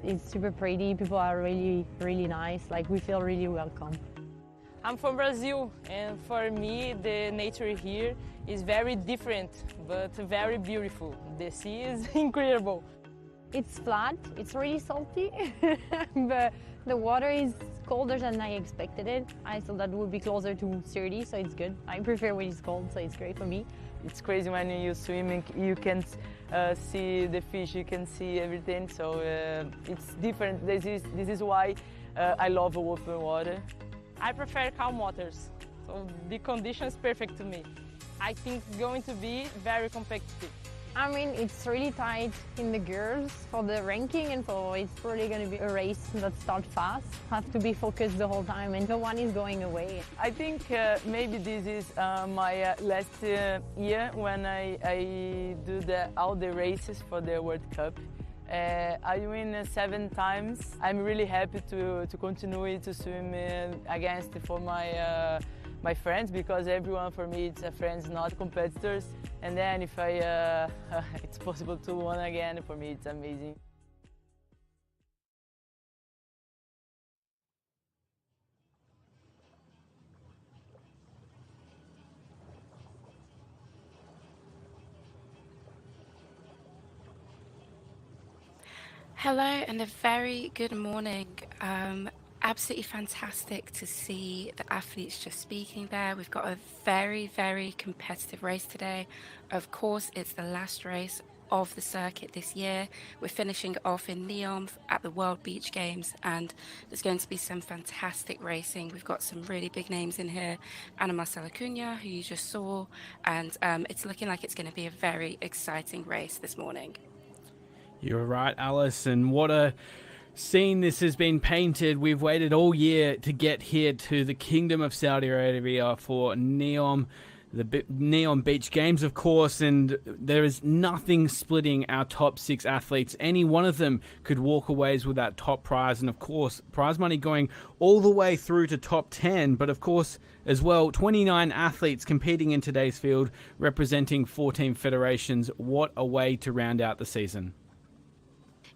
It's super pretty. People are really, really nice. Like, we feel really welcome. I'm from Brazil, and for me the nature here is very different but very beautiful. The sea is incredible. It's flat, it's really salty, but the water is colder than I expected it. I thought that would be closer to 30, so it's good. I prefer when it's cold, so it's great for me. It's crazy when you swim, you can see the fish, you can see everything, so it's different. This is why I love open water. I prefer calm waters, so the condition is perfect to me. I think it's going to be very competitive. I mean, it's really tight in the girls for the ranking, and so it's probably going to be a race that starts fast. Have to be focused the whole time, and no one is going away. I think maybe this is my last year when I do all the races for the World Cup. I win 7 times. I'm really happy to continue to swim against for my friends, because everyone for me it's friends, not competitors. And then if it's possible to win again, for me it's amazing. Hello and a very good morning. Absolutely fantastic to see the athletes just speaking there. We've got a very, very competitive race today. Of course, it's the last race of the circuit this year. We're finishing off in NEOM at the World Beach Games, and there's going to be some fantastic racing. We've got some really big names in here. Ana Marcela Cunha, who you just saw, and it's looking like it's going to be a very exciting race this morning. You're right, Alice, and what a scene this has been painted. We've waited all year to get here to the Kingdom of Saudi Arabia for NEOM, the NEOM Beach Games, of course, and there is nothing splitting our top 6 athletes. Any one of them could walk away with that top prize, and of course, prize money going all the way through to top 10, but of course, as well, 29 athletes competing in today's field, representing 14 federations. What a way to round out the season.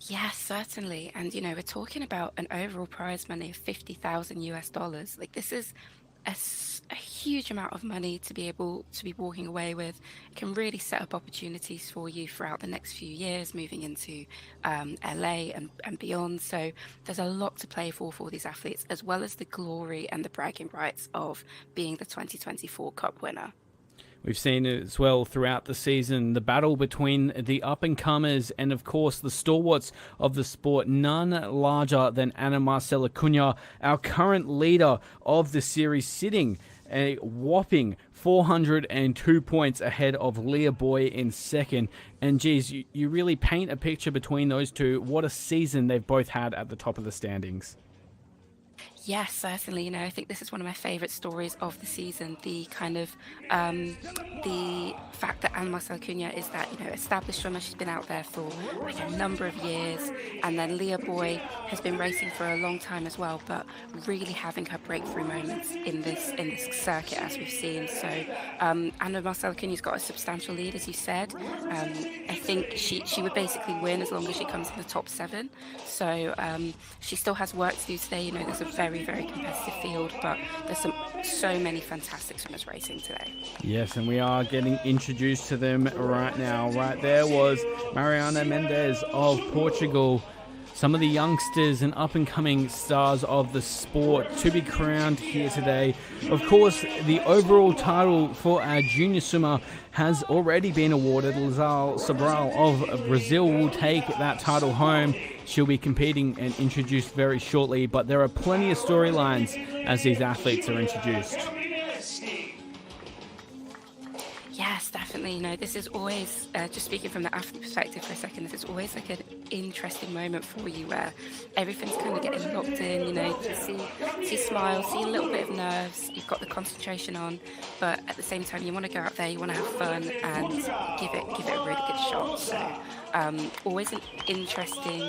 Yes, certainly. And, you know, we're talking about an overall prize money of $50,000 US. Like, this is a huge amount of money to be able to be walking away with. It can really set up opportunities for you throughout the next few years, moving into LA and beyond. So there's a lot to play for these athletes, as well as the glory and the bragging rights of being the 2024 Cup winner. We've seen it as well throughout the season, the battle between the up-and-comers and, of course, the stalwarts of the sport. None larger than Ana Marcela Cunha, our current leader of the series, sitting a whopping 402 points ahead of Leah Boy in second. And, geez, you really paint a picture between those two. What a season they've both had at the top of the standings. Yes, certainly. You know, I think this is one of my favorite stories of the season. The kind of the fact that Ana Marcela Cunha is that, you know, established swimmer. She's been out there for like a number of years, and then Leah Boy has been racing for a long time as well, but really having her breakthrough moments in this circuit, as we've seen. So Ana Marcela Cunha's got a substantial lead, as you said. I think she would basically win as long as she comes in the top 7. So she still has work to do today. You know, there's a very, very competitive field, but there's so many fantastic swimmers racing today. Yes, and we are getting introduced to them right now. Right there was Mariana Mendes of Portugal. Some of the youngsters and up-and-coming stars of the sport to be crowned here today. Of course, the overall title for our junior swimmer has already been awarded. Lizal Sobral of Brazil will take that title home. She'll be competing and introduced very shortly, but there are plenty of storylines as these athletes are introduced. Yes, definitely. You know, this is always, just speaking from the athlete perspective for a second, this is always like an interesting moment for you where everything's kind of getting locked in, you know, you see smiles, see a little bit of nerves, you've got the concentration on, but at the same time you want to go out there, you want to have fun and give it a really good shot. So always an interesting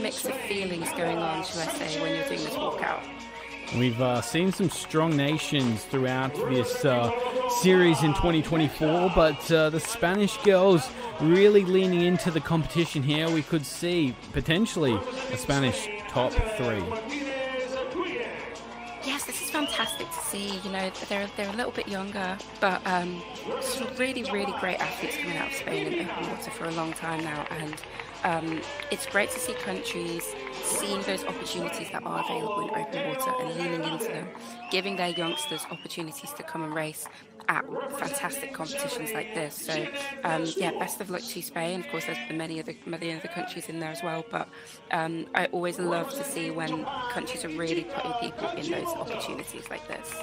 mix of feelings going on, shall I say, when you're doing this walkout. We've seen some strong nations throughout this series in 2024, but the Spanish girls really leaning into the competition here. We could see potentially a Spanish top 3. Yes, this is fantastic to see. You know, they're a little bit younger, but some really, really great athletes coming out of Spain in open water for a long time now, and it's great to see countries seeing those opportunities that are available in open water and leaning into them, giving their youngsters opportunities to come and race at fantastic competitions like this. So yeah, best of luck to Spain. Of course, there's many other countries in there as well, but I always love to see when countries are really putting people in those opportunities like this.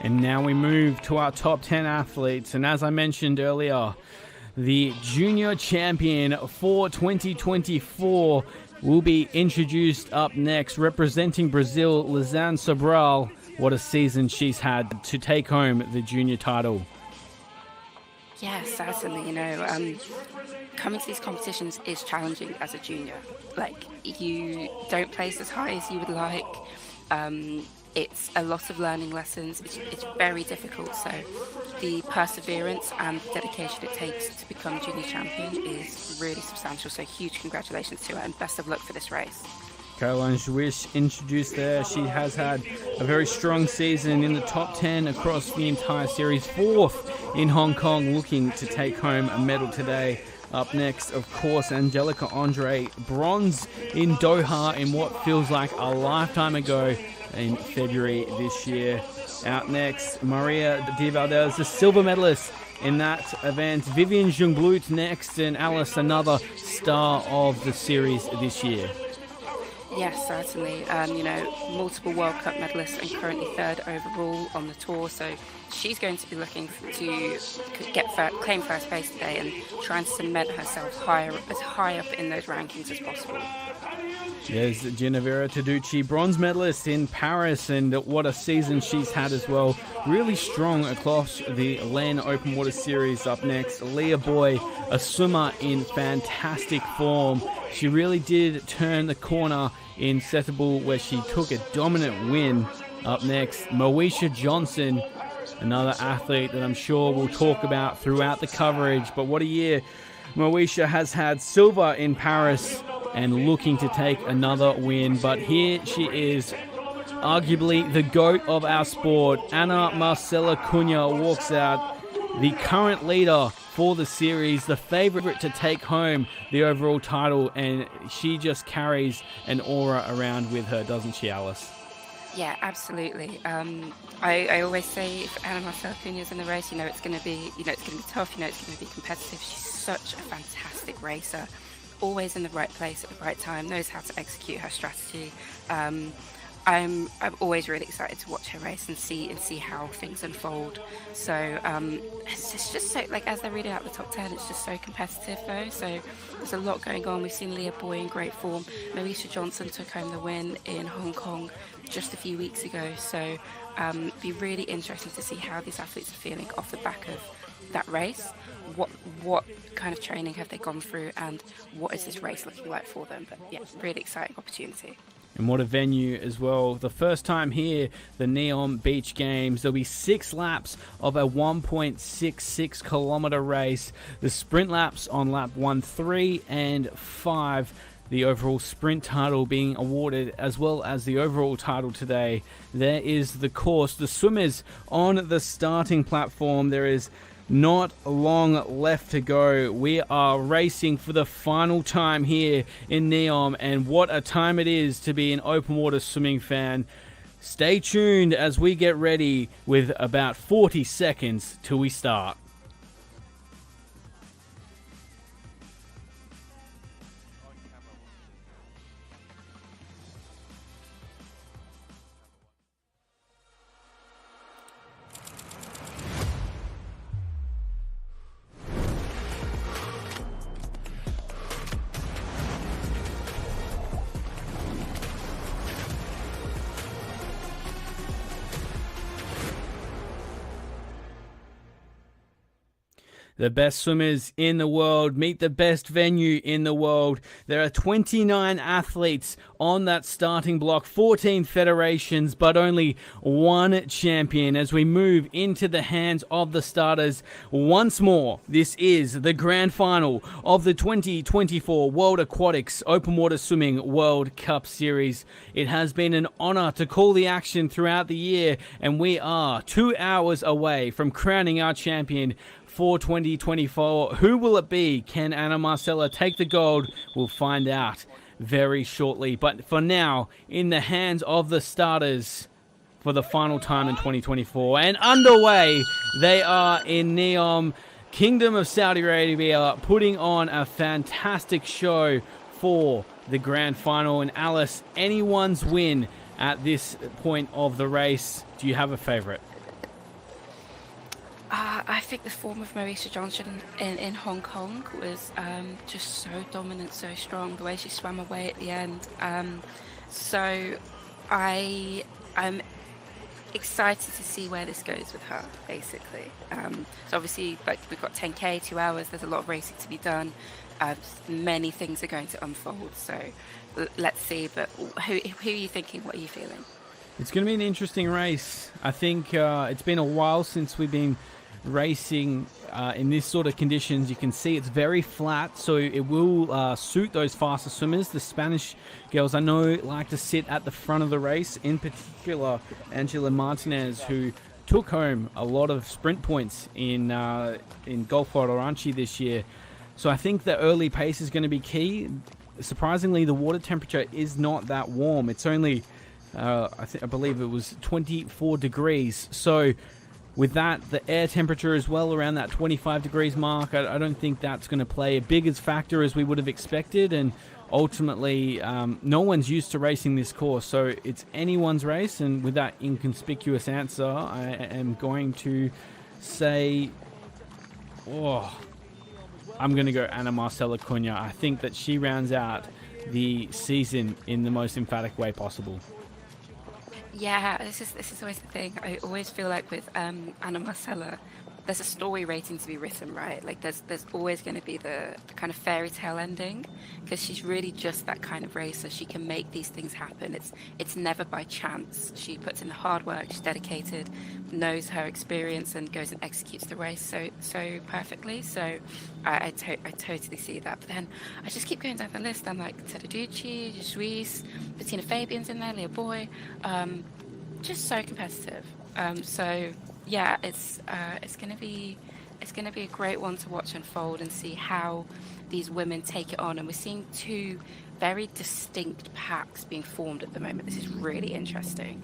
And now we move to our top 10 athletes, and as I mentioned earlier, the junior champion for 2024 will be introduced up next, representing Brazil, Lizanne Sobral. What a season she's had to take home the junior title. Yes, certainly. You know, coming to these competitions is challenging as a junior. Like, you don't place as high as you would like. It's a lot of learning lessons. It's very difficult. So the perseverance and dedication it takes to become junior champion is really substantial. So huge congratulations to her and best of luck for this race. Caroline Zwisch introduced there. She has had a very strong season in the top 10 across the entire series. 4th in Hong Kong, looking to take home a medal today. Up next, of course, Angelica Andre, bronze in Doha in what feels like a lifetime ago in February this year. Out next, Maria de Valdez, the silver medalist in that event. Vivian Jungblut next, and Alice, another star of the series this year. Yes, certainly. You know, multiple World Cup medalists and currently 3rd overall on the tour. So she's going to be looking to claim first place today and try and cement herself as high up in those rankings as possible. There's Ginevra Taducci, bronze medalist in Paris, and what a season she's had as well. Really strong across the LEN Open Water Series. Up next, Leah Boy, a swimmer in fantastic form. She really did turn the corner in Setable, where she took a dominant win. Up next, Moesha Johnson, another athlete that I'm sure we'll talk about throughout the coverage. But what a year Moesha has had. Silver in Paris and looking to take another win. But here she is, arguably the GOAT of our sport. Ana Marcela Cunha walks out, the current leader for the series, the favorite to take home the overall title, and she just carries an aura around with her, doesn't she, Alice? Yeah, absolutely. I always say if Ana Marcela Cunha is in the race, it's going to be, it's going to be tough. It's going to be competitive. She's such a fantastic racer, always in the right place at the right time, knows how to execute her strategy. I'm always really excited to watch her race and see how things unfold. So it's just so, like, as they're reading out the top 10, it's just so competitive though. So there's a lot going on. We've seen Leah Boy in great form. Moesha Johnson took home the win in Hong Kong just a few weeks ago. So be really interesting to see how these athletes are feeling off the back of that race. What kind of training have they gone through, and what is this race looking like for them? But yeah, really exciting opportunity. And what a venue as well. The first time here, the NEOM Beach Games. There'll be 6 laps of a 1.66 kilometer race. The sprint laps on lap 1, 3, and 5. The overall sprint title being awarded, as well as the overall title today. There is the course. The swimmers on the starting platform. There is not long left to go. We are racing for the final time here in NEOM, and what a time it is to be an open water swimming fan. Stay tuned as we get ready with about 40 seconds till we start. The best swimmers in the world meet the best venue in the world. There are 29 athletes on that starting block, 14 federations, but only one champion. As we move into the hands of the starters once more, this is the grand final of the 2024 World Aquatics Open Water Swimming World Cup Series. It has been an honor to call the action throughout the year, and we are 2 hours away from crowning our champion for 2024. Who will it be? Can Anna Marcella take the gold? We'll find out very shortly. But for now, in the hands of the starters for the final time in 2024. And underway, they are in NEOM, Kingdom of Saudi Arabia, putting on a fantastic show for the grand final. And Alice, anyone's win at this point of the race. Do you have a favorite? I think the form of Mauricia Johnson in Hong Kong was just so dominant, so strong, the way she swam away at the end. So I'm excited to see where this goes with her, basically. So obviously, like, we've got 10K, 2 hours, there's a lot of racing to be done. Many things are going to unfold, so let's see. But who are you thinking? What are you feeling? It's going to be an interesting race. I think it's been a while since we've been racing in this sort of conditions. You can see it's very flat, so it will suit those faster swimmers. The Spanish girls, I know, like to sit at the front of the race, in particular Angela Martinez, who took home a lot of sprint points in Gulf World Orange this year. So I think the early pace is going to be key. Surprisingly, the water temperature is not that warm. It's only I believe it was 24 degrees. So with that, the air temperature as well around that 25 degrees mark, I don't think that's going to play a big as factor as we would have expected. And ultimately, no one's used to racing this course, so it's anyone's race. And with that inconspicuous answer, I am going to say, I'm going to go Anna Marcella Cunha. I think that she rounds out the season in the most emphatic way possible. Yeah, this is always the thing. I always feel like with Anna Marcella, there's a story waiting to be written, right? Like there's always going to be the kind of fairy tale ending, because she's really just that kind of racer. She can make these things happen. It's never by chance. She puts in the hard work. She's dedicated, knows her experience, and goes and executes the race so perfectly. So I totally see that. But then I just keep going down the list. I'm like Tedducci, Juiz, Bettina Fabian's in there, Leah Boy, just so competitive. So yeah, it's going to be a great one to watch unfold and see how these women take it on. And we're seeing two very distinct packs being formed at the moment. This is really interesting.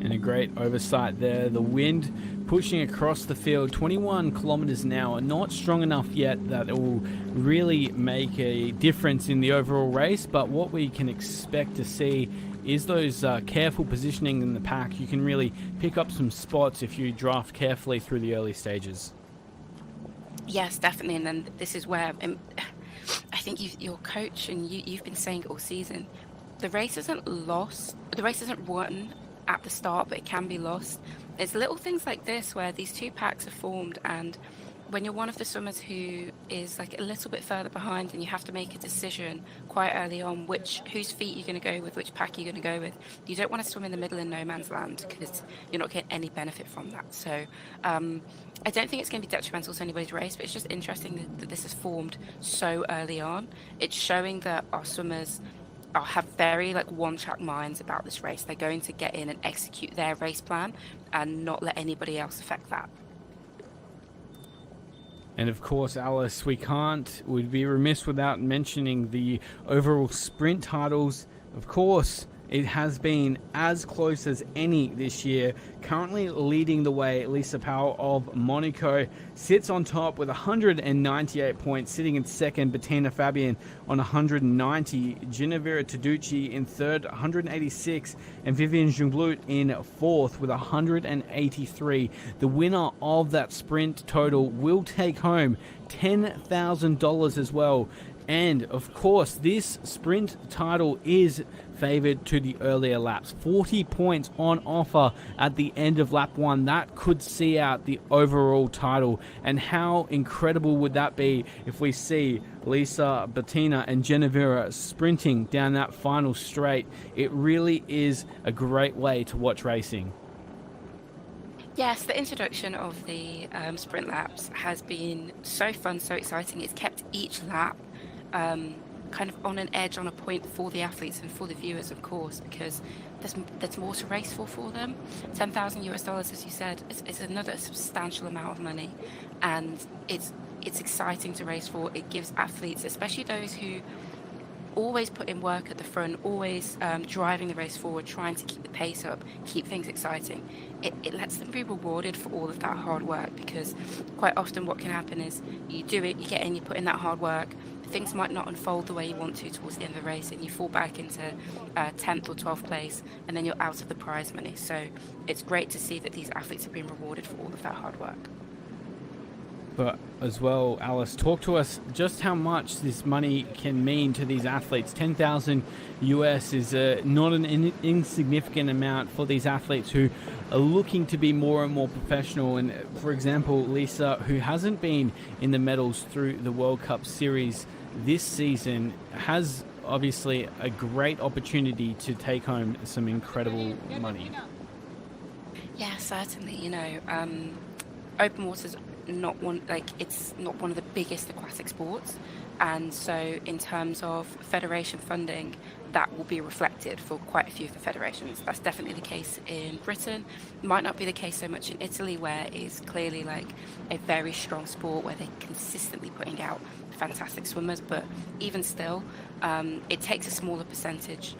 And a great oversight there. The wind pushing across the field 21 kilometers an hour, not strong enough yet that it will really make a difference in the overall race. But what we can expect to see is those careful positioning in the pack. You can really pick up some spots if you draft carefully through the early stages. Yes, definitely. And then this is where I think your coach and you've been saying it all season. The race isn't lost. The race isn't won at the start, but it can be lost. It's little things like this where these two packs are formed, and when you're one of the swimmers who is like a little bit further behind and you have to make a decision quite early on whose feet you're going to go with, which pack you're going to go with, you don't want to swim in the middle in no man's land, because you're not getting any benefit from that. So I don't think it's going to be detrimental to anybody's race, but it's just interesting that this is formed so early on. It's showing that our swimmers have very one-track minds about this race. They're going to get in and execute their race plan and not let anybody else affect that. And of course, Alice, we'd be remiss without mentioning the overall sprint titles. Of course, it has been as close as any this year. Currently leading the way, Lisa Powell of Monaco sits on top with 198 points. Sitting in second, Bettina Fabian on 190. Ginevra Tedducci in third, 186. And Vivian Jungblut in fourth with 183. The winner of that sprint total will take home $10,000 as well. And of course, this sprint title is favored to the earlier laps. 40 points on offer at the end of lap 1. That could see out the overall title. And how incredible would that be if we see Lisa, Bettina and Genevera sprinting down that final straight? It really is a great way to watch racing. Yes, the introduction of the sprint laps has been so fun, so exciting. It's kept each lap kind of on an edge, on a point for the athletes and for the viewers, of course, because there's more to race for them. $10,000 as you said, is another substantial amount of money, and it's exciting to race for. It gives athletes, especially those who always put in work at the front, always driving the race forward, trying to keep the pace up, keep things exciting. It lets them be rewarded for all of that hard work, because quite often what can happen is you do it, you get in, you put in that hard work, things might not unfold the way you want to towards the end of the race, and you fall back into 10th or 12th place, and then you're out of the prize money. So it's great to see that these athletes are being rewarded for all of that hard work. But as well, Alice, talk to us just how much this money can mean to these athletes. 10,000 US is not an insignificant amount for these athletes who are looking to be more and more professional. And for example, Lisa, who hasn't been in the medals through the World Cup series this season, has obviously a great opportunity to take home some incredible money. Yeah, certainly. You know, open water's it's not one of the biggest aquatic sports, and so in terms of federation funding, that will be reflected for quite a few of the federations. That's definitely the case in Britain. Might not be the case so much in Italy, where it's clearly like a very strong sport where they're consistently putting out fantastic swimmers, but even still, it takes a smaller percentage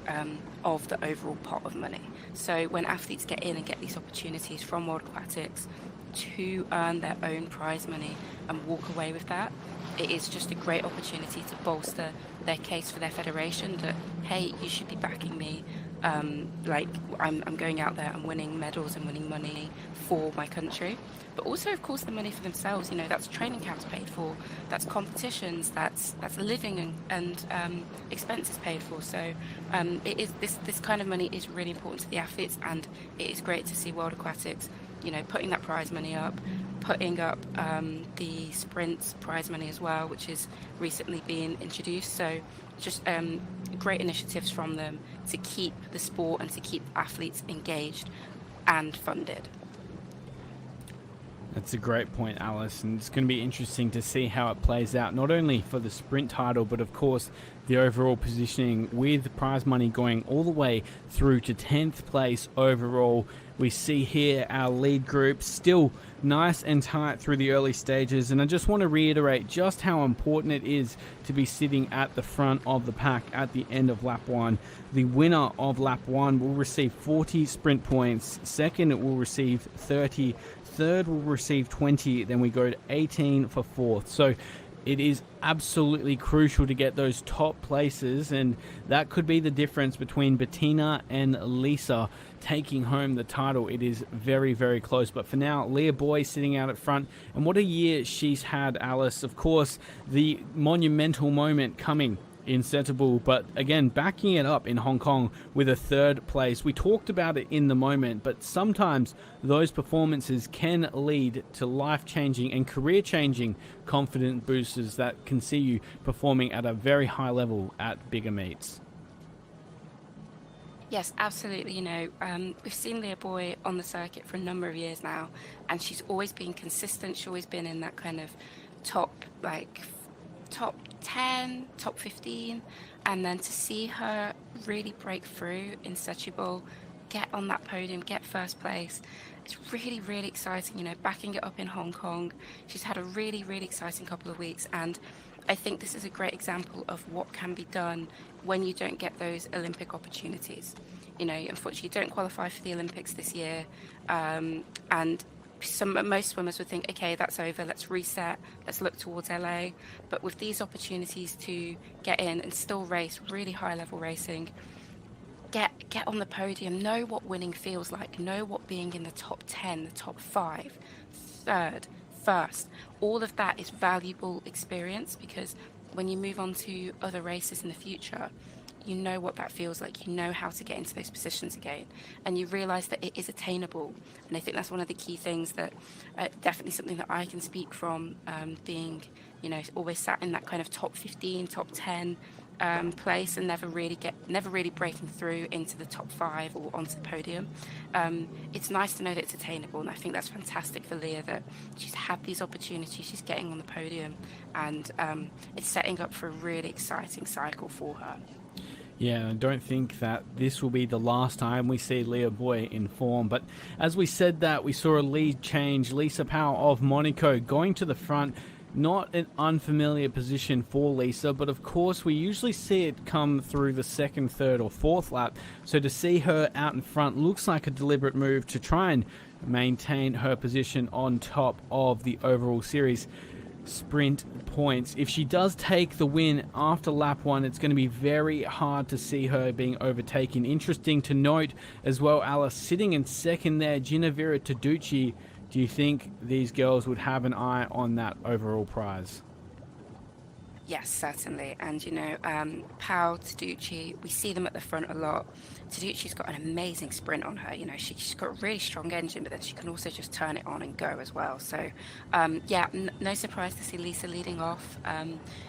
of the overall pot of money. So when athletes get in and get these opportunities from World Aquatics to earn their own prize money and walk away with that, it is just a great opportunity to bolster their case for their federation that, hey, you should be backing me. I'm going out there and winning medals and winning money for my country. But also, of course, the money for themselves. You know, that's training camps paid for, that's competitions, that's living and expenses paid for. So it is this kind of money is really important to the athletes, and it is great to see World Aquatics, you know, putting that prize money up, putting up the sprints prize money as well, which is recently being introduced. So just great initiatives from them to keep the sport and to keep athletes engaged and funded. That's a great point, Alice, and it's going to be interesting to see how it plays out, not only for the sprint title, but of course the overall positioning, with prize money going all the way through to 10th place overall. We see here our lead group still nice and tight through the early stages, and I just want to reiterate just how important it is to be sitting at the front of the pack at the end of lap 1. The winner of lap 1 will receive 40 sprint points, second will receive 30, third will receive 20, then we go to 18 for fourth. So it is absolutely crucial to get those top places, and that could be the difference between Bettina and Lisa taking home the title. It is very, very close. But for now, Leah Boy sitting out at front, and what a year she's had, Alice. Of course, the monumental moment coming in Setable, but again, backing it up in Hong Kong with a third place. We talked about it in the moment, but sometimes those performances can lead to life-changing and career-changing confidence boosters that can see you performing at a very high level at bigger meets. Yes, absolutely. You know, we've seen Leah Boy on the circuit for a number of years now, and she's always been consistent. She's always been in that kind of top 10, top 15, and then to see her really break through in Setable, get on that podium, get first place, it's really, really exciting. You know, backing it up in Hong Kong, she's had a really, really exciting couple of weeks, and I think this is a great example of what can be done when you don't get those Olympic opportunities. You know, unfortunately, you don't qualify for the Olympics this year, and most swimmers would think, okay, that's over, let's reset, let's look towards LA. But with these opportunities to get in and still race really high level racing, get on the podium, know what winning feels like, know what being in the top 10, the top 5, third, first, all of that is valuable experience, because when you move on to other races in the future, you know what that feels like. You know how to get into those positions again, and you realize that it is attainable. And I think that's one of the key things that definitely something that I can speak from, being, always sat in that kind of top 15, top 10 place, and never really breaking through into the top 5 or onto the podium. It's nice to know that it's attainable, and I think that's fantastic for Leah that she's had these opportunities, she's getting on the podium, and it's setting up for a really exciting cycle for her. Yeah, I don't think that this will be the last time we see Leah Boy in form. But as we said that, we saw a lead change. Lisa Powell of Monaco going to the front. Not an unfamiliar position for Lisa, but of course we usually see it come through the second, third or fourth lap. So to see her out in front looks like a deliberate move to try and maintain her position on top of the overall series sprint points. If she does take the win after lap 1, it's going to be very hard to see her being overtaken. Interesting to note as well, Alice, sitting in second there, Ginevra Taducci. Do you think these girls would have an eye on that overall prize? Yes, certainly. And, Pau, Taducci, we see them at the front a lot. Taducci's got an amazing sprint on her. She's got a really strong engine, but then she can also just turn it on and go as well. So, no surprise to see Lisa leading off.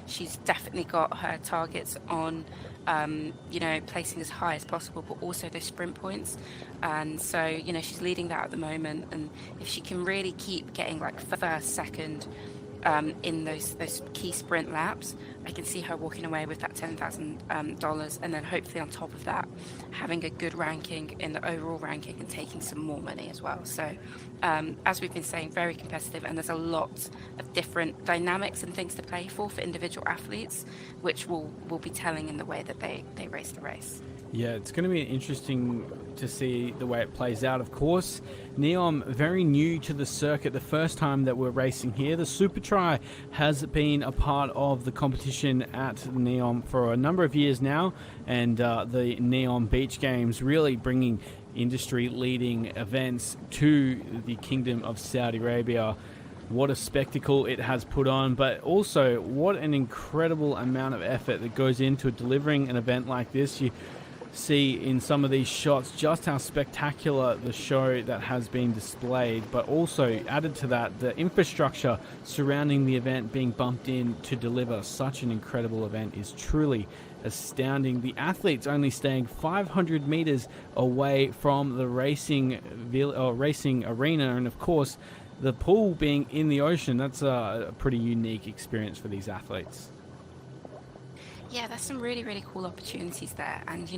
She's definitely got her targets on, placing as high as possible, but also those sprint points. And so, she's leading that at the moment. And if she can really keep getting like first, second, in those key sprint laps, I can see her walking away with that $10,000, and then hopefully on top of that, having a good ranking in the overall ranking and taking some more money as well. So, as we've been saying, very competitive, and there's a lot of different dynamics and things to play for individual athletes, which will be telling in the way that they race the race. Yeah, it's going to be interesting to see the way it plays out. Of course, NEOM, very new to the circuit, the first time that we're racing here. The Super Tri has been a part of the competition at NEOM for a number of years now, and the NEOM Beach Games really bringing industry-leading events to the Kingdom of Saudi Arabia. What a spectacle it has put on, but also what an incredible amount of effort that goes into delivering an event like this. You see in some of these shots just how spectacular the show that has been displayed, but also added to that, the infrastructure surrounding the event being bumped in to deliver such an incredible event is truly astounding. The athletes only staying 500 meters away from the racing arena, and of course the pool being in the ocean. That's a pretty unique experience for these athletes. Yeah, there's some really, really cool opportunities there. And,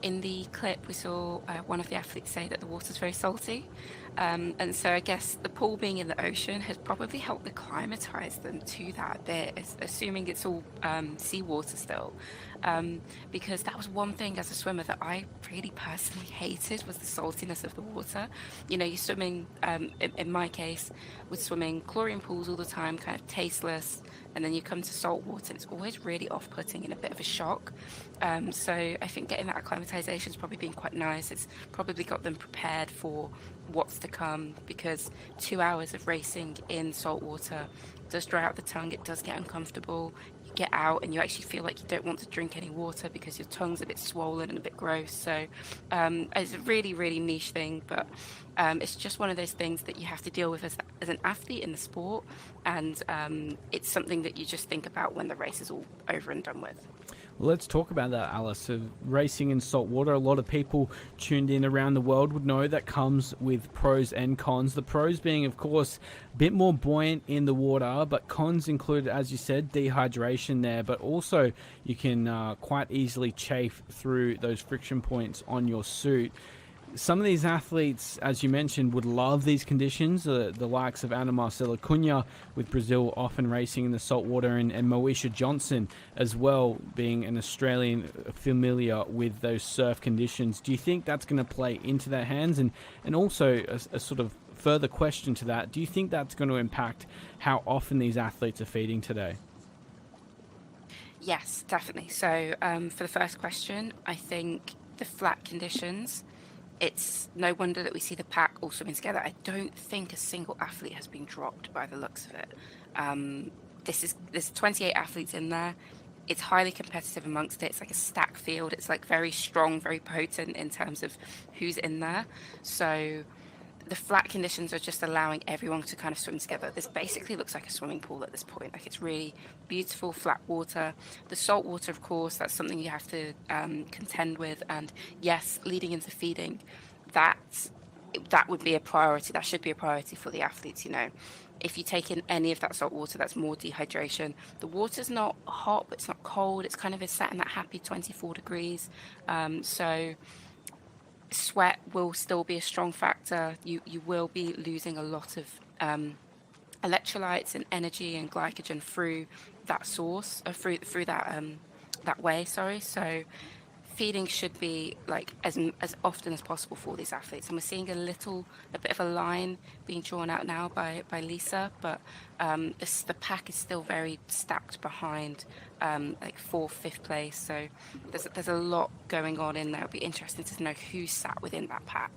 in the clip, we saw one of the athletes say that the water's very salty. And so I guess the pool being in the ocean has probably helped acclimatize them to that a bit, assuming it's all seawater still. Because that was one thing as a swimmer that I really personally hated, was the saltiness of the water. You're swimming, in my case, with swimming chlorine pools all the time, kind of tasteless. And then you come to salt water, and it's always really off-putting and a bit of a shock. So I think getting that acclimatization has probably been quite nice. It's probably got them prepared for what's to come, because 2 hours of racing in salt water does dry out the tongue. It does get uncomfortable. You get out and you actually feel like you don't want to drink any water because your tongue's a bit swollen and a bit gross. So it's a really, really niche thing, but it's just one of those things that you have to deal with as an athlete in the sport, and it's something that you just think about when the race is all over and done with. Let's talk about that, Alice. So racing in salt water, a lot of people tuned in around the world would know that comes with pros and cons. The pros being, of course, a bit more buoyant in the water, but cons included, as you said, dehydration there, but also you can quite easily chafe through those friction points on your suit. Some of these athletes, as you mentioned, would love these conditions, the likes of Ana Marcela Cunha with Brazil often racing in the saltwater, and Moesha Johnson as well, being an Australian familiar with those surf conditions. Do you think that's going to play into their hands? And also a sort of further question to that, do you think that's going to impact how often these athletes are feeding today? Yes, definitely. So for the first question, I think the flat conditions, it's no wonder that we see the pack all swimming together. I don't think a single athlete has been dropped by the looks of it. there's 28 athletes in there. It's highly competitive amongst it. It's like a stack field. It's like very strong, very potent in terms of who's in there. So the flat conditions are just allowing everyone to kind of swim together. This basically looks like a swimming pool at this point. Like, it's really beautiful flat water. The salt water, of course, that's something you have to contend with. And yes, leading into feeding, that would be a priority. That should be a priority for the athletes. If you take in any of that salt water, that's more dehydration. The water's not hot, but it's not cold. It's kind of sat in that happy 24 degrees. So sweat will still be a strong factor. You will be losing a lot of electrolytes and energy and glycogen through that source, or through that way. Sorry. So feeding should be like as often as possible for these athletes, and we're seeing a bit of a line being drawn out now by Lisa, but the pack is still very stacked behind like 4th, 5th place. So there's a lot going on in there. It'll be interesting to know who sat within that pack.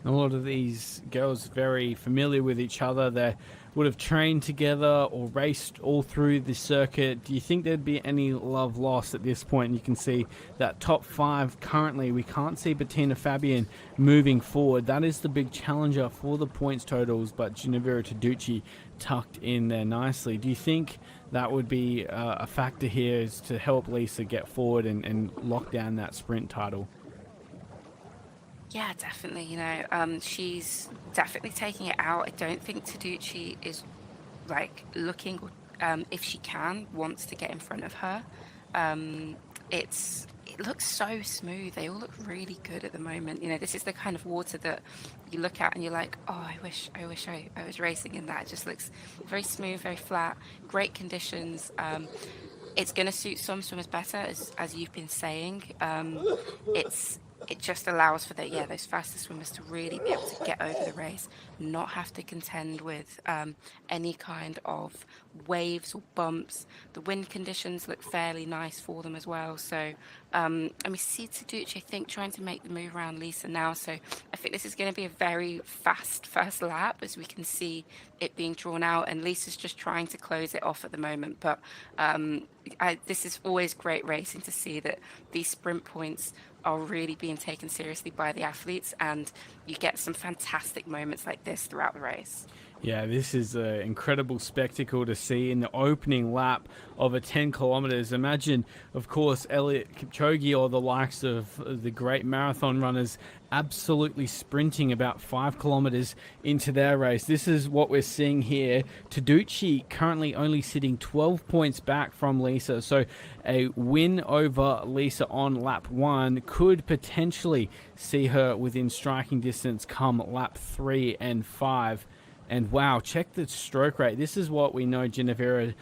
A lot of these girls very familiar with each other. They would have trained together or raced all through the circuit. Do you think there'd be any love lost at this point? You can see that top 5 currently. We can't see Bettina Fabian moving forward. That is the big challenger for the points totals, but Ginevra Taducci tucked in there nicely. Do you think that would be a factor here, is to help Lisa get forward and lock down that sprint title? Yeah, definitely. She's definitely taking it out. I don't think Taducci is like looking, if she wants to get in front of her. It looks so smooth. They all look really good at the moment. This is the kind of water that you look at and you're like, oh, I wish I was racing in that. It just looks very smooth, very flat, great conditions. It's going to suit some swimmers better, as you've been saying. It just allows for those faster swimmers to really be able to get over the race, not have to contend with any kind of waves or bumps. The wind conditions look fairly nice for them as well. So, and we see Taducci, I think, trying to make the move around Lisa now. So I think this is going to be a very fast first lap, as we can see it being drawn out, and Lisa's just trying to close it off at the moment. But this is always great racing to see that these sprint points are really being taken seriously by the athletes, and you get some fantastic moments like this throughout the race. Yeah, this is an incredible spectacle to see in the opening lap of a 10 kilometers. Imagine, of course, Eliud Kipchoge or the likes of the great marathon runners absolutely sprinting about 5 kilometers into their race. This is what we're seeing here. Taducci currently only sitting 12 points back from Lisa. So a win over Lisa on lap 1 could potentially see her within striking distance come lap 3 and 5. And wow, check the stroke rate. This is what we know Ginevra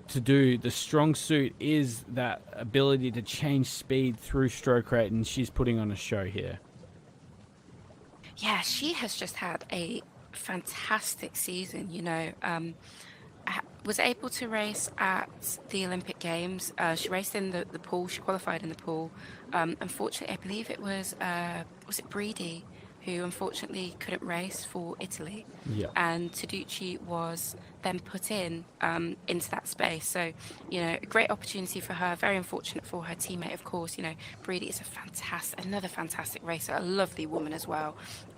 to do. The strong suit is that ability to change speed through stroke rate, and she's putting on a show here. Yeah, she has just had a fantastic season. Was able to race at the Olympic Games. She raced in the pool. She qualified in the pool. Unfortunately, I believe it was it Breedy who unfortunately couldn't race for Italy. Yeah. And Taducci was then put into that space. So, a great opportunity for her. Very unfortunate for her teammate, of course. Breedy is another fantastic racer, a lovely woman as well.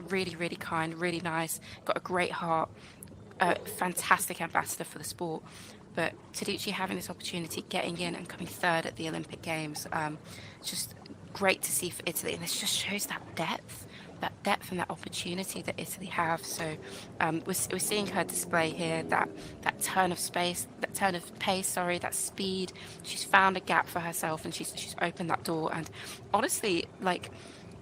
Really, really kind, really nice, got a great heart, a fantastic ambassador for the sport. But Taducci having this opportunity, getting in and coming 3rd at the Olympic Games, just great to see for Italy. And this just shows that depth and that opportunity that Italy have. So we're seeing her display here that turn of pace, that speed. She's found a gap for herself, and she's opened that door. And honestly, like,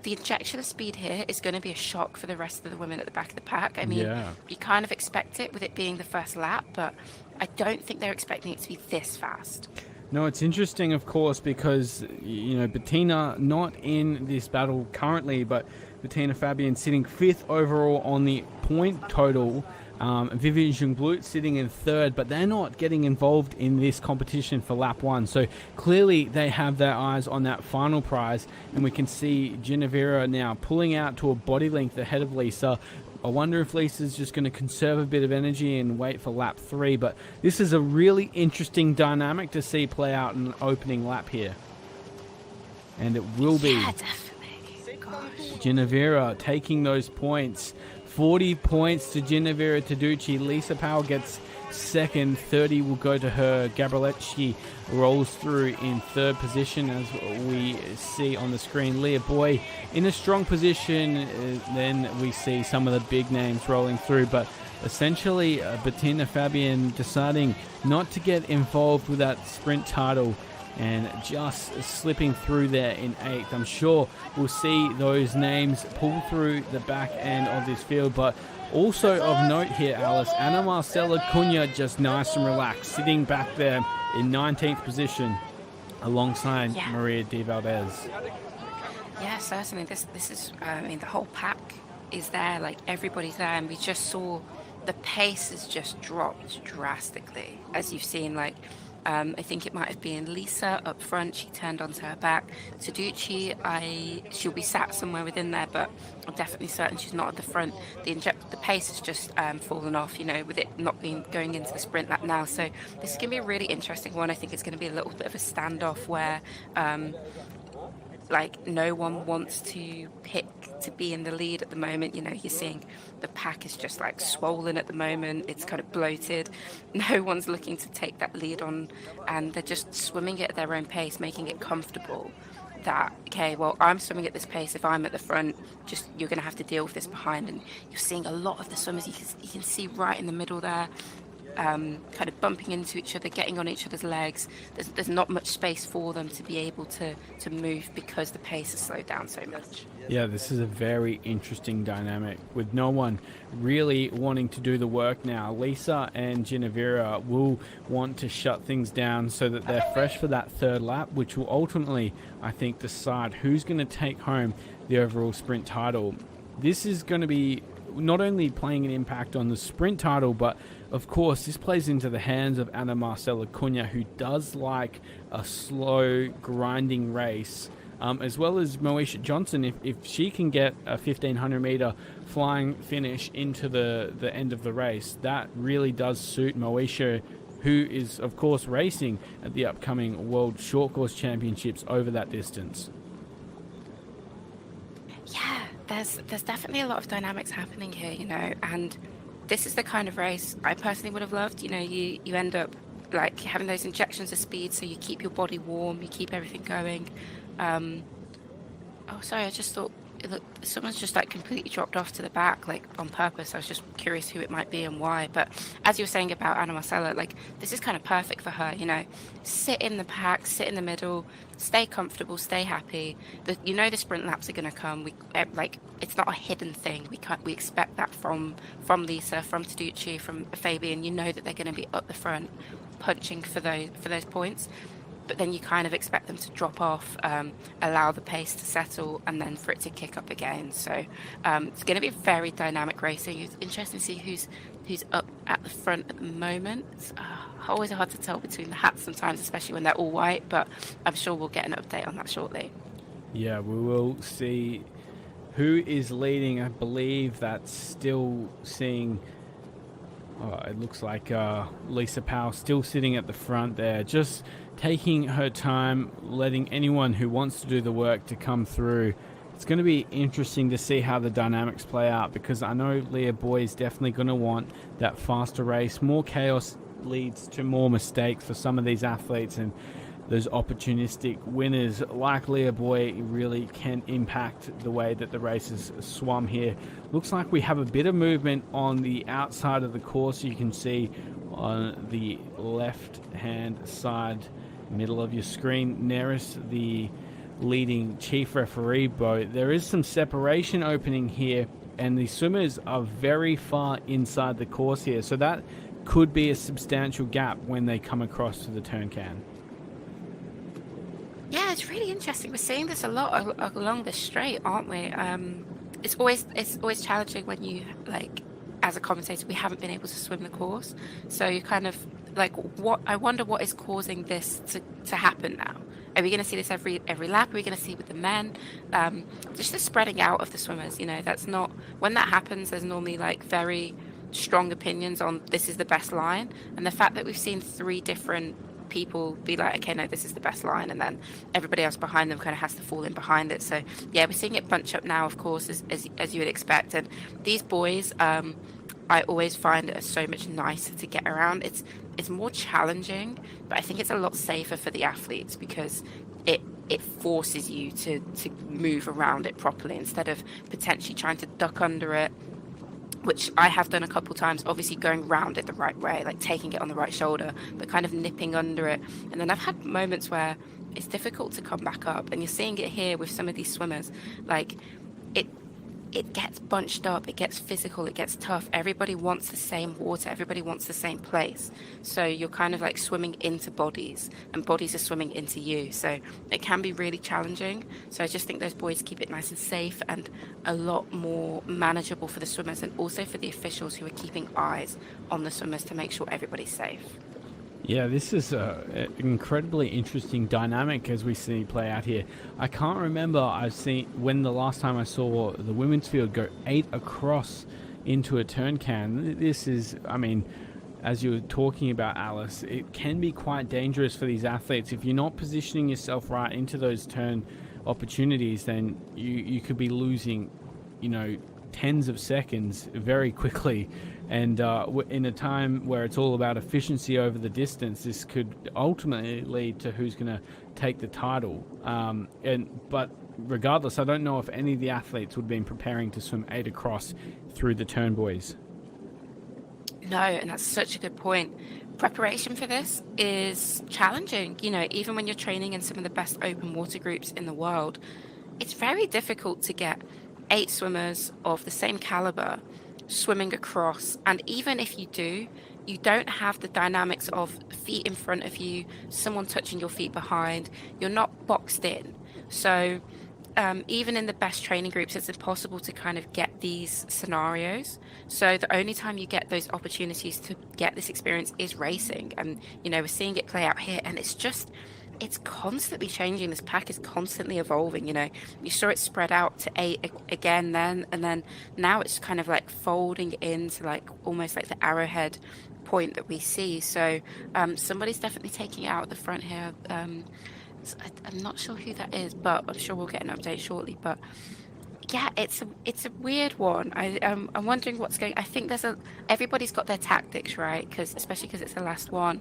the injection of speed here is going to be a shock for the rest of the women at the back of the pack. I mean, You kind of expect it with it being the first lap, but I don't think they're expecting it to be this fast. No, it's interesting, of course, because, Bettina not in this battle currently, but Bettina Fabian sitting 5th overall on the point total. Vivian Jungblut sitting in 3rd, but they're not getting involved in this competition for lap 1. So clearly they have their eyes on that final prize, and we can see Ginevra now pulling out to a body length ahead of Lisa. I wonder if Lisa's just going to conserve a bit of energy and wait for lap 3, but this is a really interesting dynamic to see play out in an opening lap here. And it will be Ginevra taking those points. 40 points to Ginevra Taducci. Lisa Powell gets second. 30 will go to her. Gabriellecci rolls through in third position, as we see on the screen. Leah Boy in a strong position. Then we see some of the big names rolling through, but essentially Bettina Fabian deciding not to get involved with that sprint title and just slipping through there in 8th. I'm sure we'll see those names pull through the back end of this field, but also of note here, Alice, Ana Marcela Cunha just nice and relaxed, sitting back there in 19th position alongside Maria Di Valdez. Yeah, certainly. This is, I mean, the whole pack is there, like everybody's there, and we just saw the pace has just dropped drastically, as you've seen, like, I think it might have been Lisa up front. She turned onto her back. Taducci, she'll be sat somewhere within there, but I'm definitely certain she's not at the front. The pace has just fallen off, you know, with it not being going into the sprint lap now. So this is going to be a really interesting one. I think it's going to be a little bit of a standoff where like no one wants to pick to be in the lead at the moment. You know, you're seeing the pack is just like swollen at the moment. It's kind of bloated. No one's looking to take that lead on, and they're just swimming it at their own pace, making it comfortable. That, okay, well, I'm swimming at this pace. If I'm at the front, just you're going to have to deal with this behind. And you're seeing a lot of the swimmers. You can see right in the middle there. Kind of bumping into each other, getting on each other's legs. There's not much space for them to be able to move because the pace has slowed down so much. Yeah, this is a very interesting dynamic with no one really wanting to do the work now. Lisa and Ginevra will want to shut things down so that they're fresh for that third lap, which will ultimately, I think, decide who's going to take home the overall sprint title. This is going to be not only playing an impact on the sprint title, but of course this plays into the hands of Ana Marcela Cunha, who does like a slow grinding race, as well as Moesha Johnson. If she can get a 1500 meter flying finish into the end of the race, that really does suit Moesha, who is of course racing at the upcoming World Short Course Championships over that distance. Yeah, there's definitely a lot of dynamics happening here, you know, and this is the kind of race I personally would have loved. You know, you end up like having those injections of speed, so you keep your body warm, you keep everything going. Oh, sorry, I just thought, look, someone's just like completely dropped off to the back, like on purpose. I was just curious who it might be and why. But as you were saying about Ana Marcela, like this is kind of perfect for her, you know, sit in the pack, sit in the middle, stay comfortable, stay happy. You know, the sprint laps are going to come. Like it's not a hidden thing. We expect that from Lisa, from Taducci, from Fabian. You know that they're going to be up the front, punching for those points. But then you kind of expect them to drop off, allow the pace to settle, and then for it to kick up again. So it's going to be very dynamic racing. It's interesting to see who's up at the front at the moment. It's always hard to tell between the hats sometimes, especially when they're all white, but I'm sure we'll get an update on that shortly. Yeah, we will see who is leading. I believe that's still seeing... it looks like Lisa Powell still sitting at the front there, just taking her time, letting anyone who wants to do the work to come through. It's going to be interesting to see how the dynamics play out, because I know Leah Boy is definitely going to want that faster race. More chaos leads to more mistakes for some of these athletes, and those opportunistic winners like Leah Boy really can impact the way that the race is swum here. Looks like we have a bit of movement on the outside of the course. You can see on the left hand side, middle of your screen, Neris, the leading chief referee boat. There is some separation opening here, and the swimmers are very far inside the course here, so that could be a substantial gap when they come across to the turn can. Yeah, it's really interesting. We're seeing this a lot along the straight, aren't we? It's always challenging when you, like, as a commentator, we haven't been able to swim the course. So you kind of like, I wonder what is causing this to happen now. Are we going to see this every lap? Are we going to see it with the men? Just the spreading out of the swimmers, that's not, when that happens, there's normally like very strong opinions on this is the best line. And the fact that we've seen 3 different people be like, okay, no, this is the best line, and then everybody else behind them kind of has to fall in behind it. So yeah, we're seeing it bunch up now, of course, as you would expect. And these boys, I always find it so much nicer to get around. It's more challenging, but I think it's a lot safer for the athletes because it forces you to move around it properly instead of potentially trying to duck under it, which I have done a couple times, obviously going round it the right way, like taking it on the right shoulder, but kind of nipping under it. And then I've had moments where it's difficult to come back up. And you're seeing it here with some of these swimmers. Like, it gets bunched up, it gets physical, it gets tough. Everybody wants the same water, everybody wants the same place. So you're kind of like swimming into bodies, and bodies are swimming into you. So it can be really challenging. So I just think those boys keep it nice and safe and a lot more manageable for the swimmers, and also for the officials who are keeping eyes on the swimmers to make sure everybody's safe. Yeah, this is an incredibly interesting dynamic as we see play out here. I can't remember when the last time I saw the women's field go 8 across into a turn can. This is, I mean, as you were talking about, Alice, it can be quite dangerous for these athletes. If you're not positioning yourself right into those turn opportunities, then you could be losing, tens of seconds very quickly. And in a time where it's all about efficiency over the distance, this could ultimately lead to who's going to take the title. But regardless, I don't know if any of the athletes would have been preparing to swim 8 across through the turn buoys. No, and that's such a good point. Preparation for this is challenging. Even when you're training in some of the best open water groups in the world, it's very difficult to get 8 swimmers of the same caliber swimming across. And even if you do, you don't have the dynamics of feet in front of you, someone touching your feet behind. You're not boxed in. So even in the best training groups, it's impossible to kind of get these scenarios. So the only time you get those opportunities to get this experience is racing. And, we're seeing it play out here, and it's constantly changing. This pack is constantly evolving. You saw it spread out to 8 again then, and then now it's kind of like folding into like almost like the arrowhead point that we see. So somebody's definitely taking it out at the front here. I'm not sure who that is, but I'm sure we'll get an update shortly. But yeah, it's a weird one. I'm wondering what's going. I think everybody's got their tactics right, especially because it's the last one.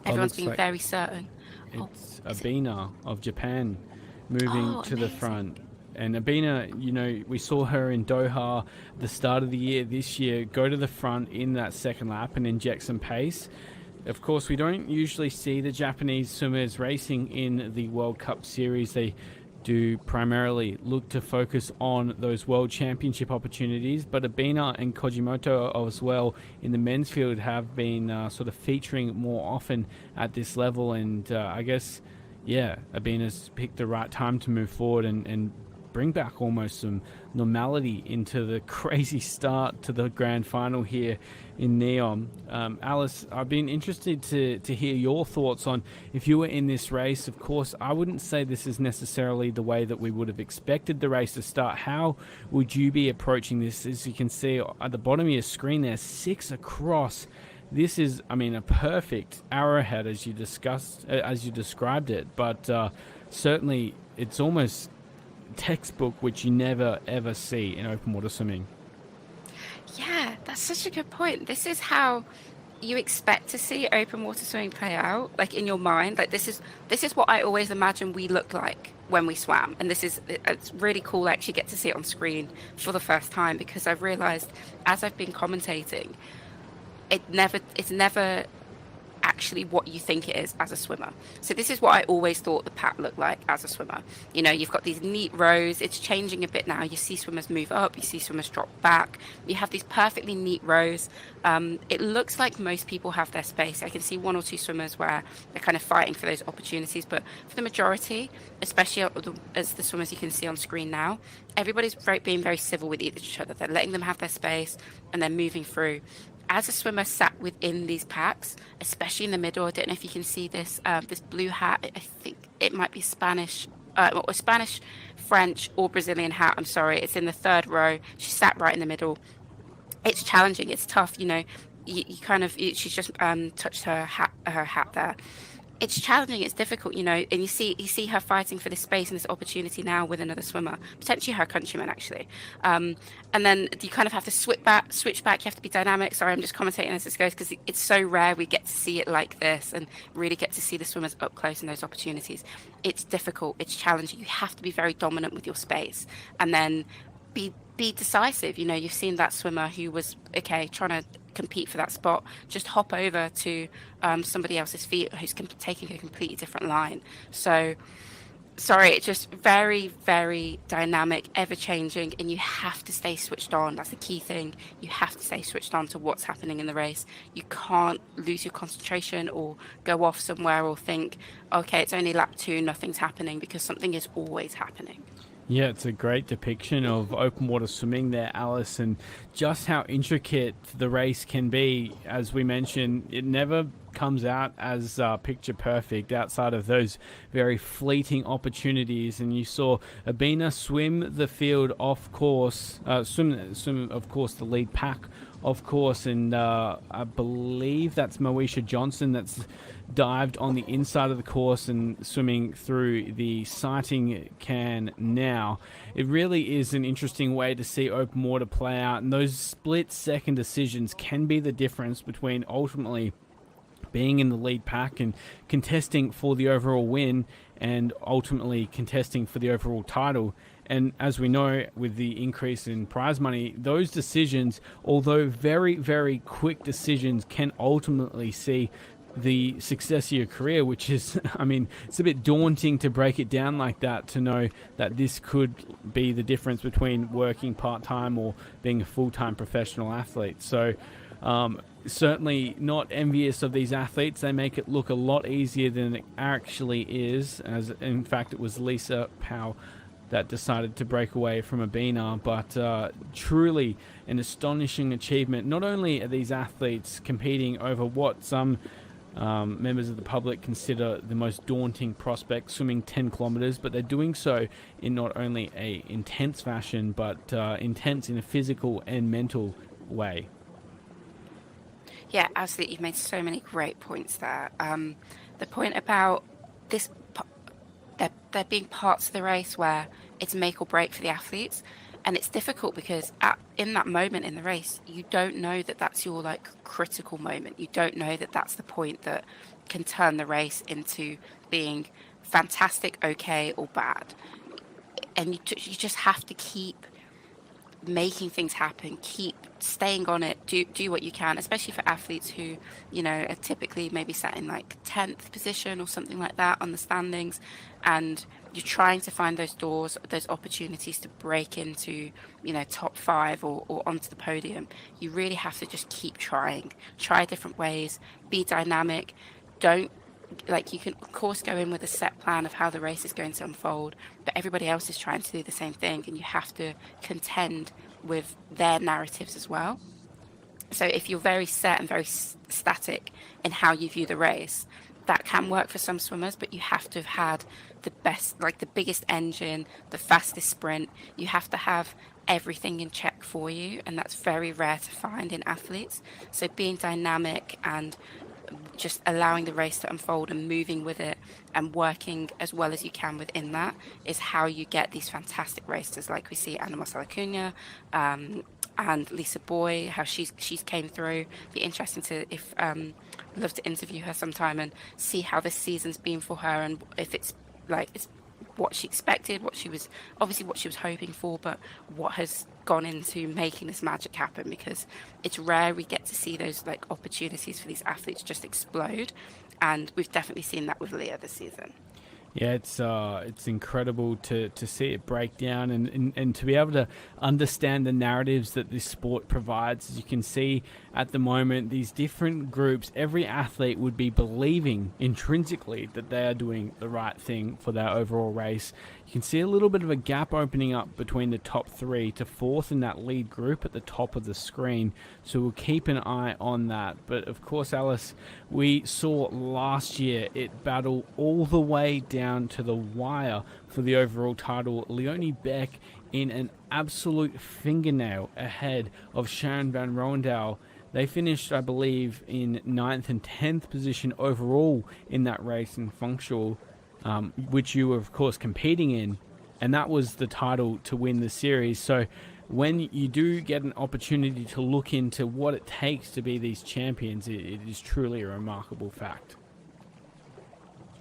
Everyone's being very certain. It's Abina of Japan moving to the front. And Abina, we saw her in Doha at the start of the year this year go to the front in that second lap and inject some pace. Of course, we don't usually see the Japanese swimmers racing in the World Cup series. They do primarily look to focus on those World Championship opportunities, but Abina and Kojimoto as well in the men's field have been sort of featuring more often at this level, and I guess, Abina's picked the right time to move forward and bring back almost some normality into the crazy start to the grand final here in NEOM. Alice, I've been interested to hear your thoughts on if you were in this race. Of course, I wouldn't say this is necessarily the way that we would have expected the race to start. How would you be approaching this? As you can see at the bottom of your screen there, 6 across. This is, a perfect arrowhead as you described it, but certainly it's almost textbook, which you never ever see in open water swimming. Yeah, that's such a good point. This is how you expect to see open water swimming play out, like in your mind. Like this is what I always imagine we look like when we swam, and it's really cool to actually get to see it on screen for the first time, because I've realized as I've been commentating, it's never actually what you think it is as a swimmer. So this is what I always thought the pack looked like as a swimmer. You've got these neat rows. It's changing a bit now. You see swimmers move up, you see swimmers drop back. You have these perfectly neat rows. It looks like most people have their space. I can see 1 or 2 swimmers where they're kind of fighting for those opportunities, but for the majority, especially as the swimmers you can see on screen now, everybody's being very civil with each other. They're letting them have their space and they're moving through. As a swimmer sat within these packs, especially in the middle, I don't know if you can see this this blue hat. I think it might be Spanish, or Spanish, French, or Brazilian hat. I'm sorry, it's in the third row. She sat right in the middle. It's challenging. It's tough. You she's just touched her hat there. It's challenging. It's difficult, and you see her fighting for this space and this opportunity now with another swimmer, potentially her countryman actually. And then you kind of have to switch back. You have to be dynamic. Sorry, I'm just commentating as this goes because it's so rare we get to see it like this and really get to see the swimmers up close in those opportunities. It's difficult. It's challenging. You have to be very dominant with your space, and then be decisive. You've seen that swimmer who was trying to compete for that spot, just hop over to somebody else's feet who's taking a completely different line. So sorry, it's just very, very dynamic, ever changing, and you have to stay switched on. That's the key thing. You have to stay switched on to what's happening in the race. You can't lose your concentration or go off somewhere or think, okay, it's only lap 2, nothing's happening, because something is always happening. Yeah, it's a great depiction of open water swimming there, Alice, and just how intricate the race can be. As we mentioned, it never comes out as picture perfect outside of those very fleeting opportunities. And you saw Abina swim the field off course, swim of course the lead pack off course, and I believe that's Moesha Johnson that's dived on the inside of the course and swimming through the sighting can now. It really is an interesting way to see open water play out, and those split-second decisions can be the difference between ultimately being in the lead pack and contesting for the overall win and ultimately contesting for the overall title. And as we know, with the increase in prize money, those decisions, although very, very quick decisions, can ultimately see the success of your career, which is, I mean, it's a bit daunting to break it down like that, to know that this could be the difference between working part-time or being a full-time professional athlete. So certainly not envious of these athletes. They make it look a lot easier than it actually is, as in fact it was Lisa Powell that decided to break away from Abina. But truly an astonishing achievement. Not only are these athletes competing over what some members of the public consider the most daunting prospect, swimming 10 kilometers, but they're doing so in not only a intense fashion, but intense in a physical and mental way. Yeah, absolutely. You've made so many great points there. The point about this, there being parts of the race where it's make or break for the athletes. And it's difficult because in that moment in the race, you don't know that that's your critical moment. You don't know that that's the point that can turn the race into being fantastic, okay, or bad. And you just have to keep making things happen, keep staying on it, do what you can, especially for athletes who, are typically maybe sat in 10th position or something like that on the standings, and you're trying to find those doors, those opportunities to break into, top 5 or onto the podium. You really have to just keep trying, try different ways, be dynamic. You can of course go in with a set plan of how the race is going to unfold, but everybody else is trying to do the same thing, and you have to contend with their narratives as well. So if you're very set and very static in how you view the race, that can work for some swimmers, but you have to have had the best, the biggest engine, the fastest sprint. You have to have everything in check for you, and that's very rare to find in athletes. So being dynamic and just allowing the race to unfold and moving with it and working as well as you can within that is how you get these fantastic racers like we see Ana Marcela Cunha and Lisa Boy, how she's came through. Be interesting to love to interview her sometime and see how this season's been for her, and if it's what she expected, what she was hoping for, but what has gone into making this magic happen, because it's rare we get to see those opportunities for these athletes just explode, and we've definitely seen that with Leah this season. Yeah, it's incredible to see it break down and to be able to understand the narratives that this sport provides. As you can see at the moment, these different groups, every athlete would be believing intrinsically that they are doing the right thing for their overall race. You can see a little bit of a gap opening up between the top 3 to 4th in that lead group at the top of the screen. So we'll keep an eye on that. But of course, Alice, we saw last year it battle all the way down down to the wire for the overall title. Leonie Beck in an absolute fingernail ahead of Sharon van Rondaal. They finished, I believe, in 9th and 10th position overall in that race in functional, which you were, of course, competing in. And that was the title to win the series. So when you do get an opportunity to look into what it takes to be these champions, it is truly a remarkable fact.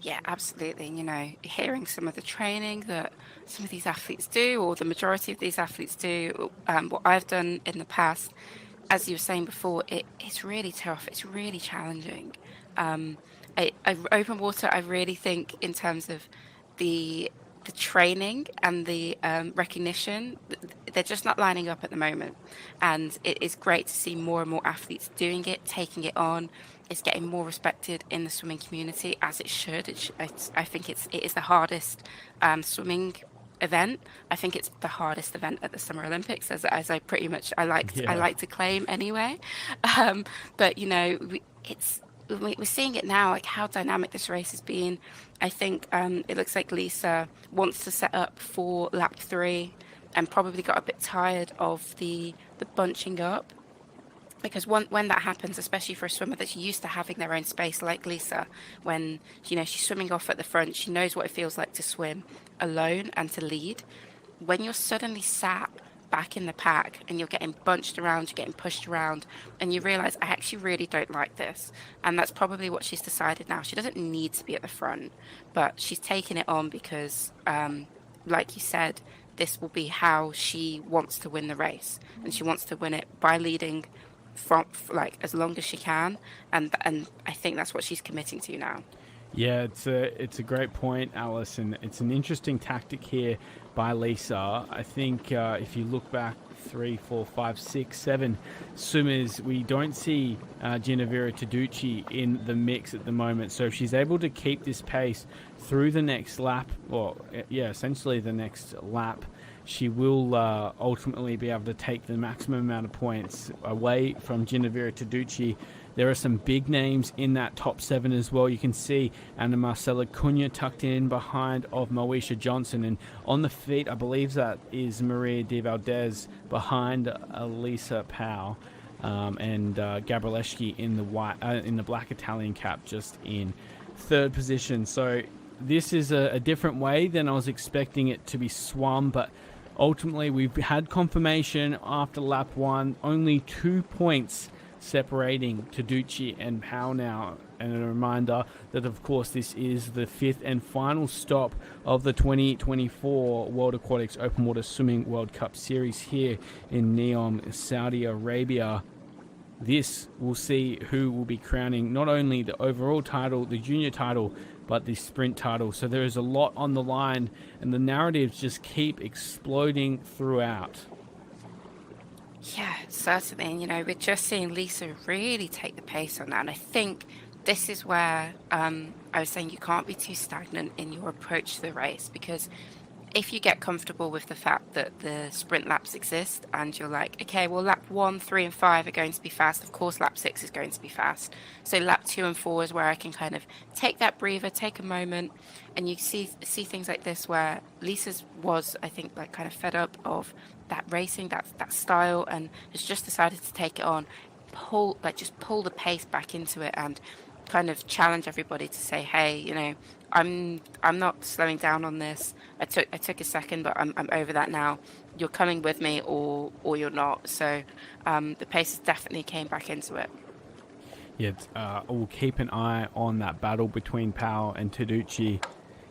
Yeah, absolutely. You know, hearing some of the training that some of these athletes do, or the majority of these athletes do, what I've done in the past, as you were saying before, it's really tough. It's really challenging. Open water, I really think in terms of the training and the recognition, they're just not lining up at the moment. And it is great to see more and more athletes doing it, taking it on. It's getting more respected in the swimming community, as it should. I think it is the hardest swimming event. I think it's the hardest event at the Summer Olympics, as I pretty much I like to claim anyway. But you know, we're seeing it now, like how dynamic this race has been. I think it looks like Lisa wants to set up for lap 3, and probably got a bit tired of the bunching up. Because when that happens, especially for a swimmer that's used to having their own space like Lisa, when she's swimming off at the front, she knows what it feels like to swim alone and to lead. When you're suddenly sat back in the pack and you're getting bunched around, you're getting pushed around, and you realize, I actually really don't like this. And that's probably what she's decided now. She doesn't need to be at the front, but she's taking it on because, like you said, this will be how she wants to win the race. And she wants to win it by leading from like as long as she can, and I think that's what she's committing to now. Yeah, it's a great point, Alice, and it's an interesting tactic here by Lisa. I think if you look back 3, 4, 5, 6, 7 swimmers, we don't see Ginevra Taducci in the mix at the moment. So if she's able to keep this pace through the next lap, essentially the next lap, she will ultimately be able to take the maximum amount of points away from Ginevra Taducci. There are some big names in that top 7 as well. You can see Ana Marcela Cunha tucked in behind of Moesha Johnson, and on the feet, I believe that is Maria de Valdez behind Elisa Powell, and Gabrielski in the white, in the black Italian cap, just in 3rd position. So this is a different way than I was expecting it to be swum, but ultimately we've had confirmation after lap 1, only 2 points separating Taducci and Powell now. And a reminder that, of course, this is the 5th and final stop of the 2024 World Aquatics Open Water Swimming World Cup Series here in NEOM, Saudi Arabia. This will see who will be crowning not only the overall title, the junior title, but the sprint title. So there is a lot on the line, and the narratives just keep exploding throughout. Yeah, certainly. And, we're just seeing Lisa really take the pace on that. And I think this is where I was saying you can't be too stagnant in your approach to the race, because if you get comfortable with the fact that the sprint laps exist and you're like, okay, well, lap 1, 3, and 5 are going to be fast. Of course, lap 6 is going to be fast. So lap 2 and 4 is where I can kind of take that breather, take a moment. And you see things like this where Lisa's was, I think, like kind of fed up of that racing, that style, and has just decided to take it on, just pull the pace back into it and kind of challenge everybody to say, hey, I'm not slowing down on this. I took a second, but I'm over that now. You're coming with me, or you're not. So the pace definitely came back into it. Yeah, we'll keep an eye on that battle between Powell and Taducci.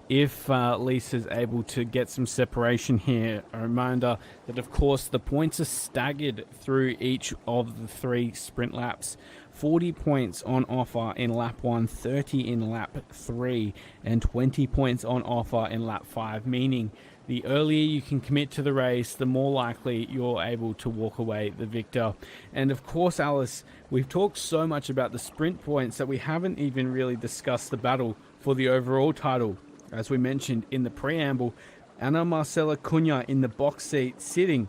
If Lisa's able to get some separation here, a reminder that, of course, the points are staggered through each of the 3 sprint laps. 40 points on offer in lap 1, 30 in lap 3, and 20 points on offer in lap 5, meaning the earlier you can commit to the race, the more likely you're able to walk away the victor. And of course, Alice, we've talked so much about the sprint points that we haven't even really discussed the battle for the overall title. As we mentioned in the preamble, Ana Marcela Cunha in the box seat, sitting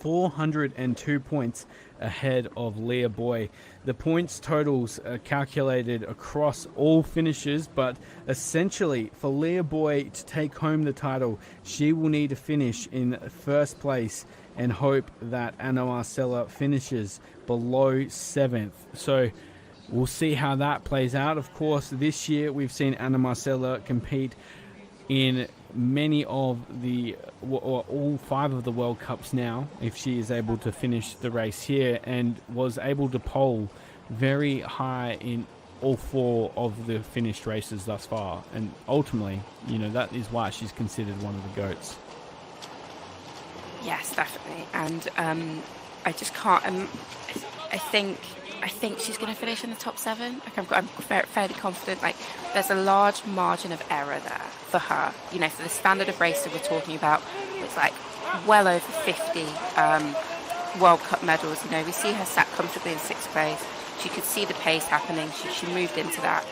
402 points ahead of Leah Boy. The points totals are calculated across all finishes, but essentially for Leah Boy to take home the title, she will need to finish in first place and hope that Anna Marcella finishes below 7th. So we'll see how that plays out. Of course, this year we've seen Anna Marcella compete in many of the, or all 5 of the World Cups now, if she is able to finish the race here, and was able to pole very high in all 4 of the finished races thus far. And ultimately, you know, that is why she's considered one of the GOATs. Yes, definitely. And I just can't. I think she's going to finish in the top 7. Like I'm fairly confident. Like there's a large margin of error there for her. You know, for the standard of race that we're talking about, it's like well over 50 World Cup medals. You know, we see her sat comfortably in 6th place. She could see the pace happening. She moved into that.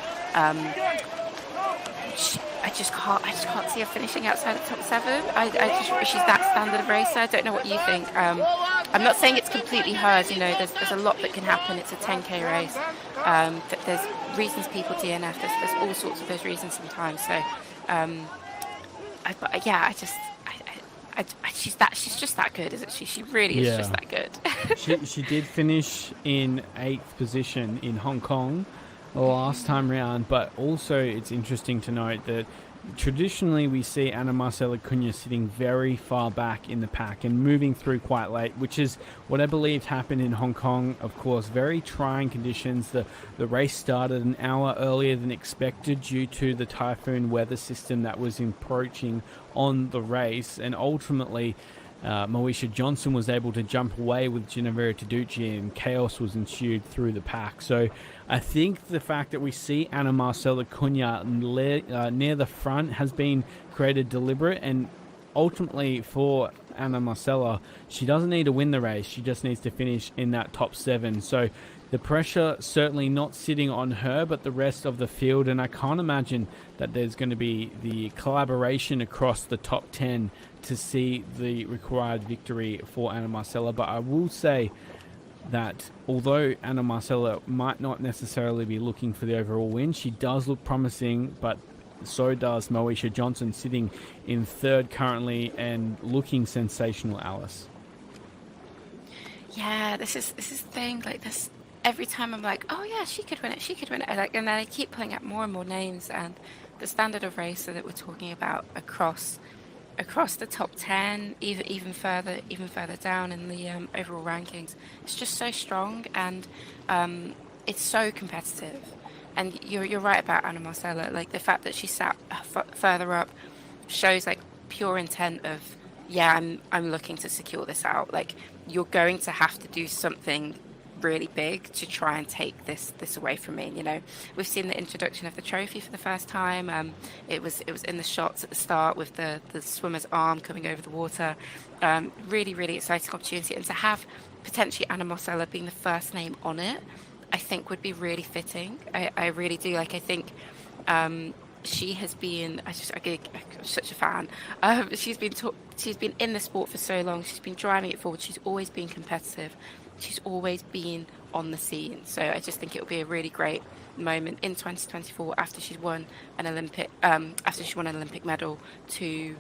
I just can't see her finishing outside the top 7. She's that standard of racer. I don't know what you think. I'm not saying it's completely hers. You know, there's a lot that can happen. It's a 10k race. There's reasons people DNF. There's all sorts of those reasons sometimes. So, she's just that good, isn't she? She really is just that good. she did finish in 8th position in Hong Kong the last time round, but also it's interesting to note that traditionally we see Anna Marcella Cunha sitting very far back in the pack and moving through quite late, which is what I believe happened in Hong Kong. Of course, very trying conditions. The race started an hour earlier than expected due to the typhoon weather system that was approaching on the race, and ultimately Moesha Johnson was able to jump away with Ginevra Taducci, and chaos was ensued through the pack. So I think the fact that we see Anna Marcella Cunha near the front has been created deliberate, and ultimately for Anna Marcella, she doesn't need to win the race, she just needs to finish in that top 7. So the pressure certainly not sitting on her, but the rest of the field, and I can't imagine that there's going to be the collaboration across the top 10 to see the required victory for Anna Marcella. But I will say that although Anna Marcella might not necessarily be looking for the overall win, she does look promising, but so does Moesha Johnson, sitting in 3rd currently and looking sensational, Alice. Yeah, this is the thing. Like this, every time I'm like, oh yeah, she could win it. And then I keep pulling out more and more names, and the standard of racer that we're talking about across the top 10, even further down in the overall rankings, it's just so strong, and it's so competitive. And you're right about Anna Marcella. Like the fact that she sat further up shows like pure intent of, yeah, I'm looking to secure this out. Like you're going to have to do something really big to try and take this away from me. You know, we've seen the introduction of the trophy for the first time. It was in the shots at the start with the swimmer's arm coming over the water. Really, really exciting opportunity, and to have potentially Anna Marcella being the first name on it, I think would be really fitting. I really do. Like I think she has been. I'm such a fan. She's been in the sport for so long. She's been driving it forward. She's always been competitive. She's always been on the scene. So I just think it will be a really great moment in 2024 after she's won an Olympic medal to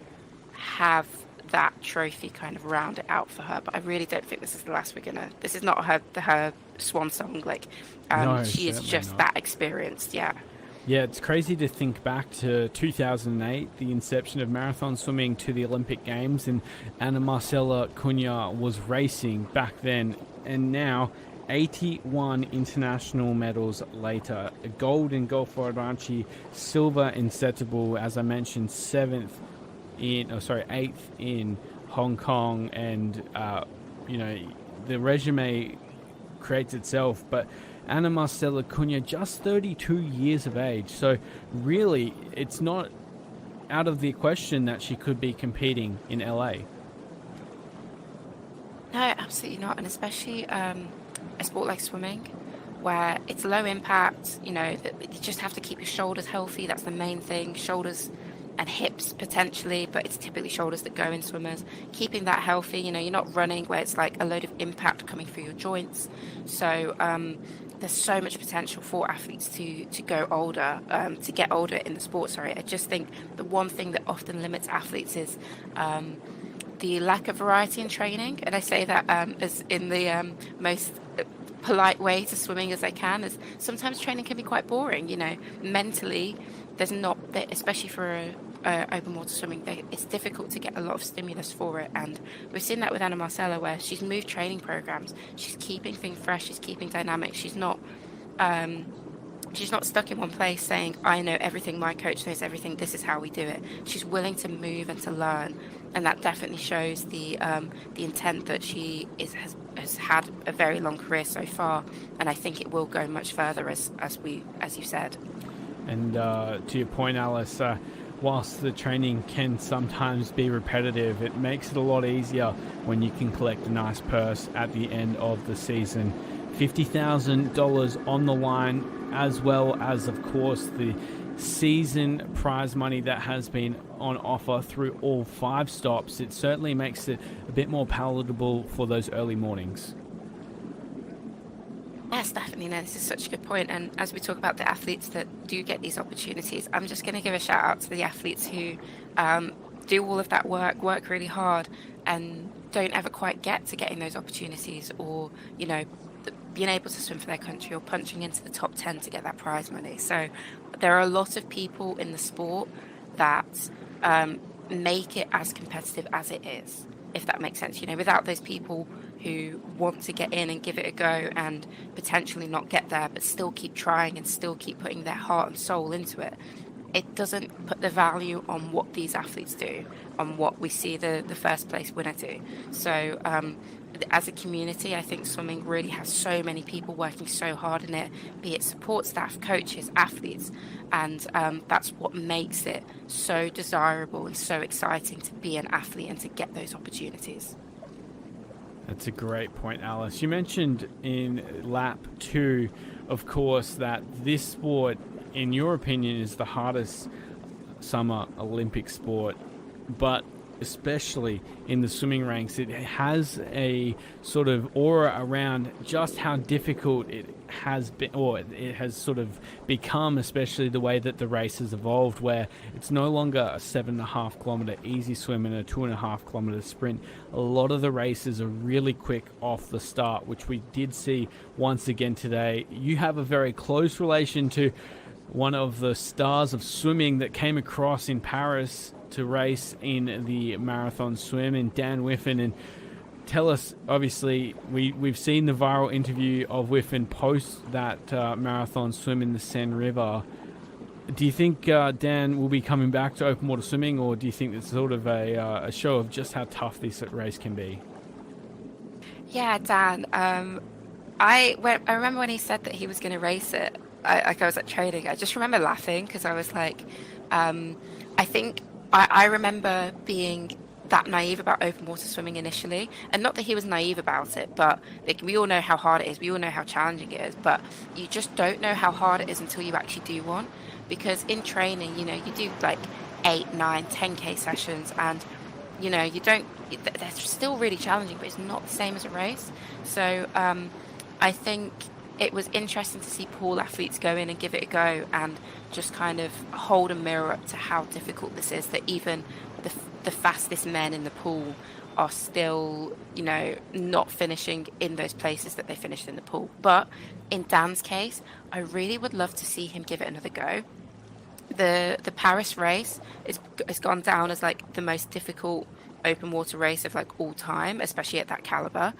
have that trophy kind of round it out for her. But I really don't think this is the last this is not her swan song. Like No, she is just not. that experienced. Yeah, it's crazy to think back to 2008, the inception of marathon swimming, to the Olympic Games, and Anna Marcella Cunha was racing back then, and now 81 international medals later, a gold in Golfo Aranci, silver in Setable, as I mentioned, 8th in Hong Kong, and the resume creates itself. But Anna Marcella Cunha, just 32 years of age, so really it's not out of the question that she could be competing in LA. no, absolutely not, and especially a sport like swimming, where it's low impact. You know, that you just have to keep your shoulders healthy. That's the main thing. Shoulders and hips potentially, but it's typically shoulders that go in swimmers. Keeping that healthy, you know, you're not running where it's like a load of impact coming through your joints. So there's so much potential for athletes to go older, to get older in the sport. Sorry, I just think the one thing that often limits athletes is the lack of variety in training, and I say that as in the most polite way to swimming as I can. Is sometimes training can be quite boring. You know, mentally, there's not, especially for open water swimming, it's difficult to get a lot of stimulus for it, and we've seen that with Anna Marcella, where she's moved training programs, she's keeping things fresh, she's keeping dynamic, she's not stuck in one place saying, I know everything, my coach knows everything, this is how we do it. She's willing to move and to learn, and that definitely shows the intent that she has had a very long career so far, and I think it will go much further as you said. And to your point, Alice, whilst the training can sometimes be repetitive, it makes it a lot easier when you can collect a nice purse at the end of the season. $50,000 on the line, as well as, of course, the season prize money that has been on offer through all 5 stops. It certainly makes it a bit more palatable for those early mornings. Yes, definitely. No, this is such a good point. And as we talk about the athletes that do get these opportunities, I'm just going to give a shout out to the athletes who do all of that work really hard, and don't ever quite get to getting those opportunities, or, you know, being able to swim for their country, or punching into the top 10 to get that prize money. So there are a lot of people in the sport that make it as competitive as it is, if that makes sense. You know, without those people who want to get in and give it a go and potentially not get there, but still keep trying and still keep putting their heart and soul into it, it doesn't put the value on what these athletes do, on what we see the first place winner do. So as a community, I think swimming really has so many people working so hard in it, be it support staff, coaches, athletes, and that's what makes it so desirable and so exciting to be an athlete and to get those opportunities. That's a great point, Alice. You mentioned in lap 2, of course, that this sport, in your opinion, is the hardest summer Olympic sport, but especially in the swimming ranks, it has a sort of aura around just how difficult it has been, or it has sort of become, especially the way that the race has evolved, where it's no longer a 7.5 kilometer easy swim and a 2.5 kilometer sprint. A lot of the races are really quick off the start, which we did see once again today. You have a very close relation to one of the stars of swimming that came across in Paris to race in the marathon swim, in Dan Whiffen. And tell us, obviously, we've seen the viral interview of Whiffen post that marathon swim in the Seine River. Do you think Dan will be coming back to open water swimming, or do you think it's sort of a show of just how tough this race can be? Yeah, Dan. I remember when he said that he was going to race it. I was at training. I just remember laughing because I was like, I think I remember being that naive about open water swimming initially, and not that he was naive about it, but like, we all know how hard it is, we all know how challenging it is, but you just don't know how hard it is until you actually do one, because in training, you know, you do like 8, 9, 10k sessions, and you know, they're still really challenging, but it's not the same as a race. So I think it was interesting to see pool athletes go in and give it a go and just kind of hold a mirror up to how difficult this is, that even the fastest men in the pool are still, you know, not finishing in those places that they finished in the pool. But in Dan's case, I really would love to see him give it another go. The Paris race has gone down as like the most difficult open water race of like all time, especially at that caliber.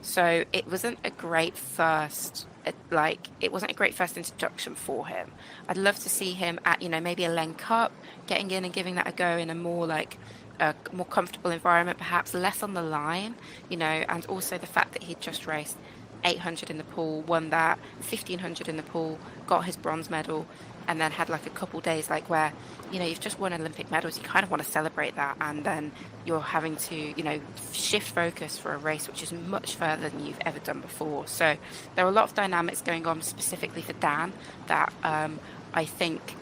So it wasn't a great first introduction for him. I'd love to see him at, you know, maybe a Len Cup, getting in and giving that a go in a more like a more comfortable environment, perhaps less on the line, you know, and also the fact that he'd just raced 800 in the pool, won that, 1500 in the pool, got his bronze medal, and then had like a couple days like where, you know, you've just won Olympic medals, you kind of want to celebrate that, and then you're having to, you know, shift focus for a race which is much further than you've ever done before. So there are a lot of dynamics going on specifically for Dan that I think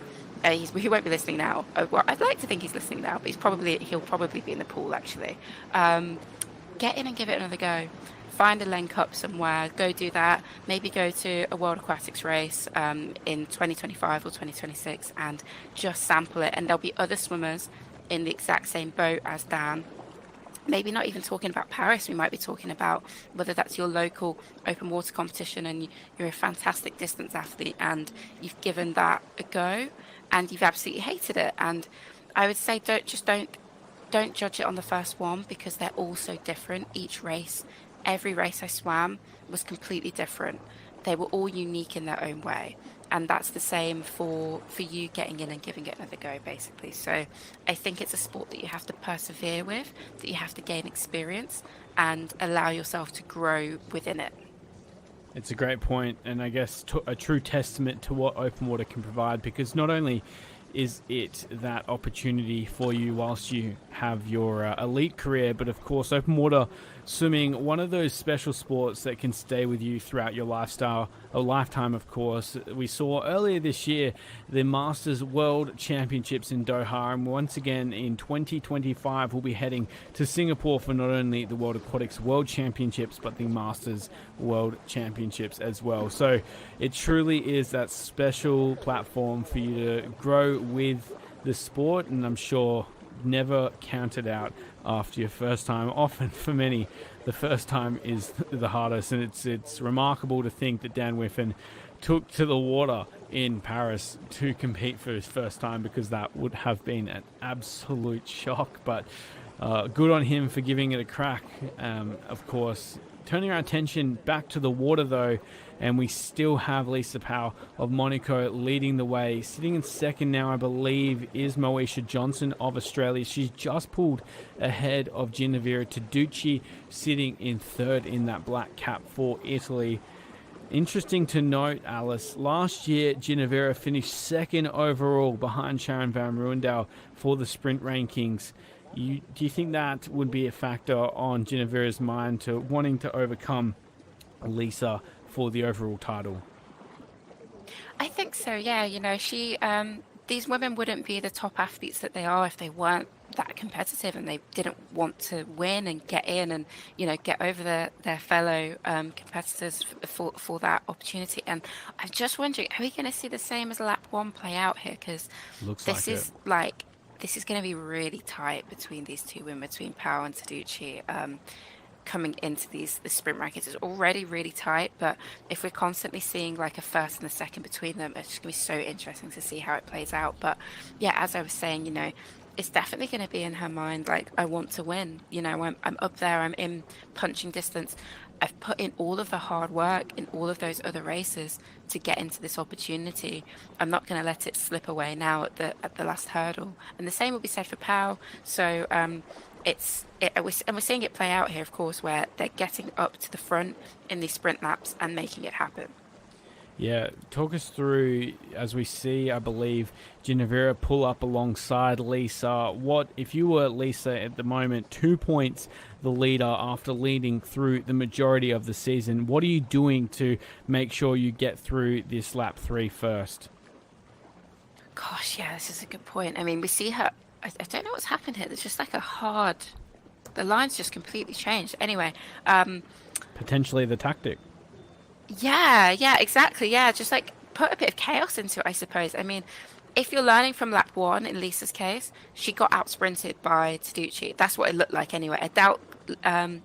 he won't be listening now. Well, I'd like to think he's listening now, but he'll probably be in the pool actually. Get in and give it another go. Find a lane cup somewhere, go do that. Maybe go to a World Aquatics race in 2025 or 2026 and just sample it. And there'll be other swimmers in the exact same boat as Dan. Maybe not even talking about Paris, we might be talking about whether that's your local open water competition and you're a fantastic distance athlete and you've given that a go and you've absolutely hated it. And I would say don't judge it on the first one because they're all so different. Every race I swam was completely different. They were all unique in their own way. And that's the same for you getting in and giving it another go, basically. So I think it's a sport that you have to persevere with, that you have to gain experience and allow yourself to grow within it. It's a great point, and I guess a true testament to what open water can provide, because not only is it that opportunity for you whilst you have your elite career, but of course open water swimming, one of those special sports that can stay with you throughout your lifetime, of course. We saw earlier this year the Masters World Championships in Doha, and once again in 2025 we'll be heading to Singapore for not only the World Aquatics World Championships but the Masters World Championships as well. So it truly is that special platform for you to grow with the sport, and I'm sure never counted out after your first time. Often for many, the first time is the hardest, and it's remarkable to think that Dan Whiffen took to the water in Paris to compete for his first time, because that would have been an absolute shock. But good on him for giving it a crack. Of course, turning our attention back to the water though, and we still have Lisa Powell of Monaco leading the way. Sitting in second now, I believe, is Moesha Johnson of Australia. She's just pulled ahead of Ginevra Taducci, sitting in third in that black cap for Italy. Interesting to note, Alice, last year Ginevra finished second overall behind Sharon Van Ruendale for the sprint rankings. Do you think that would be a factor on Ginevra's mind to wanting to overcome Lisa for the overall title? I think so, yeah. These women wouldn't be the top athletes that they are if they weren't that competitive and they didn't want to win and get in and, get over their fellow competitors for that opportunity. And I'm just wondering, are we going to see the same as lap one play out here? Because this is going to be really tight between these two women, between Powell and Taducci. Coming into the sprint rankings is already really tight, but if we're constantly seeing like a first and a second between them, it's just gonna be so interesting to see how it plays out. But yeah, as I was saying, it's definitely going to be in her mind, like, I want to win. I'm up there, I'm in punching distance. I've put in all of the hard work in all of those other races to get into this opportunity. I'm not going to let it slip away now at the last hurdle. And the same will be said for Powell. So we're seeing it play out here, of course, where they're getting up to the front in these sprint laps and making it happen. Yeah, talk us through, as we see, I believe, Ginevra pull up alongside Lisa. What, if you were Lisa at the moment, 2 points the leader after leading through the majority of the season, what are you doing to make sure you get through this lap 3 first? Gosh, yeah, this is a good point. I mean, we see her, I don't know what's happened here. There's just like the line's just completely changed. Anyway. Potentially the tactic. Yeah, exactly. Yeah, just like put a bit of chaos into it, I suppose. I mean, if you're learning from lap 1, in Lisa's case, she got out sprinted by Taducci. That's what it looked like anyway. I doubt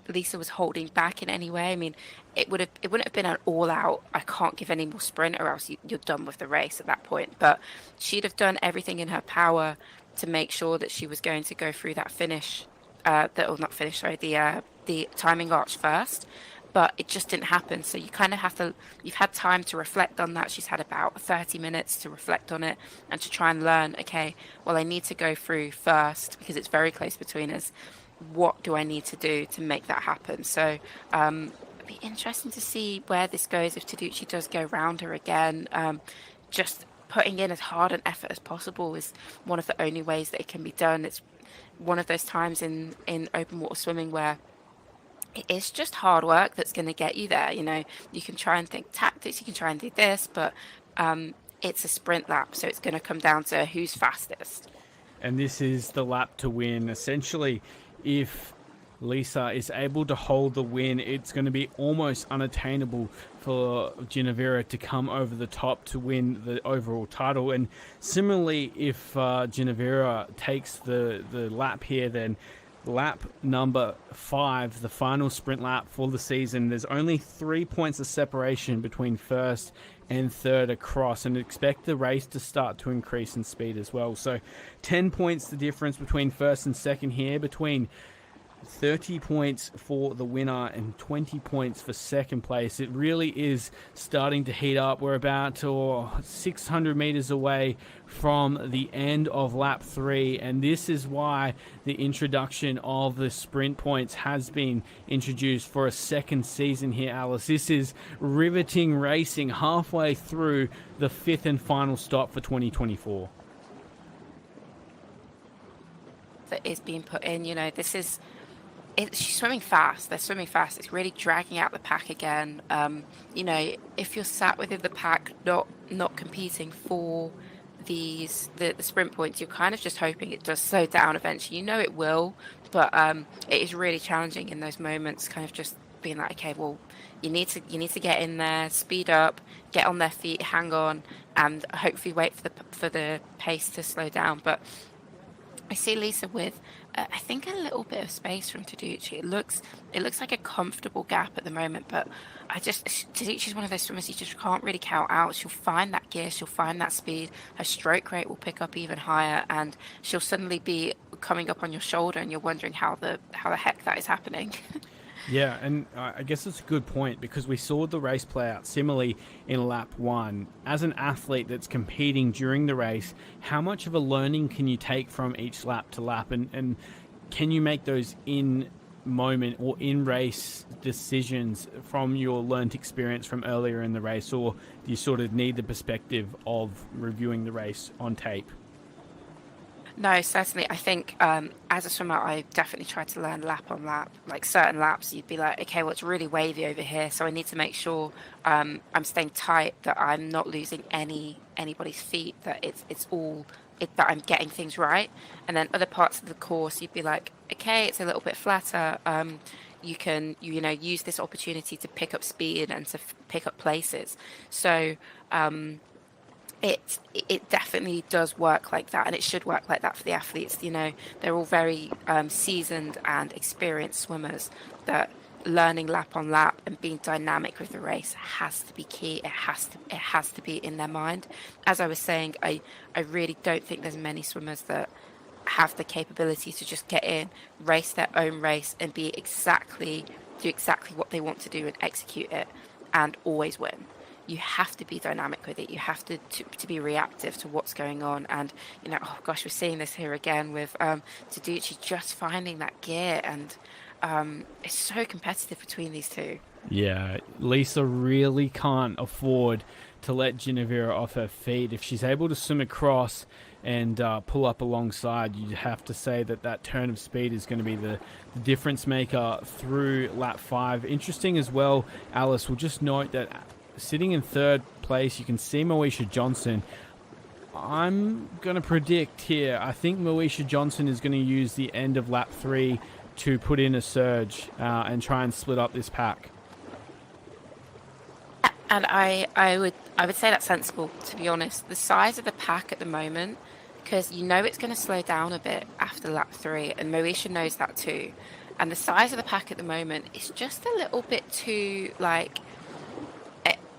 Lisa was holding back in any way. I mean, it wouldn't have been an all out, I can't give any more sprint or else you're done with the race at that point. But she'd have done everything in her power to make sure that she was going to go through that finish, the timing arch first. But it just didn't happen. So you kind of you've had time to reflect on that. She's had about 30 minutes to reflect on it and to try and learn, okay, well, I need to go through first because it's very close between us. What do I need to do to make that happen? So it'd be interesting to see where this goes if Taducci does go round her again. Just putting in as hard an effort as possible is one of the only ways that it can be done. It's one of those times in open water swimming where it's just hard work that's going to get you there. You can try and think tactics, you can try and do this, but it's a sprint lap, so it's going to come down to who's fastest. And this is the lap to win. Essentially, if Lisa is able to hold the win, it's going to be almost unattainable for Ginevra to come over the top to win the overall title. And similarly, if Ginevra takes the lap here, then lap number 5, the final sprint lap for the season, there's only 3 points of separation between first and third across, and expect the race to start to increase in speed as well. So 10 points the difference between first and second here, between 30 points for the winner and 20 points for second place. It really is starting to heat up. We're about 600 meters away from the end of lap 3, and this is why the introduction of the sprint points has been introduced for a second season here, Alice. This is riveting racing halfway through the 5th and final stop for 2024. That is being put in, she's swimming fast. They're swimming fast. It's really dragging out the pack again. If you're sat within the pack, not competing for the sprint points, you're kind of just hoping it does slow down eventually. It will, but it is really challenging in those moments. Kind of just being like, okay, well, you need to get in there, speed up, get on their feet, hang on, and hopefully wait for the pace to slow down. But I see Lisa with, I think, a little bit of space from Taducci. It looks like a comfortable gap at the moment, but Taducci's one of those swimmers you just can't really count out. She'll find that gear, she'll find that speed, her stroke rate will pick up even higher, and she'll suddenly be coming up on your shoulder, and you're wondering how the heck that is happening. Yeah, and I guess it's a good point, because we saw the race play out similarly in lap 1. As an athlete that's competing during the race, how much of a learning can you take from each lap to lap, and can you make those in-moment or in-race decisions from your learnt experience from earlier in the race, or do you sort of need the perspective of reviewing the race on tape? No, certainly. I think as a swimmer, I definitely try to learn lap on lap. Like certain laps, you'd be like, okay, well, it's really wavy over here, so I need to make sure I'm staying tight, that I'm not losing anybody's feet, that that I'm getting things right. And then other parts of the course, you'd be like, okay, it's a little bit flatter. You can use this opportunity to pick up speed and to pick up places. So it definitely does work like that, and it should work like that for the athletes. They're all very seasoned and experienced swimmers, that learning lap on lap and being dynamic with the race has to be key. It has to be in their mind. As I was saying, I really don't think there's many swimmers that have the capability to just get in, race their own race, and do exactly what they want to do and execute it and always win. You have to be dynamic with it. You have to be reactive to what's going on. And, oh gosh, we're seeing this here again with Taducci just finding that gear. And it's so competitive between these two. Yeah, Lisa really can't afford to let Ginevra off her feet. If she's able to swim across and pull up alongside, you have to say that turn of speed is going to be the difference maker through lap 5. Interesting as well, Alice, we'll just note that sitting in third place, you can see Moesha Johnson. I'm going to predict here, I think Moesha Johnson is going to use the end of lap 3 to put in a surge and try and split up this pack. And I would say that's sensible, to be honest. The size of the pack at the moment, because it's going to slow down a bit after lap 3, and Moesha knows that too. And the size of the pack at the moment is just a little bit too,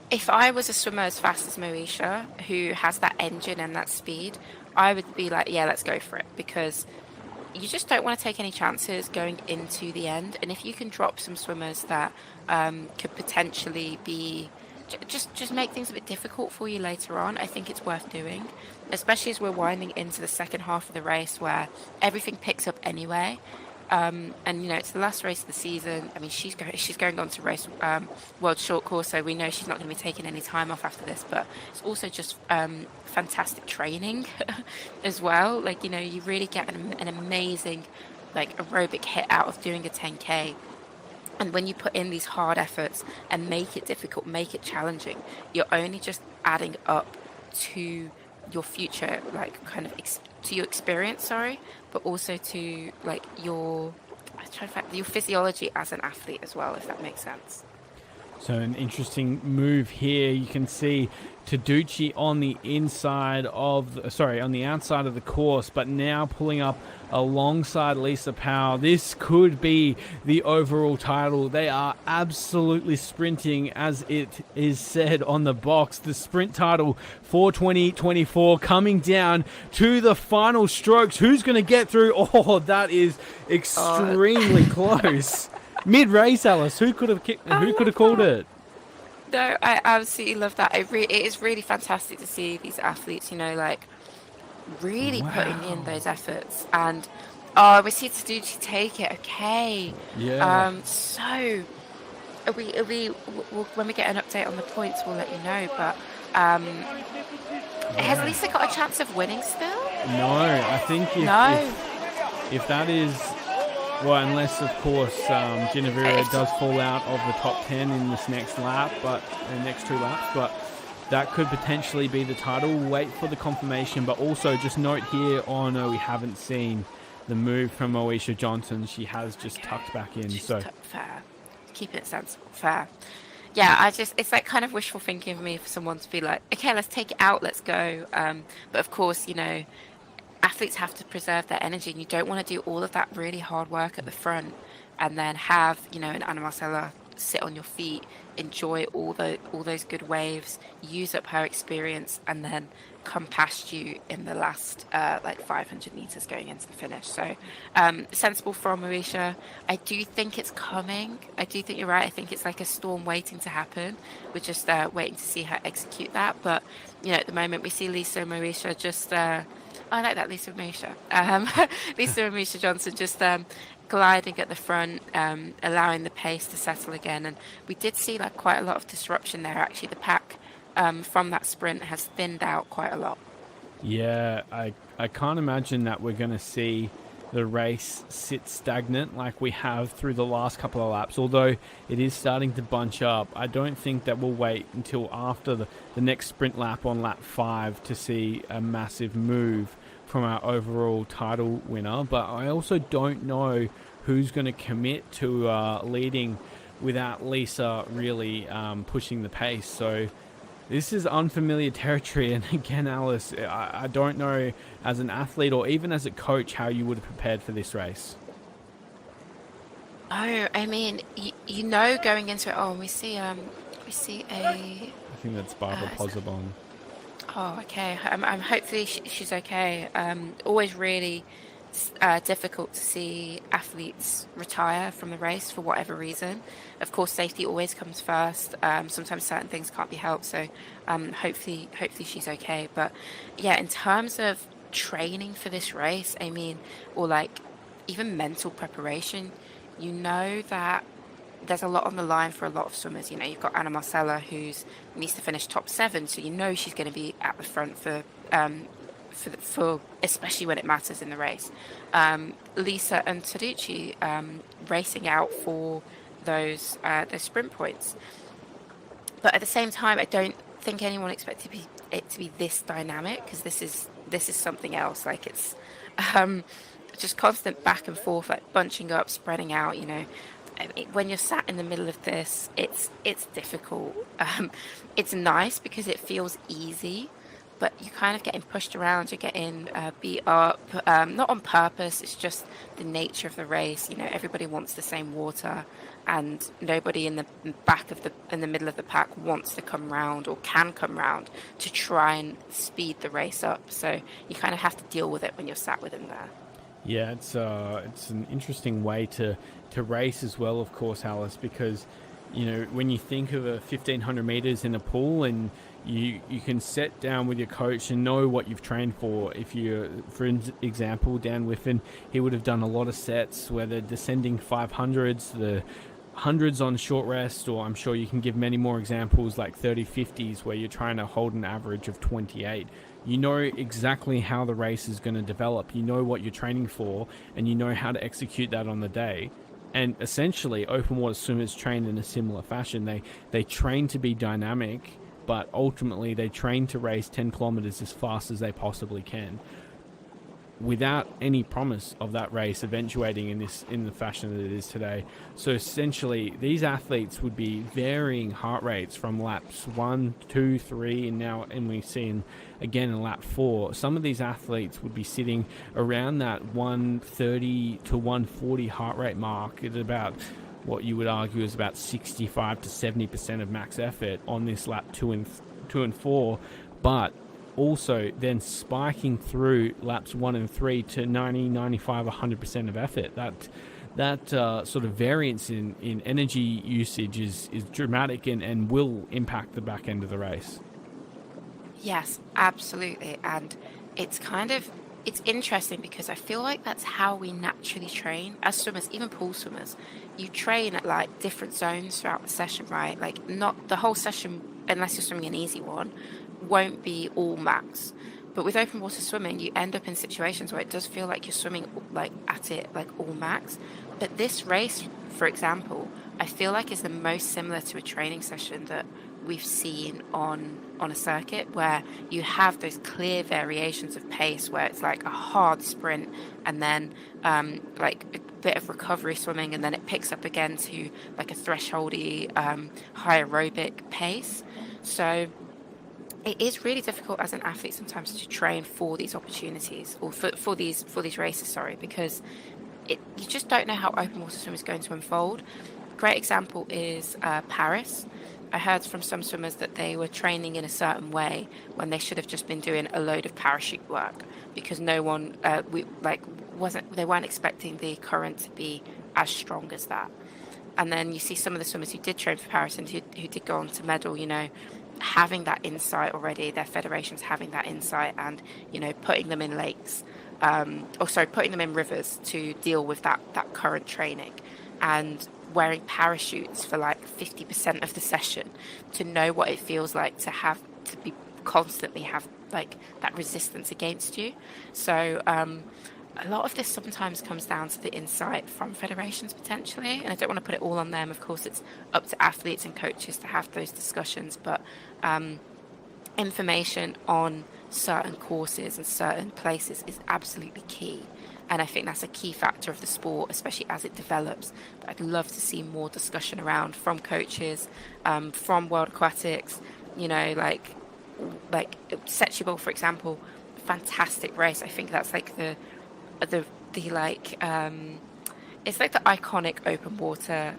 if I was a swimmer as fast as Moesha, who has that engine and that speed, I would be like, yeah, let's go for it, because you just don't want to take any chances going into the end. And if you can drop some swimmers that could potentially be just make things a bit difficult for you later on, I think it's worth doing, especially as we're winding into the second half of the race where everything picks up anyway. And it's the last race of the season. I mean, she's going on to race World Short Course, so we know she's not going to be taking any time off after this. But it's also just fantastic training as well. You really get an amazing aerobic hit out of doing a 10K. And when you put in these hard efforts and make it difficult, make it challenging, you're only just adding up to your future, like kind of to your experience, sorry, but also to like your, I try to find your physiology as an athlete as well, if that makes sense. So an interesting move here. You can see Taducci on the on the outside of the course, but now pulling up alongside Lisa Powell. This could be the overall title. They are absolutely sprinting, as it is said on the box. The sprint title for 2024 coming down to the final strokes. Who's going to get through? Oh, that is extremely close. Mid-race, Alice. Who could have called it? No, I absolutely love that. It is really fantastic to see these athletes, you know, like really putting in those efforts. And we see Taducci take it. Okay. Yeah. So when we get an update on the points, we'll let you know. But has Lisa got a chance of winning still? No, I think if that is. Well, unless, of course, Ginevra does fall out of the top 10 in this next lap, next 2 laps, but that could potentially be the title. Wait for the confirmation, but also just note here, we haven't seen the move from Moesha Johnson. She has just tucked back in. Fair. Keep it sensible. Fair. Yeah, it's like kind of wishful thinking of me for someone to be like, okay, let's take it out, let's go. But of course, you know, athletes have to preserve their energy, and you don't want to do all of that really hard work at the front and then have, you know, an Anna Marcella sit on your feet, enjoy all those good waves, use up her experience, and then come past you in the last 500 meters going into the finish. So sensible from Moesha. I do think it's coming. I do think you're right. I think it's like a storm waiting to happen. We're just waiting to see her execute that. But you know, at the moment we see Lisa Moesha just I like that, Lisa Moesha. Lisa Moesha Johnson just gliding at the front, allowing the pace to settle again. And we did see like quite a lot of disruption there. Actually, the pack from that sprint has thinned out quite a lot. Yeah, I can't imagine that we're going to see the race sit stagnant like we have through the last couple of laps, although it is starting to bunch up. I don't think that we'll wait until after the next sprint lap on lap 5 to see a massive move from our overall title winner, but I also don't know who's going to commit to leading without Lisa really pushing the pace. So this is unfamiliar territory, and again, Alice, I don't know as an athlete or even as a coach how you would have prepared for this race. Oh, I mean, you know, going into it, we see a. I think that's Barbara Pozobon. Oh, okay. I'm hopefully she's okay. Always really difficult to see athletes retire from the race for whatever reason. Of course, safety always comes first. Sometimes certain things can't be helped, so hopefully she's okay. But yeah, in terms of training for this race, I mean, or like even mental preparation, you know that there's a lot on the line for a lot of swimmers. You know, you've got Anna Marcella, who needs to finish top 7, so you know she's going to be at the front for especially when it matters in the race. Lisa and Taducci racing out for those sprint points. But at the same time, I don't think anyone expected it to be this dynamic, because this is something else. Like it's just constant back and forth, like bunching up, spreading out. You know, when you're sat in the middle of this, it's difficult. It's nice because it feels easy, but you're kind of getting pushed around, you're getting beat up, not on purpose, it's just the nature of the race. You know, everybody wants the same water, and nobody in the middle of the pack wants to come round or can come round to try and speed the race up. So you kind of have to deal with it when you're sat with them there. Yeah, it's an interesting way to race as well, of course, Alice, because, you know, when you think of 1,500 meters in a pool, and you can sit down with your coach and know what you've trained for. If you, for example, Dan Whiffen, he would have done a lot of sets, whether descending 500s, the hundreds on short rest, or I'm sure you can give many more examples like 30-50s where you're trying to hold an average of 28. You know exactly how the race is going to develop. You know what you're training for, and you know how to execute that on the day. And essentially, open water swimmers train in a similar fashion. They train to be dynamic but ultimately they train to race 10 kilometers as fast as they possibly can, without any promise of that race eventuating in the fashion that it is today. So essentially, these athletes would be varying heart rates from laps 1, 2, 3, and we've seen again in lap 4. Some of these athletes would be sitting around that 130 to 140 heart rate mark at about what you would argue is about 65 to 70% of max effort on this lap 2 and 4, but also then spiking through laps 1 and 3 to 90, 95, 100% of effort. That sort of variance in energy usage is dramatic and will impact the back end of the race. Yes, absolutely. And it's interesting because I feel like that's how we naturally train as swimmers, even pool swimmers. You train at like different zones throughout the session, right? Like not the whole session, unless you're swimming an easy one, won't be all max. But with open water swimming, you end up in situations where it does feel like you're swimming like at it like all max. But this race, for example, I feel like is the most similar to a training session that we've seen on a circuit, where you have those clear variations of pace where it's like a hard sprint and then like a bit of recovery swimming, and then it picks up again to like a thresholdy high aerobic pace. So it is really difficult as an athlete sometimes to train for these opportunities, or for these races, because you just don't know how open water swim is going to unfold. Great example is Paris. I heard from some swimmers that they were training in a certain way when they should have just been doing a load of parachute work, because no one they weren't expecting the current to be as strong as that. And then you see some of the swimmers who did train for Paris and who did go on to medal, having that insight already, their federations having that insight, and putting them in lakes, putting them in rivers to deal with that current training, and wearing parachutes for like 50% of the session to know what it feels like to constantly have like that resistance against you. So a lot of this sometimes comes down to the insight from federations potentially, and I don't want to put it all on them. Of course, it's up to athletes and coaches to have those discussions, but information on certain courses and certain places is absolutely key. And I think that's a key factor of the sport, especially as it develops. But I'd love to see more discussion around from coaches, from World Aquatics, like Setchibol, for example, fantastic race. I think that's like it's like the iconic open water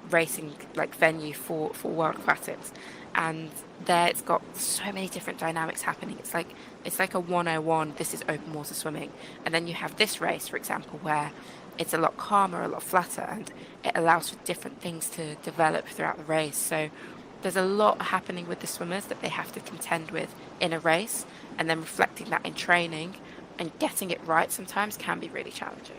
racing like venue for World Aquatics. And there it's got so many different dynamics happening. It's like a 101, this is open water swimming. And then you have this race, for example, where it's a lot calmer, a lot flatter, and it allows for different things to develop throughout the race. So there's a lot happening with the swimmers that they have to contend with in a race, and then reflecting that in training and getting it right sometimes can be really challenging.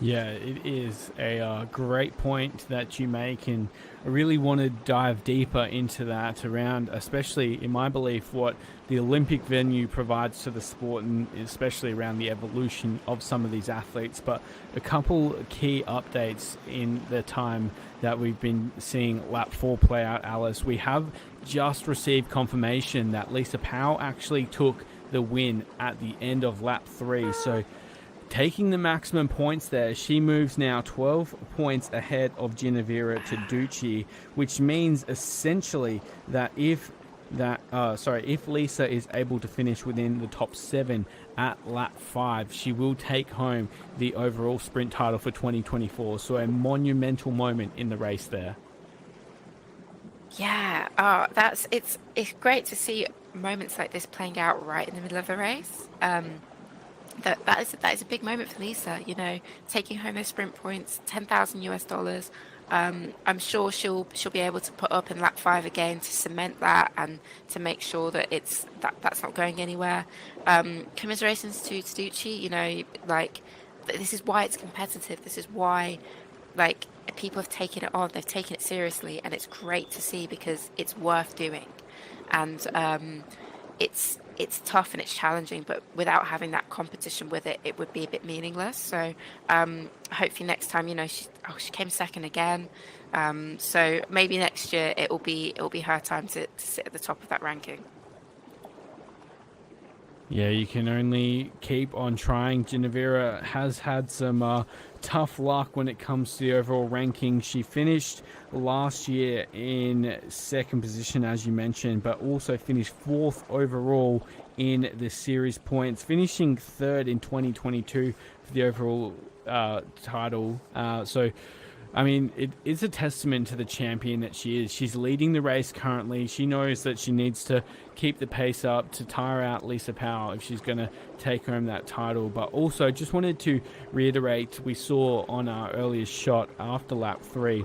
Yeah, it is a great point that you make, and I really want to dive deeper into that around, especially in my belief, what the Olympic venue provides to the sport, and especially around the evolution of some of these athletes. But a couple key updates in the time that we've been seeing lap 4 play out, Alice. We have just received confirmation that Lisa Powell actually took the win at the end of lap 3. So taking the maximum points there, she moves now 12 points ahead of Ginevra Taducci, which means essentially that if Lisa is able to finish within the top 7 at lap 5, she will take home the overall sprint title for 2024. So a monumental moment in the race there. Yeah, it's great to see moments like this playing out right in the middle of a race. That is a big moment for Lisa, taking home those sprint points, $10,000 US. I'm sure she'll be able to put up in lap 5 again to cement that and to make sure that that's not going anywhere. Commiserations to Taducci, this is why it's competitive. This is why people have taken it on, they've taken it seriously, and it's great to see because it's worth doing. And it's it's tough and it's challenging, but without having that competition with it, it would be a bit meaningless. So hopefully next time, she came second again. So maybe next year it'll be her time to sit at the top of that ranking. Yeah, you can only keep on trying. Genevera has had some tough luck when it comes to the overall ranking. She finished last year in second position, as you mentioned, but also finished fourth overall in the series points, finishing third in 2022 for the overall title. I mean, it is a testament to the champion that she is. She's leading the race currently. She knows that she needs to keep the pace up to tire out Lisa Powell if she's going to take home that title. But also, just wanted to reiterate, we saw on our earliest shot after lap 3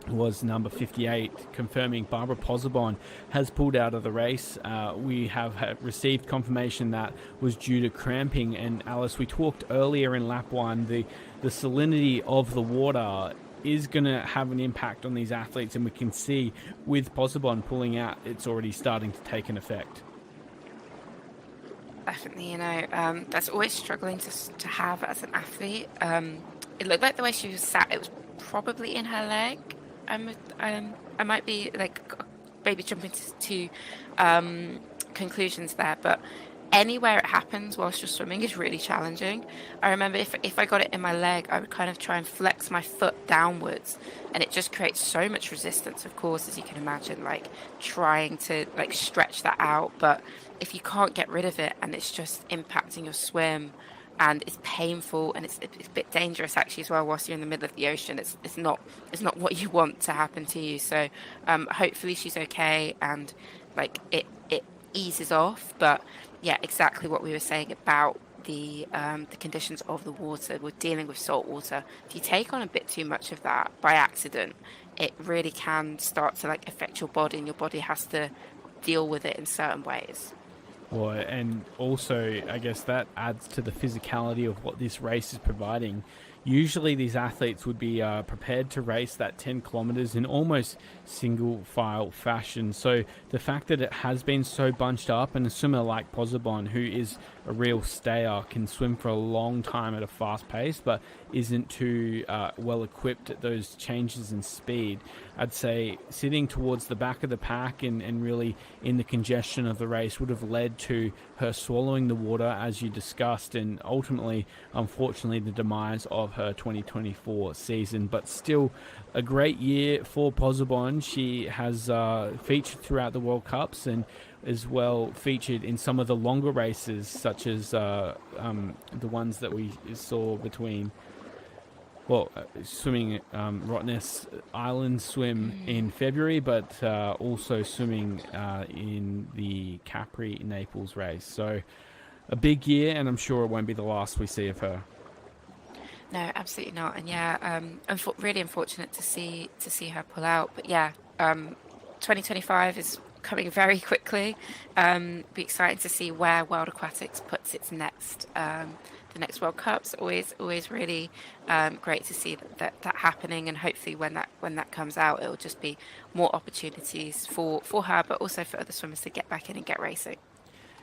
was number 58, confirming Barbara Pozobon has pulled out of the race. We have received confirmation that was due to cramping. And Alice, we talked earlier in lap 1, the salinity of the water is going to have an impact on these athletes, and we can see with Pozobon pulling out, it's already starting to take an effect. Definitely, that's always struggling to have as an athlete. It looked like the way she was sat, it was probably in her leg. I might be maybe jumping to conclusions there, but anywhere it happens whilst you're swimming is really challenging. I remember if I got it in my leg, I would kind of try and flex my foot downwards, and it just creates so much resistance, of course, as you can imagine, trying to stretch that out. But if you can't get rid of it and it's just impacting your swim, and it's painful and it's a bit dangerous actually as well whilst you're in the middle of the ocean, it's not what you want to happen to you. So hopefully she's okay and it eases off. But yeah, exactly what we were saying about the conditions of the water. We're dealing with salt water. If you take on a bit too much of that by accident, it really can start to affect your body, and your body has to deal with it in certain ways. Well, and also, I guess that adds to the physicality of what this race is providing. Usually these athletes would be prepared to race that 10 kilometers in almost single file fashion. So the fact that it has been so bunched up, and a swimmer like Pozobon, who is a real stayer, can swim for a long time at a fast pace, but isn't too well equipped at those changes in speed. I'd say sitting towards the back of the pack and really in the congestion of the race would have led to her swallowing the water, as you discussed, and ultimately, unfortunately, the demise of her 2024 season. But still a great year for Pozobon. She has featured throughout the World Cups and as well featured in some of the longer races, such as the ones that we saw between swimming Rottnest Island swim in February, but also swimming in the Capri Naples race. So a big year, and I'm sure it won't be the last we see of her. No, absolutely not. And yeah, really unfortunate to see her pull out. But yeah, 2025 is coming very quickly. Be exciting to see where World Aquatics puts its next. The next World Cup's always really great to see that happening, and hopefully when that comes out, it'll just be more opportunities for her, but also for other swimmers to get back in and get racing.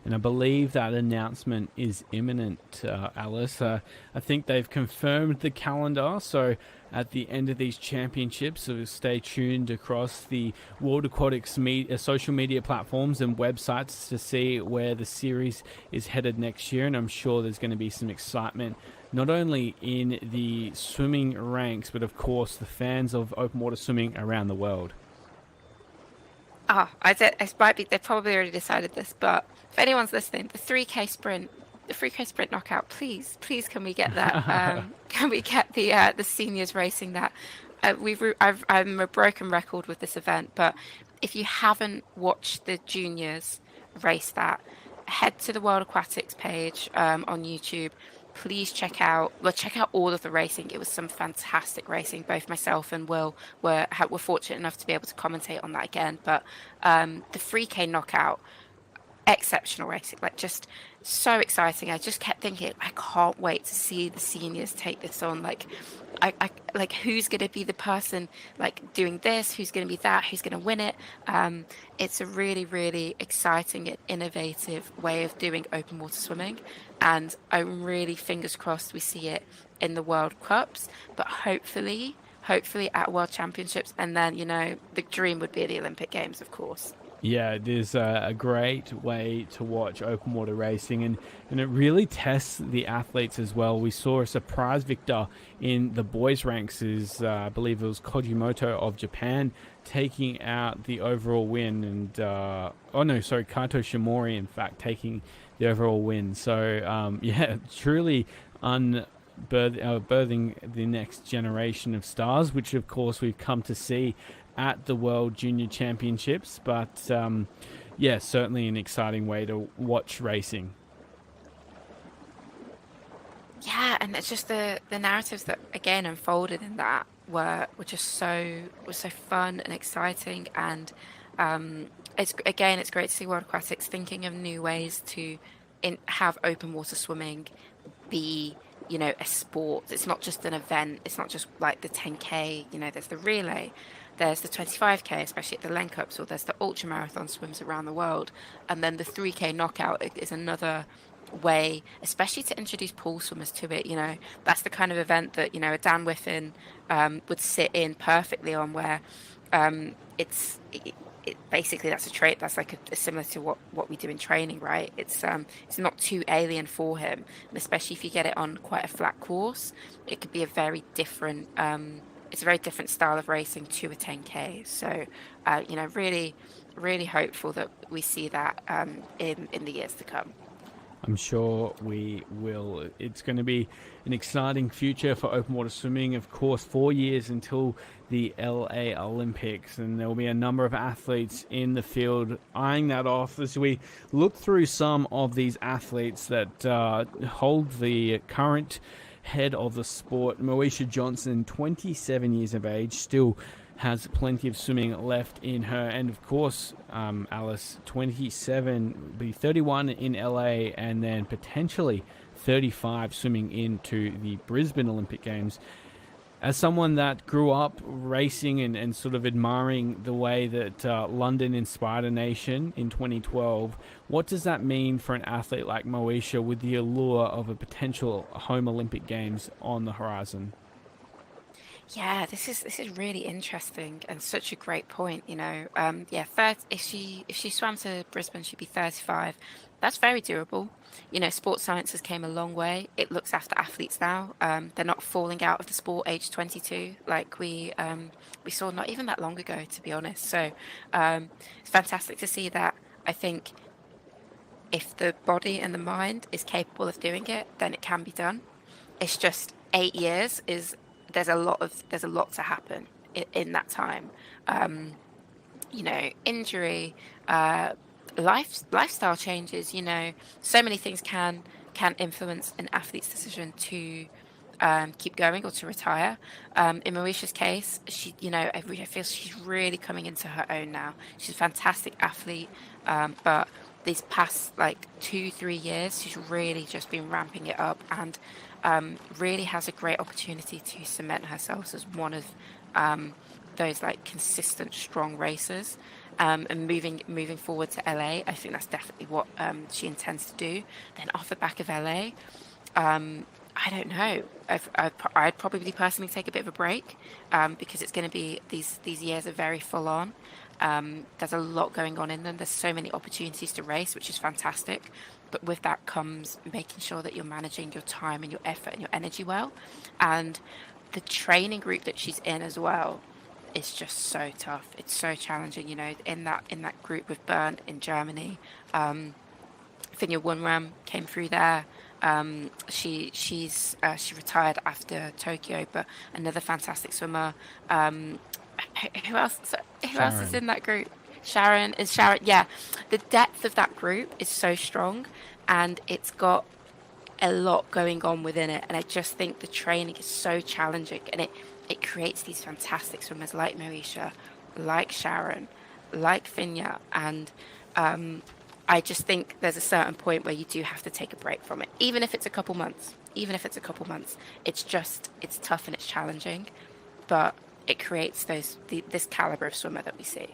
And I believe that announcement is imminent, Alice. I think they've confirmed the calendar, so at the end of these championships, so stay tuned across the World Aquatics social media platforms and websites to see where the series is headed next year. And I'm sure there's going to be some excitement, not only in the swimming ranks, but of course the fans of open water swimming around the world. They've probably already decided this, but if anyone's listening, the 3K sprint knockout, please can we get that? Can we get the seniors racing that? I'm a broken record with this event, but if you haven't watched the juniors race that, head to the World Aquatics page on YouTube. Please check out all of the racing. It was some fantastic racing. Both myself and Will were fortunate enough to be able to commentate on that again. But the 3K knockout, exceptional racing, like just so exciting. I just kept thinking, I can't wait to see the seniors take this on. Like, I like, who's going to be the person like doing this? Who's going to be that? Who's going to win it? It's a really, really exciting and innovative way of doing open water swimming, and I'm really fingers crossed we see it in the World Cups, but hopefully at World Championships, and then, you know, the dream would be the Olympic Games, of course. Yeah, it is a great way to watch open water racing, and it really tests the athletes as well. We saw a surprise victor in the boys' ranks, I believe it was Kojimoto of Japan, taking out the overall win, and Kaito Shimori, in fact, taking the overall win. So, truly birthing the next generation of stars, which, of course, we've come to see at the World Junior Championships, but certainly an exciting way to watch racing. Yeah, and it's just the narratives that again unfolded in that were just so fun and exciting, and it's great to see World Aquatics thinking of new ways to have open water swimming be, you know, a sport. It's not just an event. It's not just like the 10K. You know, there's the relay. There's the 25K, especially at the Len Cups, or there's the ultra marathon swims around the world. And then the 3K knockout is another way, especially to introduce pool swimmers to it. You know, that's the kind of event that, you know, a Dan Whiffen would sit in perfectly on, where basically that's a trait that's like similar to what we do in training, right? It's not too alien for him, and especially if you get it on quite a flat course, it could be a very different it's a very different style of racing to a 10K. So, you know, really, really hopeful that we see that in the years to come. I'm sure we will. It's going to be an exciting future for open water swimming. Of course, 4 years until the LA Olympics, and there will be a number of athletes in the field eyeing that off as we look through some of these athletes that hold the current head of the sport. Moesha Johnson, 27 years of age, still has plenty of swimming left in her, and of course, Alice, 27, be 31 in LA, and then potentially 35 swimming into the Brisbane Olympic Games. As someone that grew up racing and sort of admiring the way that London inspired a nation in 2012, what does that mean for an athlete like Moesha with the allure of a potential home Olympic Games on the horizon? Yeah, this is really interesting and such a great point. You know, if she swam to Brisbane, she'd be 35. That's very doable. You know, sports sciences came a long way. It looks after athletes now. They're not falling out of the sport age 22 like we saw not even that long ago, to be honest. So it's fantastic to see that. I think if the body and the mind is capable of doing it, then it can be done. It's just 8 years there's a lot to happen in that time. You know, injury, lifestyle changes. You know, so many things can influence an athlete's decision to keep going or to retire. In Moesha's case, she, you know, I feel she's really coming into her own now. She's a fantastic athlete, but these past like 2-3 years, she's really just been ramping it up, and really has a great opportunity to cement herself as one of those like consistent, strong racers. And moving forward to LA, I think that's definitely what she intends to do. Then off the back of LA, I don't know. I'd probably personally take a bit of a break because it's going to be these years are very full on. There's a lot going on in them. There's so many opportunities to race, which is fantastic. But with that comes making sure that you're managing your time and your effort and your energy well. And the training group that she's in as well is just so tough. It's so challenging, you know, in that group with Bernd in Germany. Finja Wunram came through there. She retired after Tokyo, but another fantastic swimmer. Who else is in that group? Sharon. Yeah, the depth of that group is so strong, and it's got a lot going on within it. And I just think the training is so challenging, and it creates these fantastic swimmers like Moesha, like Sharon, like Finja, and I just think there's a certain point where you do have to take a break from it, even if it's a couple months. It's tough and it's challenging, but it creates this caliber of swimmer that we see.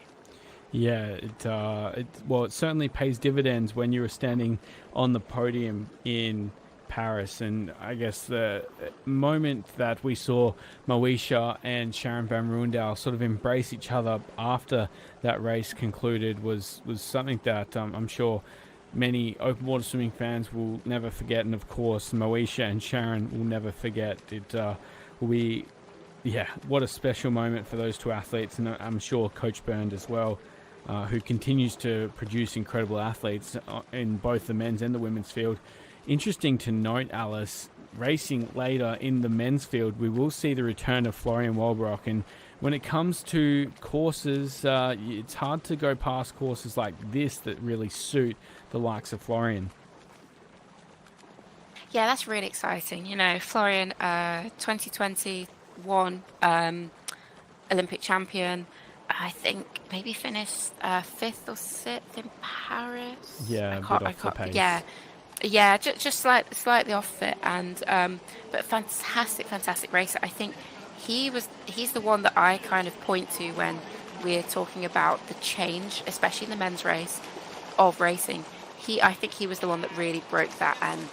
Yeah, it certainly pays dividends when you were standing on the podium in Paris. And I guess the moment that we saw Moesha and Sharon Van Ruendal sort of embrace each other after that race concluded was something that I'm sure many open water swimming fans will never forget. And of course, Moesha and Sharon will never forget. It will be, what a special moment for those two athletes. And I'm sure Coach Bernd as well, who continues to produce incredible athletes in both the men's and the women's field. Interesting to note, Alice, racing later in the men's field, we will see the return of Florian Walbrock. And when it comes to courses, it's hard to go past courses like this that really suit the likes of Florian. Yeah, that's really exciting. Florian, 2021 Olympic champion. I think maybe finished 5th or 6th in Paris. Yeah, I can't. Yeah, just slightly off it, and but fantastic racer. I think he's the one that I kind of point to when we're talking about the change, especially in the men's race of racing. I think he was the one that really broke that and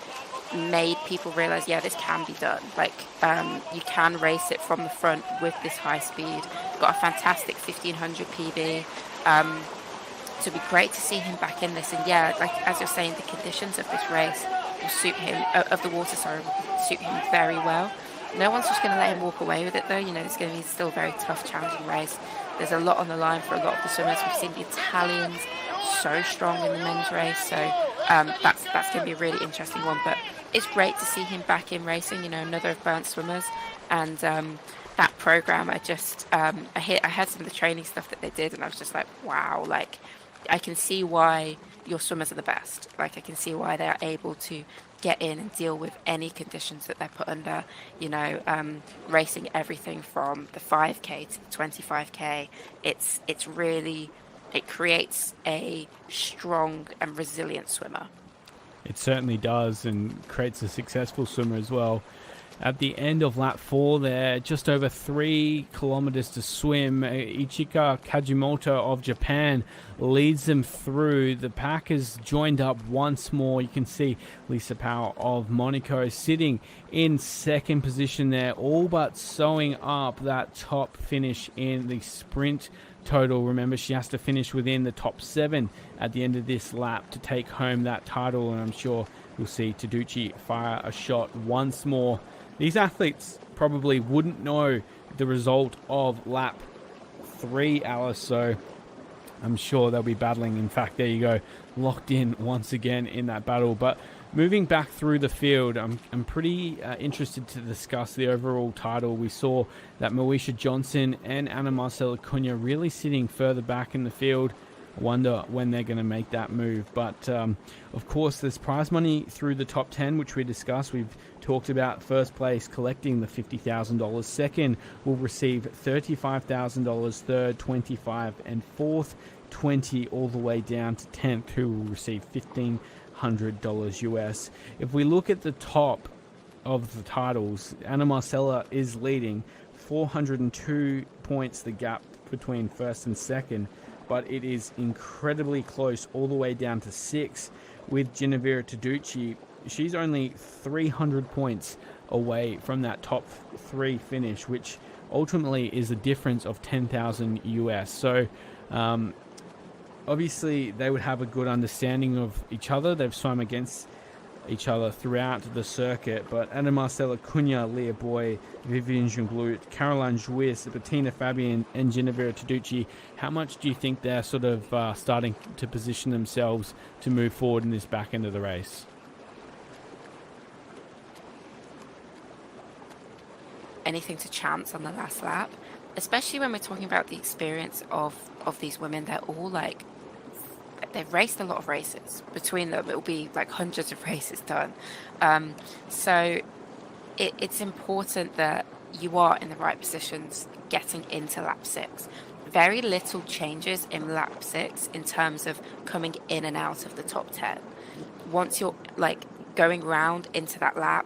made people realize, this can be done. Like, you can race it from the front with this high speed. Got a fantastic 1500 PB. So it'd be great to see him back in this. And like as you're saying, the conditions of this race will suit him, of the water, will suit him very well. No one's just going to let him walk away with it, though. It's going to be still a very tough, challenging race. There's a lot on the line for a lot of the swimmers. We've seen the Italians so strong in the men's race. So that's going to be a really interesting one. But it's great to see him back in racing, another of Bernd's swimmers. And that program, I heard some of the training stuff that they did, and I was just like, wow, like, I can see why your swimmers are the best. Like, I can see why they are able to get in and deal with any conditions that they're put under, racing everything from the 5K to the 25K. It creates a strong and resilient swimmer. It certainly does, and creates a successful swimmer as well. At the end of lap 4 there, just over 3 kilometers to swim, Ichika Kajimoto of Japan leads them through. The pack has joined up once more. You can see Lisa Powell of Monaco sitting in second position there, all but sewing up that top finish in the sprint total. Remember, she has to finish within the top 7 at the end of this lap to take home that title, and I'm sure we'll see Taducci fire a shot once more. These athletes probably wouldn't know the result of lap 3, Alice, so I'm sure they'll be battling. In fact, there you go, locked in once again in that battle. But moving back through the field, I'm pretty interested to discuss the overall title. We saw that Moesha Johnson and Ana Marcela Cunha really sitting further back in the field. I wonder when they're going to make that move. But, of course, there's prize money through the top 10, which we discussed. We've talked about first place collecting the $50,000. Second will receive $35,000. Third, $25,000. And fourth, $20,000, all the way down to 10th, who will receive $1,500 US. If we look at the top of the titles, Ana Marcela is leading 402 points, the gap between first and second. But it is incredibly close all the way down to 6 with Ginevra Taducci. She's only 300 points away from that top 3 finish, which ultimately is a difference of 10,000 US. So obviously they would have a good understanding of each other. They've swum against each other throughout the circuit, but Ana Marcela Cunha, Leah Boy, Vivian Junglut, Caroline Juiz, Bettina Fabian, and Ginevra Taducci, how much do you think they're sort of starting to position themselves to move forward in this back end of the race? Anything to chance on the last lap, especially when we're talking about the experience of these women. They're all like, they've raced a lot of races between them. It'll be like hundreds of races done. So it's important that you are in the right positions getting into lap 6. Very little changes in lap 6 in terms of coming in and out of the top 10. Once you're like going round into that lap,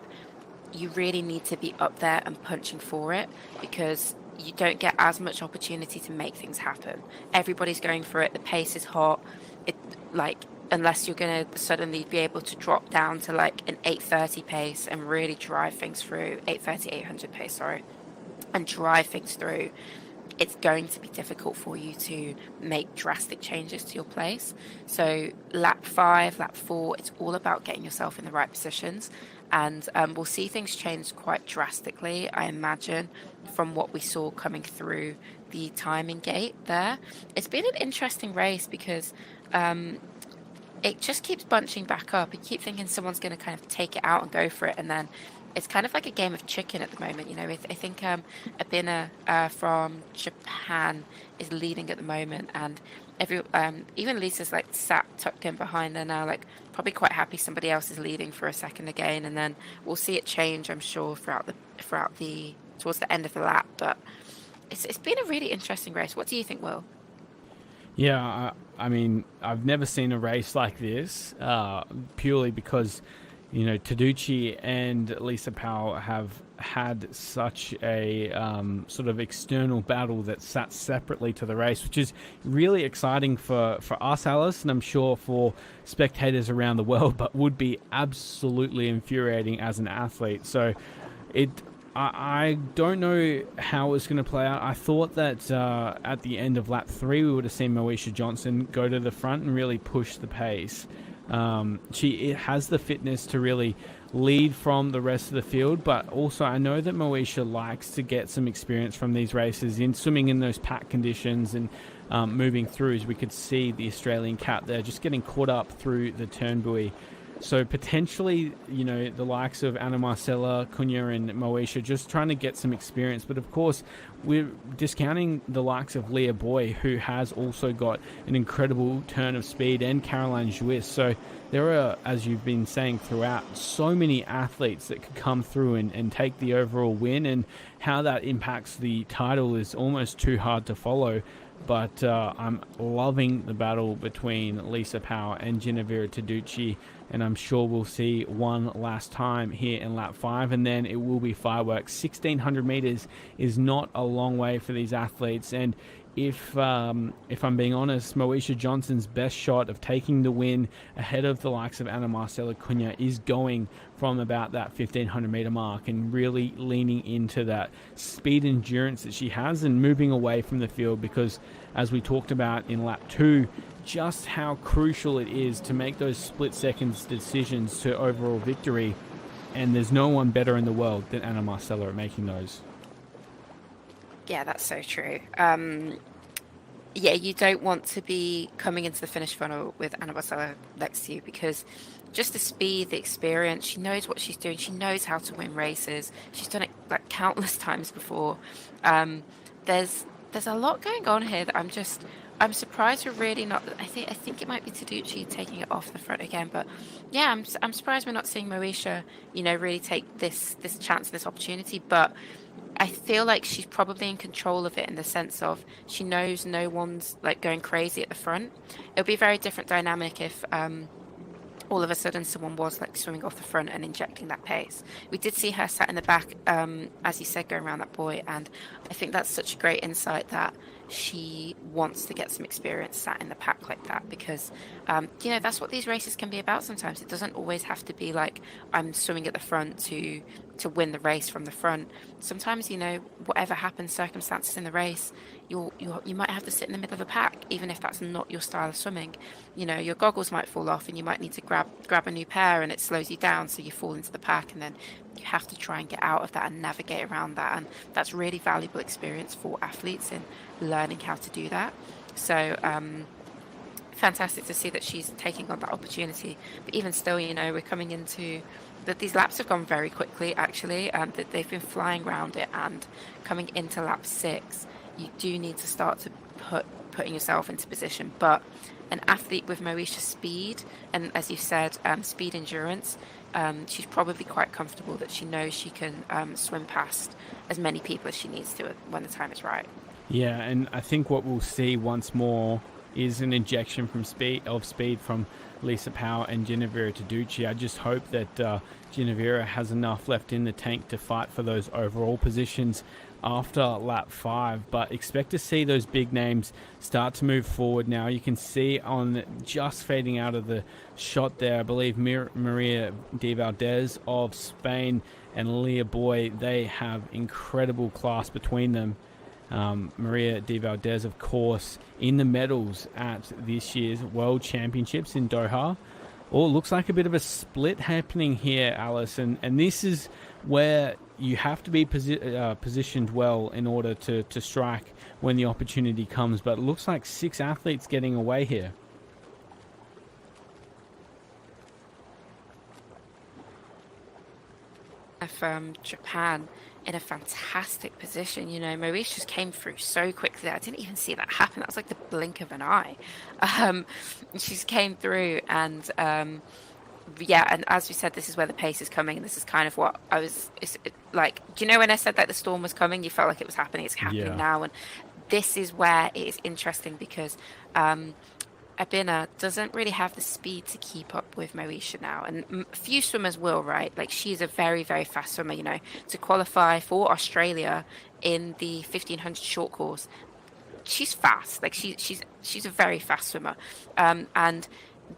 you really need to be up there and punching for it, because you don't get as much opportunity to make things happen. Everybody's going for it. The pace is hot. Unless you're going to suddenly be able to drop down to like an 830 pace and really drive things through, 800 pace, sorry, and drive things through, it's going to be difficult for you to make drastic changes to your place. So lap 5, lap 4, it's all about getting yourself in the right positions. And we'll see things change quite drastically, I imagine, from what we saw coming through the timing gate there. It's been an interesting race because it just keeps bunching back up. You keep thinking someone's going to kind of take it out and go for it, and then it's kind of like a game of chicken at the moment. You know, I think Abina from Japan is leading at the moment, and even Lisa's like sat tucked in behind there now, like probably quite happy somebody else is leading for a second again, and then we'll see it change, I'm sure, towards the end of the lap. But it's been a really interesting race. What do you think, Will? Yeah, I mean, I've never seen a race like this, purely because, you know, Taducci and Lisa Powell have had such a sort of external battle that sat separately to the race, which is really exciting for us, Alice, and I'm sure for spectators around the world, but would be absolutely infuriating as an athlete. So I don't know how it's going to play out. I thought that at the end of lap 3 we would have seen Moesha Johnson go to the front and really push the pace. She has the fitness to really lead from the rest of the field, but also I know that Moesha likes to get some experience from these races in swimming in those pack conditions and moving through, as we could see the Australian cat there just getting caught up through the turn buoy. So potentially, you know, the likes of Anna Marcella, Cunha and Moesha just trying to get some experience. But of course, we're discounting the likes of Leah Boy, who has also got an incredible turn of speed, and Caroline Jouis. So there are, as you've been saying throughout, so many athletes that could come through and take the overall win, and how that impacts the title is almost too hard to follow. But I'm loving the battle between Lisa Powell and Ginevra Taducci, and I'm sure we'll see one last time here in lap 5, and then it will be fireworks. 1,600 meters is not a long way for these athletes, and if I'm being honest, Moesha Johnson's best shot of taking the win ahead of the likes of Anna Marcella Cunha is going from about that 1,500 meter mark and really leaning into that speed endurance that she has and moving away from the field, because as we talked about in lap 2, just how crucial it is to make those split seconds decisions to overall victory, and there's no one better in the world than Anna Marcella at making those. Yeah, that's so true. Yeah, you don't want to be coming into the finish funnel with Anna Marcella next to you, because just the speed, the experience, she knows what she's doing. She knows how to win races. She's done it like countless times before. There's a lot going on here that I'm surprised we're really not. I think it might be Taducci taking it off the front again, but yeah, I'm surprised we're not seeing Moesha, really take this chance, this opportunity. But I feel like she's probably in control of it, in the sense of she knows no one's like going crazy at the front. It'll be a very different dynamic if all of a sudden someone was like swimming off the front and injecting that pace. We did see her sat in the back, as you said, going around that buoy, and I think that's such a great insight that she wants to get some experience sat in the pack like that, because that's what these races can be about sometimes. It doesn't always have to be like I'm swimming at the front to win the race from the front. Sometimes, whatever happens, circumstances in the race, you might have to sit in the middle of the pack, even if that's not your style of swimming. Your goggles might fall off and you might need to grab a new pair, and it slows you down, so you fall into the pack, and then you have to try and get out of that and navigate around that. And that's really valuable experience for athletes in learning how to do that. So fantastic to see that she's taking on that opportunity. But even still, we're coming into that these laps have gone very quickly, actually, and that they've been flying around it. And coming into lap 6, you do need to start to putting yourself into position. But an athlete with Moesha's speed and, as you said, speed endurance, she's probably quite comfortable that she knows she can swim past as many people as she needs to when the time is right. Yeah, and I think what we'll see once more is an injection from speed from Lisa Powell and Ginevra Taducci. I just hope that Ginevra has enough left in the tank to fight for those overall positions after lap 5, but expect to see those big names start to move forward now. You can see on just fading out of the shot there, I believe Maria de Valdez of Spain and Leah Boy, they have incredible class between them. Maria de Valdez, of course, in the medals at this year's World Championships in Doha. Oh, it looks like a bit of a split happening here, Alice, and this is where you have to be positioned well in order to strike when the opportunity comes, but it looks like 6 athletes getting away here. From Japan in a fantastic position. You know, Maurice just came through so quickly. I didn't even see that happen. That was like the blink of an eye. She just came through and yeah, and as we said, this is where the pace is coming, and this is kind of what I was like, do you know when I said that the storm was coming, you felt like it was happening? It's happening now, and this is where it is interesting because Abina doesn't really have the speed to keep up with Mauricia now, and few swimmers will, right? Like, she's a very, very fast swimmer. You know, to qualify for Australia in the 1500 short course, she's fast. Like, she's a very fast swimmer, and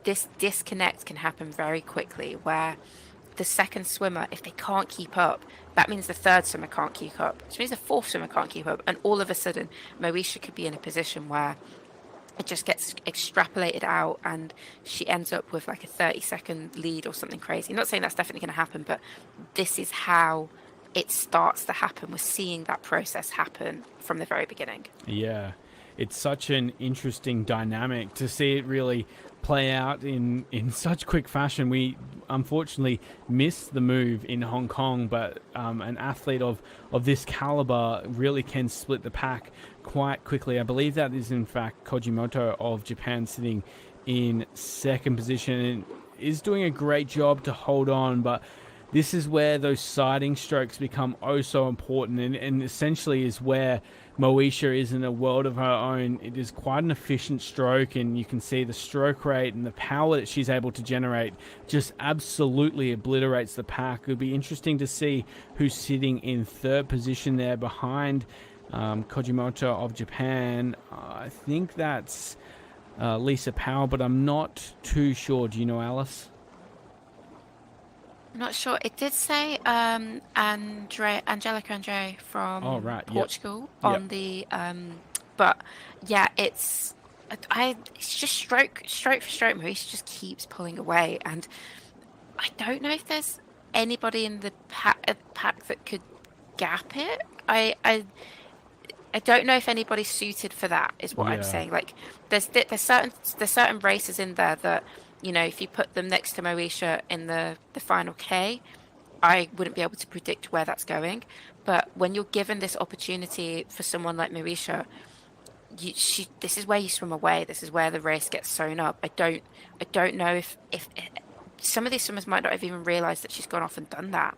this disconnect can happen very quickly where the second swimmer, if they can't keep up, that means the third swimmer can't keep up, which means the fourth swimmer can't keep up, and all of a sudden Mauricia could be in a position where it just gets extrapolated out and she ends up with like a 30-second lead or something crazy. I'm not saying that's definitely going to happen, but this is how it starts to happen. We're seeing that process happen from the very beginning. Yeah, it's such an interesting dynamic to see it really play out in such quick fashion. We unfortunately missed the move in Hong Kong, but an athlete of this caliber really can split the pack quite quickly. I believe that is in fact Kojimoto of Japan, sitting in second position and is doing a great job to hold on, but this is where those siding strokes become oh so important, and essentially is where Moesha is in a world of her own. It is quite an efficient stroke, and you can see the stroke rate and the power that she's able to generate just absolutely obliterates the pack. It would be interesting to see who's sitting in third position there behind Kojimoto of Japan. I think that's Lisa Powell, but I'm not too sure. Do you know, Alice? I'm not sure. It did say Angelica Andre from Portugal on the but yeah, it's just stroke for stroke. Maurice just keeps pulling away, and I don't know if there's anybody in the pack that could gap it. I don't know if anybody's suited for that, is what I'm saying. Like, there's certain races in there that, you know, if you put them next to Mauricia in the final K, I wouldn't be able to predict where that's going. But when you're given this opportunity for someone like Mauricia, this is where you swim away. This is where the race gets sewn up. I don't know if some of these swimmers might not have even realised that she's gone off and done that,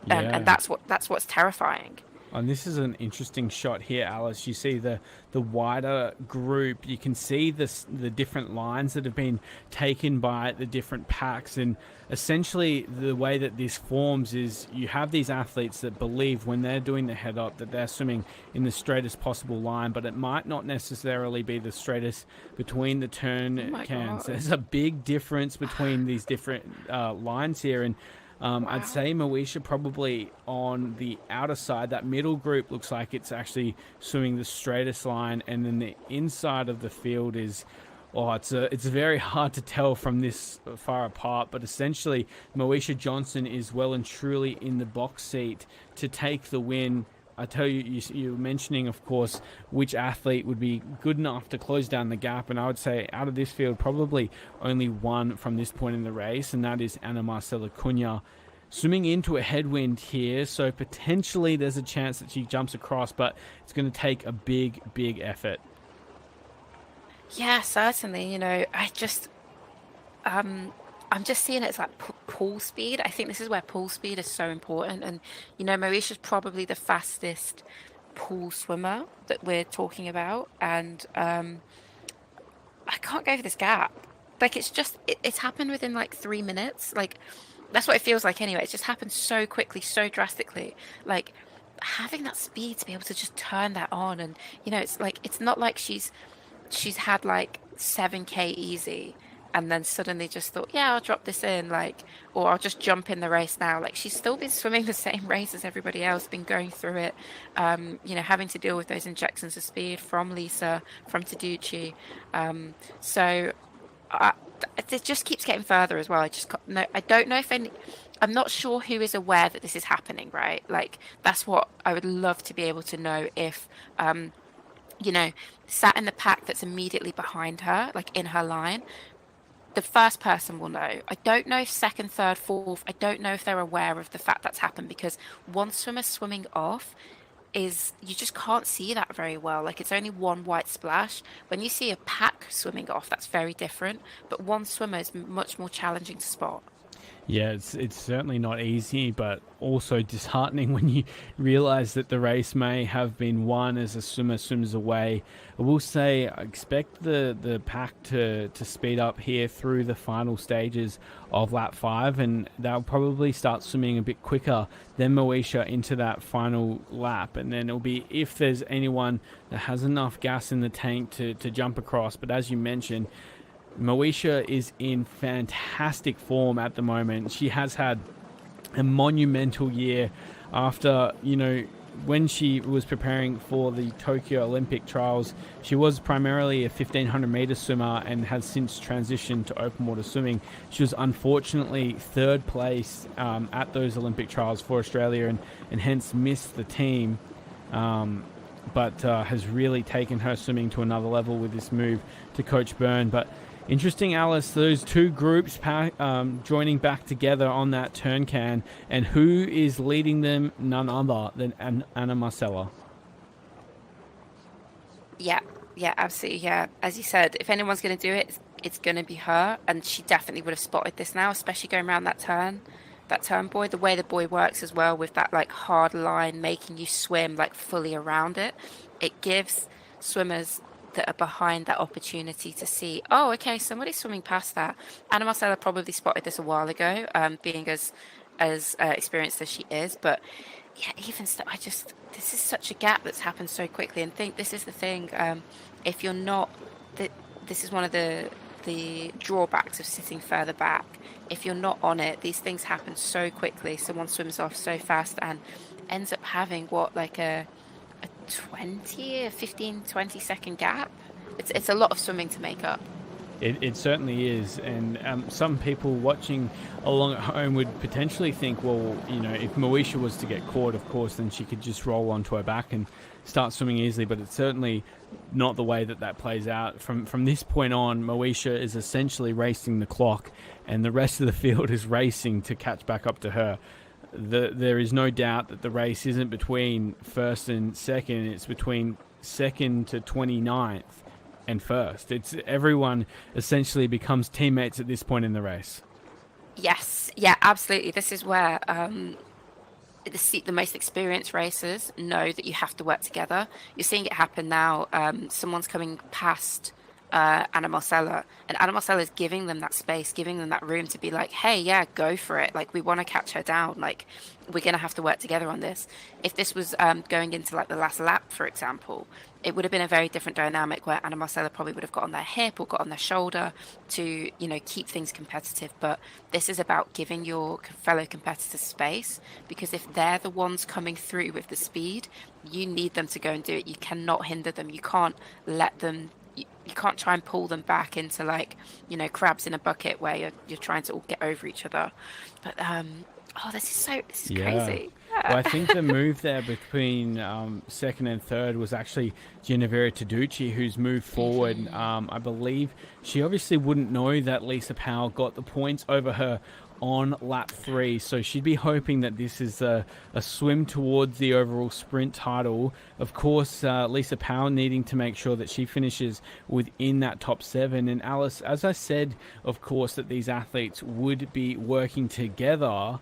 and that's what's terrifying. And this is an interesting shot here, Alice. You see the wider group. You can see the different lines that have been taken by the different packs. And essentially the way that this forms is you have these athletes that believe when they're doing the head up that they're swimming in the straightest possible line, but it might not necessarily be the straightest between the turn cans. There's a big difference between these different lines here. And I'd say Moesha probably on the outer side. That middle group looks like it's actually swimming the straightest line, and then the inside of the field is, it's very hard to tell from this far apart, but essentially Moesha Johnson is well and truly in the box seat to take the win. I tell you, you're mentioning, of course, which athlete would be good enough to close down the gap, and I would say out of this field, probably only one from this point in the race, and that is Ana Marcela Cunha, swimming into a headwind here, so potentially there's a chance that she jumps across, but it's going to take a big, big effort. Yeah, certainly. You know, I I'm just seeing it as like pool speed. I think this is where pool speed is so important. And, you know, Marisha's probably the fastest pool swimmer that we're talking about. And I can't go for this gap. Like, it's happened within like 3 minutes. Like, that's what it feels like anyway. It's just happened so quickly, so drastically. Like, having that speed to be able to just turn that on. And, you know, it's like, it's not like she's had like 7K easy and then suddenly just thought, yeah, I'll drop this in, like, or I'll just jump in the race now. Like, she's still been swimming the same race as everybody else, been going through it, you know, having to deal with those injections of speed from Lisa, from Taducci. So it just keeps getting further as well. I don't know if I'm not sure who is aware that this is happening, right? Like, that's what I would love to be able to know if, you know, sat in the pack that's immediately behind her, like in her line, the first person will know. I don't know if second, third, fourth, I don't know if they're aware of the fact that's happened, because one swimmer swimming off you just can't see that very well. Like, it's only one white splash. When you see a pack swimming off, that's very different. But one swimmer is much more challenging to spot. Yeah, it's certainly not easy, but also disheartening when you realise that the race may have been won as a swimmer swims away. I will say I expect the pack to speed up here through the final stages of lap 5, and they'll probably start swimming a bit quicker than Moesha into that final lap. And then it'll be if there's anyone that has enough gas in the tank to jump across. But as you mentioned, Moesha is in fantastic form at the moment. She has had a monumental year after, you know, when she was preparing for the Tokyo Olympic trials. She was primarily a 1500 meter swimmer and has since transitioned to open water swimming. She was unfortunately third place at those Olympic trials for Australia and hence missed the team. But has really taken her swimming to another level with this move to Coach Byrne. But interesting, Alice, those two groups joining back together on that turn can, and who is leading them? None other than Anna Marcella. Yeah, absolutely. Yeah, as you said, if anyone's going to do it, it's going to be her, and she definitely would have spotted this now, especially going around that turn buoy. The way the buoy works as well, with that like hard line making you swim like fully around it, it gives swimmers that are behind that opportunity to see, oh, okay, somebody's swimming past that. Anna Marcella probably spotted this a while ago, being as experienced as she is. But yeah, even still, this is such a gap that's happened so quickly. And this is the thing, if you're not, this is one of the drawbacks of sitting further back. If you're not on it, these things happen so quickly. Someone swims off so fast and ends up having like a 15, 20 second gap. It's a lot of swimming to make up. It certainly is, and some people watching along at home would potentially think, well, you know, if Moesha was to get caught, of course, then she could just roll onto her back and start swimming easily, but it's certainly not the way that plays out. From this point on, Moesha is essentially racing the clock, and the rest of the field is racing to catch back up to her. There is no doubt that the race isn't between first and second, it's between second to 29th and first. It's everyone essentially becomes teammates at this point in the race. Yes, yeah, absolutely. This is where the most experienced racers know that you have to work together. You're seeing it happen now. Someone's coming past Anna Marcella, and Anna Marcella is giving them that space, giving them that room to be like, hey, yeah, go for it. Like, we want to catch her down. Like, we're going to have to work together on this. If this was going into like the last lap, for example, it would have been a very different dynamic where Anna Marcella probably would have got on their hip or got on their shoulder to, you know, keep things competitive. But this is about giving your fellow competitors space, because if they're the ones coming through with the speed, you need them to go and do it. You cannot hinder them. You can't let them. You can't try and pull them back into, like, you know, crabs in a bucket where you're trying to all get over each other. But this is crazy. Yeah. Well, I think the move there between second and third was actually Genevieve Taducci, who's moved forward. I believe she obviously wouldn't know that Lisa Powell got the points over her on lap 3, so she'd be hoping that this is a swim towards the overall sprint title. Of course, Lisa Powell needing to make sure that she finishes within that top 7. And Alice, as I said, of course, that these athletes would be working together.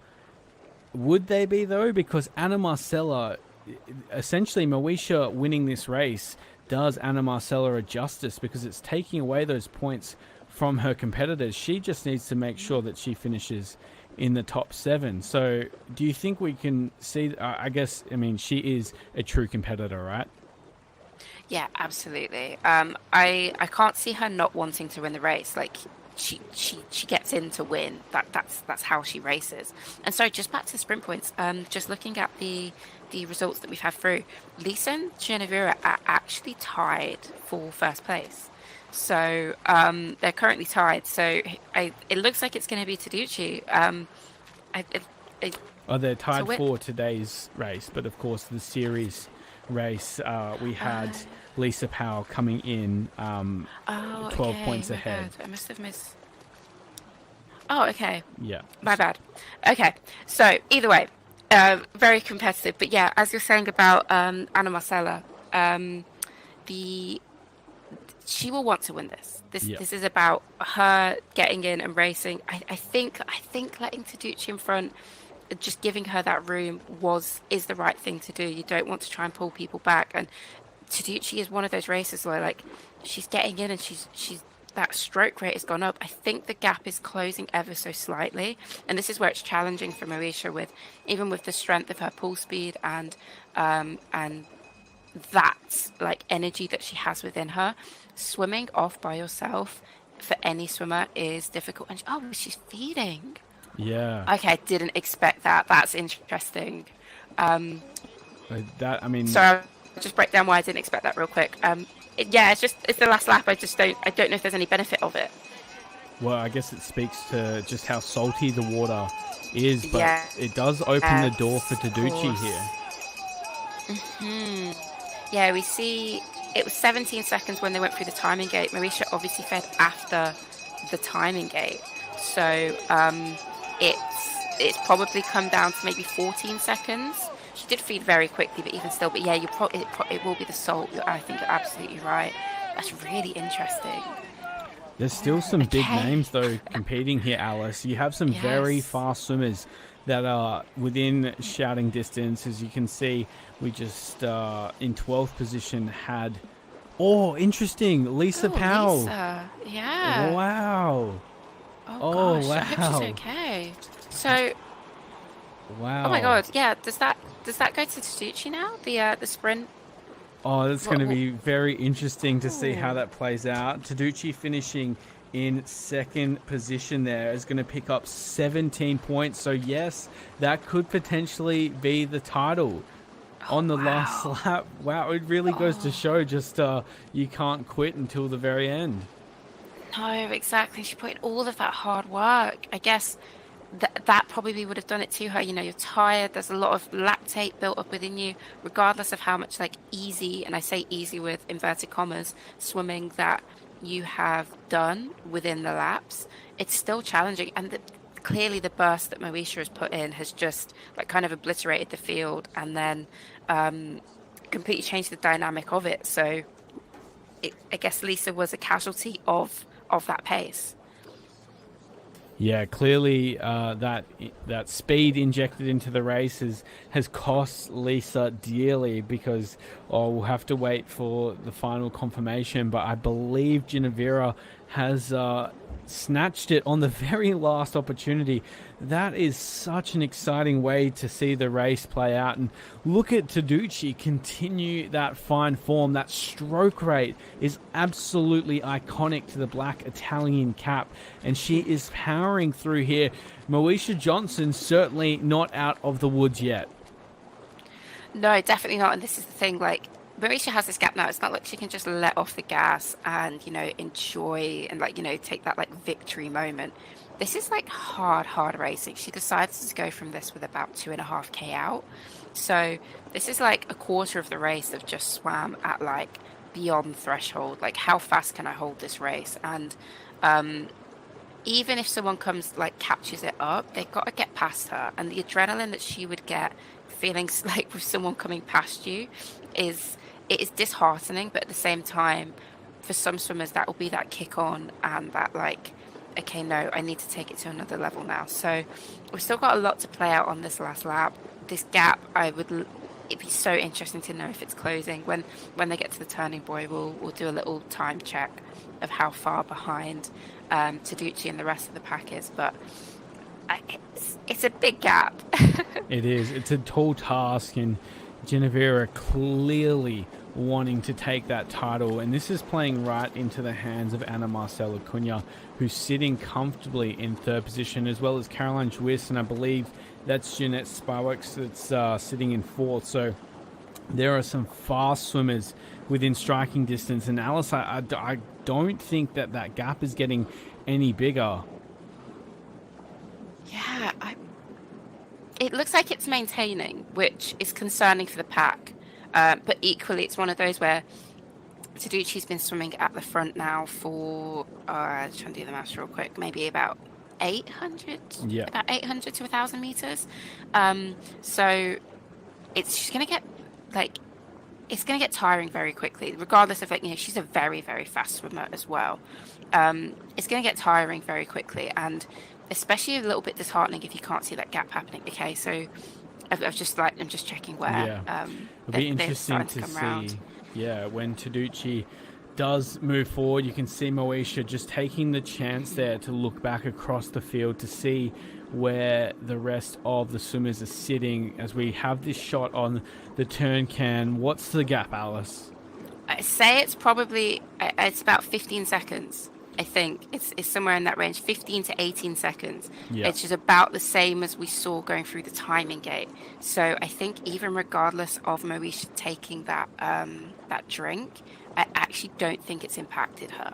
Would they be, though? Because Anna Marcella, essentially Moesha winning this race does Anna Marcella a justice, because it's taking away those points from her competitors. She just needs to make sure that she finishes in the top 7. So do you think we can see, I mean, she is a true competitor, right? Yeah, absolutely. I can't see her not wanting to win the race. Like, she gets in to win. That's how she races. And so just back to the sprint points, just looking at the results that we've had through, Lisa and Ginevra are actually tied for first place. So they're currently tied. So it looks like it's going to be Taducci. They're tied for today's race, but of course the series race, we had Lisa Powell coming in 12 points ahead. I must have missed. Oh, okay. Yeah. My bad. Okay. So either way, very competitive. But yeah, as you're saying about Anna Marcella, she will want to win this. This is about her getting in and racing. I think letting Taducci in front, just giving her that room is the right thing to do. You don't want to try and pull people back. And Taducci is one of those races where, like, she's getting in and she's that stroke rate has gone up. I think the gap is closing ever so slightly, and this is where it's challenging for Moesha, with even with the strength of her pull speed and that like energy that she has within her. Swimming off by yourself for any swimmer is difficult. And she's feeding. Yeah. Okay, didn't expect that. That's interesting. I mean. So I'll just break down why I didn't expect that real quick. It's the last lap. I don't know if there's any benefit of it. Well, I guess it speaks to just how salty the water is, but it does open the door for Taducci here. Mm-hmm. Yeah, we see it was 17 seconds when they went through the timing gate. Moesha obviously fed after the timing gate, so it's probably come down to maybe 14 seconds. She did feed very quickly, but even still, it will be the salt. I think you're absolutely right. That's really interesting. There's still some big names, though, competing here, Alice. You have some very fast swimmers that are within shouting distance. As you can see, we just, in 12th position, had... Oh, interesting. Lisa Powell. Lisa. Yeah. Wow. Oh, gosh. Wow. I hope she's okay. So... Wow. Oh, my God. Yeah, does that go to Taducci now, the sprint? Oh, that's going to be very interesting to see how that plays out. Taducci finishing in second position there is going to pick up 17 points. So, yes, that could potentially be the title on the last lap. Wow, it really goes to show just you can't quit until the very end. No, exactly. She put in all of that hard work. I guess that probably would have done it to her. You know, you're tired. There's a lot of lactate built up within you, regardless of how much like easy, and I say easy with inverted commas, swimming that you have done within the laps. It's still challenging, and clearly the burst that Moesha has put in has just like kind of obliterated the field, and then completely changed the dynamic of it. So I guess Lisa was a casualty of that pace. Yeah, clearly that speed injected into the race has cost Lisa dearly, because we'll have to wait for the final confirmation. But I believe Ginevra has snatched it on the very last opportunity. That is such an exciting way to see the race play out. And look at Taducci continue that fine form. That stroke rate is absolutely iconic to the black Italian cap, and she is powering through here. Moesha Johnson certainly not out of the woods yet. No, definitely not. And this is the thing, like, Moesha has this gap now. It's not like she can just let off the gas and, you know, enjoy and, like, you know, take that, like, victory moment. This is, like, hard racing. She decides to go from this with about 2.5K out. So this is, like, a quarter of the race of just swam at, like, beyond threshold. Like, how fast can I hold this race? And even if someone comes, like, catches it up, they've got to get past her. And the adrenaline that she would get feeling like with someone coming past you is disheartening, but at the same time, for some swimmers, that will be that kick on and that, like, okay, no, I need to take it to another level now. So we've still got a lot to play out on this last lap. This gap, it'd be so interesting to know if it's closing. When they get to the turning buoy, we'll do a little time check of how far behind Taducci and the rest of the pack is. But it's a big gap. It is. It's a tall task, and Ginevra clearly wanting to take that title, and this is playing right into the hands of Ana Marcela Cunha, who's sitting comfortably in third position, as well as Caroline Juice, and I believe that's Jeanette Sparks that's sitting in fourth. So there are some fast swimmers within striking distance, and Alice, I don't think that gap is getting any bigger. Yeah, it looks like it's maintaining, which is concerning for the pack. But equally, it's one of those where Taducci's been swimming at the front now for, trying to do the maths real quick, maybe about 800 to 1,000 meters. So she's going to get, like, it's going to get tiring very quickly, regardless of, like, she's a very, very fast swimmer as well. It's going to get tiring very quickly, and especially a little bit disheartening if you can't see that gap happening. Okay, so I'm just checking where. Yeah. It'll be interesting to see. Round. Yeah, when Taducci does move forward, you can see Moesha just taking the chance there to look back across the field to see where the rest of the swimmers are sitting as we have this shot on the turn can. What's the gap, Alice? I say it's probably, it's about 15 seconds. I think it's somewhere in that range, 15 to 18 seconds. Yep. It's just about the same as we saw going through the timing gate. So I think even regardless of Moesha taking that drink, I actually don't think it's impacted her,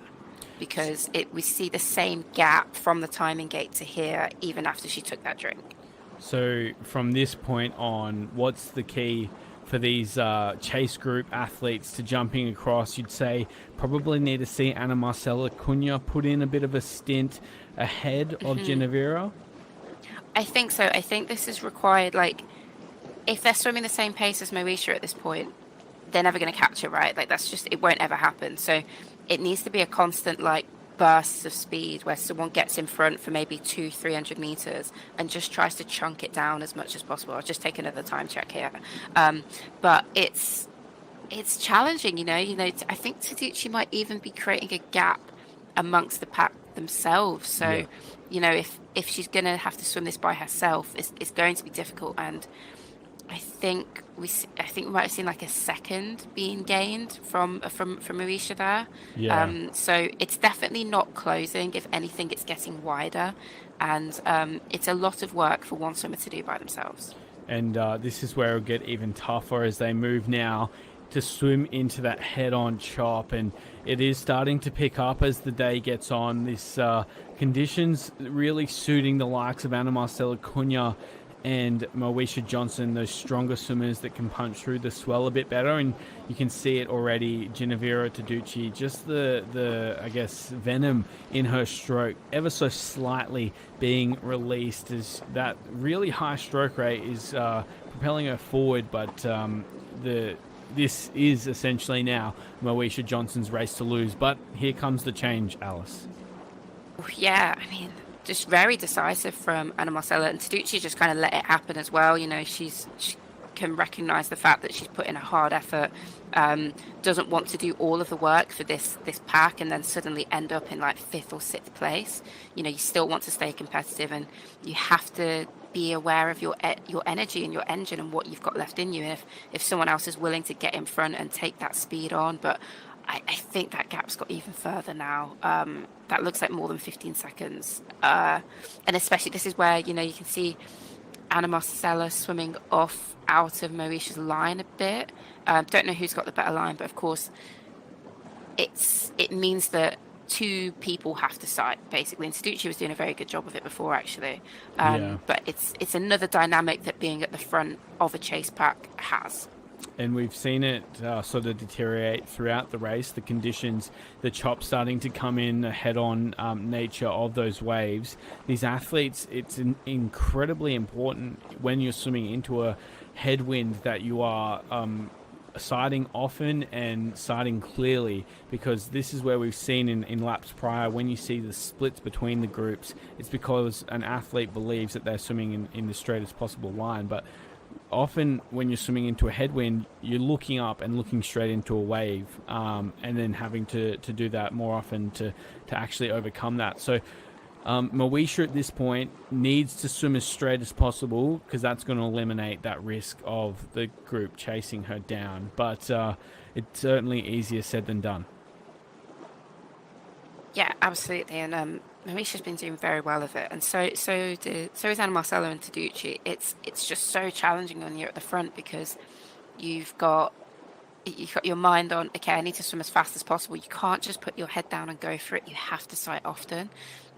because we see the same gap from the timing gate to here even after she took that drink. So from this point on, what's the key for these chase group athletes to jumping across? You'd say probably need to see Ana Marcela Cunha put in a bit of a stint ahead of Ginevra. I think so. I think this is required. Like, if they're swimming the same pace as Moesha at this point, they're never going to catch it, right? Like, that's just, it won't ever happen. So it needs to be a constant, like, bursts of speed where someone gets in front for maybe 200-300 meters and just tries to chunk it down as much as possible. I'll just take another time check here. But it's challenging, I think Taducci might even be creating a gap amongst the pack themselves. So, if she's going to have to swim this by herself, it's going to be difficult. And I think we might have seen like a second being gained from Moesha there. Yeah. So it's definitely not closing. If anything, it's getting wider, and it's a lot of work for one swimmer to do by themselves. And this is where it'll get even tougher as they move now to swim into that head-on chop, and it is starting to pick up as the day gets on. This conditions really suiting the likes of Ana Marcela Cunha and Moesha Johnson, those stronger swimmers that can punch through the swell a bit better. And you can see it already, Ginevra Taducci, just the I guess, venom in her stroke ever so slightly being released, as that really high stroke rate is propelling her forward. But this is essentially now Moesha Johnson's race to lose. But here comes the change, Alice. Yeah, I mean, just very decisive from Ana Marcela, and Taducci just kind of let it happen as well. She can recognise the fact that she's put in a hard effort, doesn't want to do all of the work for this pack and then suddenly end up in like 5th or 6th place. You still want to stay competitive, and you have to be aware of your energy and your engine and what you've got left in you. And if someone else is willing to get in front and take that speed on, but I think that gap's got even further now. That looks like more than 15 seconds. And especially, this is where, you can see Ana Marcela swimming off out of Moesha's line a bit. Don't know who's got the better line, but of course, it means that 2 people have to sight, basically. And Taducci was doing a very good job of it before, actually. But it's another dynamic that being at the front of a chase pack has. and we've seen it sort of deteriorate throughout the race. The conditions, the chop starting to come in, the head-on nature of those waves. These athletes, it's incredibly important when you're swimming into a headwind that you are siding often and siding clearly, because this is where we've seen in laps prior, when you see the splits between the groups, it's because an athlete believes that they're swimming in the straightest possible line. But often when you're swimming into a headwind, you're looking up and looking straight into a wave, and then having to do that more often to actually overcome that. So Moesha at this point needs to swim as straight as possible, because that's going to eliminate that risk of the group chasing her down. But it's certainly easier said than done. Yeah, absolutely. And Moesha's been doing very well with it, and so is Anna Marcella and Taducci. It's just so challenging when you're at the front, because you've got your mind on, okay, I need to swim as fast as possible. You can't just put your head down and go for it. You have to sight often.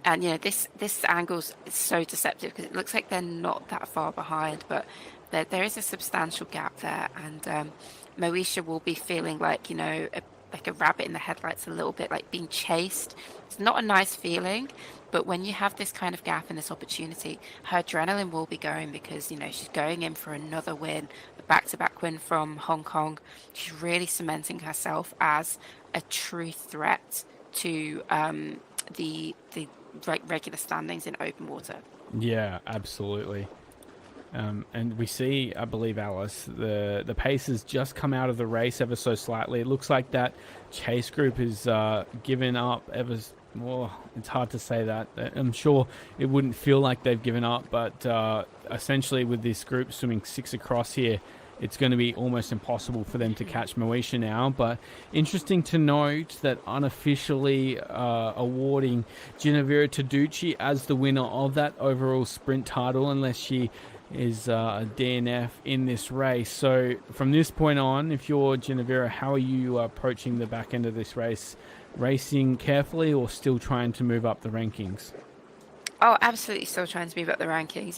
And this angle is so deceptive, because it looks like they're not that far behind, but there is a substantial gap there, and Moesha will be feeling like like a rabbit in the headlights, a little bit like being chased. It's not a nice feeling, but when you have this kind of gap and this opportunity, her adrenaline will be going, because she's going in for another win, a back-to-back win from Hong Kong. She's really cementing herself as a true threat to the regular standings in open water. Yeah, absolutely. And we see, I believe, Alice, the pace has just come out of the race ever so slightly. It looks like that chase group is given up ever. Well, it's hard to say that. I'm sure it wouldn't feel like they've given up, but essentially with this group swimming 6 across here, it's going to be almost impossible for them to catch Moesha now. But interesting to note that unofficially awarding Ginevra Taducci as the winner of that overall sprint title, unless she is a DNF in this race. So from this point on, if you're Ginevra, how are you approaching the back end of this race? Racing carefully, or still trying to move up the rankings? Oh, absolutely, still trying to move up the rankings.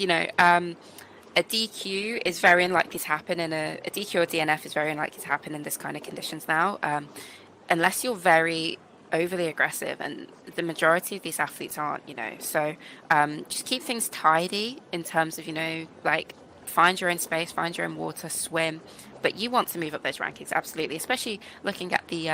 A DQ is very unlikely to happen a DQ or DNF is very unlikely to happen in this kind of conditions now, unless you're very overly aggressive, and the majority of these athletes aren't. So just keep things tidy in terms of like find your own space, find your own water, swim, but you want to move up those rankings, absolutely, especially looking at the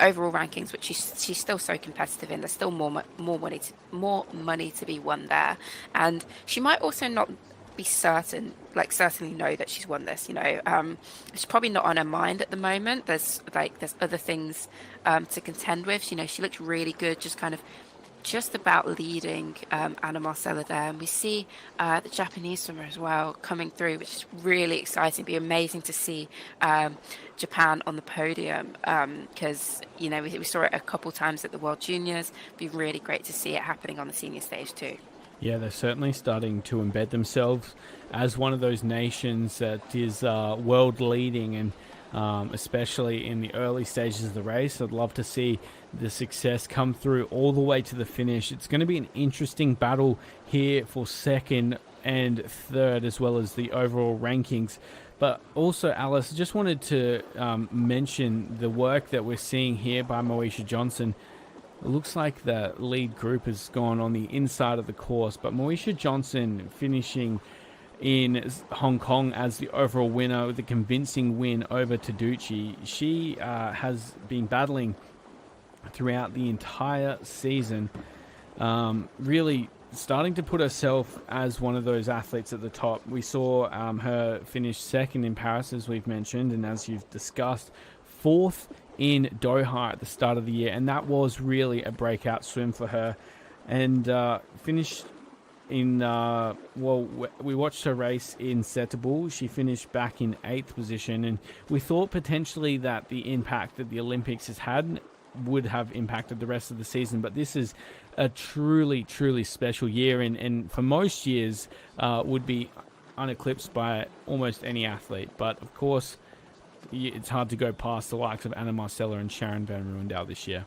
overall rankings, which she's still so competitive in. There's still more money to be won there, and she might also not be certainly know that she's won this. It's probably not on her mind at the moment. There's other things to contend with. She looked really good, just about leading Anna Marcella there, and we see the Japanese swimmer as well coming through, which is really exciting. It'd be amazing to see Japan on the podium, because we saw it a couple times at the World Juniors. It'd be really great to see it happening on the senior stage too. Yeah, they're certainly starting to embed themselves as one of those nations that is world leading, and especially in the early stages of the race. I'd love to see the success come through all the way to the finish. It's going to be an interesting battle here for second and third, as well as the overall rankings. But also, Alice, I just wanted to mention the work that we're seeing here by Moesha Johnson. It looks like the lead group has gone on the inside of the course, but Moesha Johnson finishing in Hong Kong as the overall winner with a convincing win over Taducci. She has been battling throughout the entire season, really starting to put herself as one of those athletes at the top. We saw her finish second in Paris, as we've mentioned, and as you've discussed, fourth in Doha at the start of the year, and that was really a breakout swim for her. And finished in we watched her race in Setable. She finished back in 8th position, and we thought potentially that the impact that the Olympics has had would have impacted the rest of the season, but this is a truly special year, and for most years would be uneclipsed by almost any athlete. But of course, it's hard to go past the likes of Anna Marcella and Sharon Van Ruendale this year.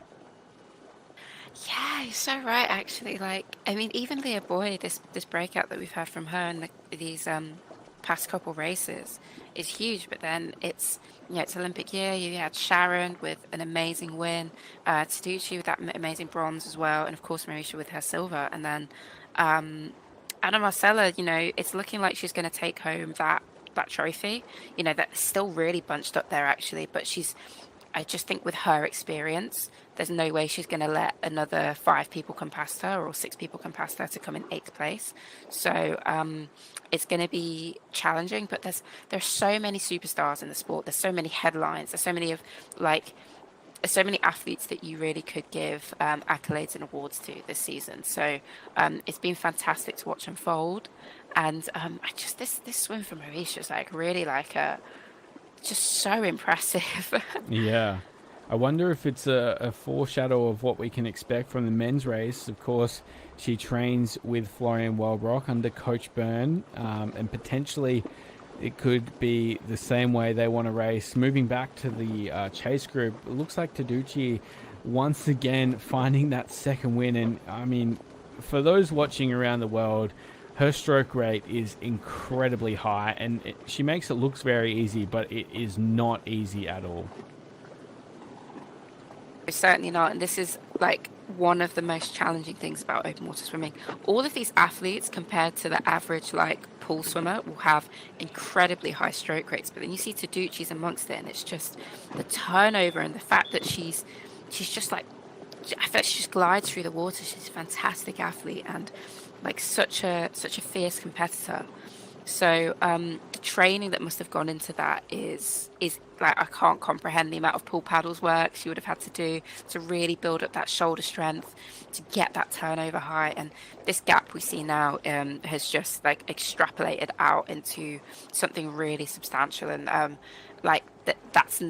Yeah, you're so right, actually. Even Leah Boyd, this breakout that we've had from her, and these past couple races is huge. But then it's it's Olympic year. You had Sharon with an amazing win, Taducci with that amazing bronze as well, and of course Marisha with her silver. And then Anna Marcella, it's looking like she's going to take home that trophy. That's still really bunched up there actually, but I just think with her experience, there's no way she's going to let another 5 people come past her or 6 people come past her to come in 8th place. So it's going to be challenging, but there's so many superstars in the sport. There's so many headlines. There's so many athletes that you really could give accolades and awards to this season. So it's been fantastic to watch unfold. And this swim from Marisha is really just so impressive. Yeah. I wonder if it's a foreshadow of what we can expect from the men's race. Of course, she trains with Florian Wellbrock under Coach Byrne, and potentially it could be the same way they want to race. Moving back to the chase group, it looks like Taducci once again finding that second win. And I mean, for those watching around the world, her stroke rate is incredibly high, and she makes it look very easy, but it is not easy at all. It's certainly not, and this is one of the most challenging things about open water swimming. All of these athletes, compared to the average pool swimmer, will have incredibly high stroke rates, but then you see Taducci's amongst it, and it's just the turnover and the fact that she's just I feel like she just glides through the water. She's a fantastic athlete and such a fierce competitor. So the training that must have gone into that is I can't comprehend the amount of pool paddles work she would have had to do to really build up that shoulder strength to get that turnover high. And this gap we see now has just extrapolated out into something really substantial. And that's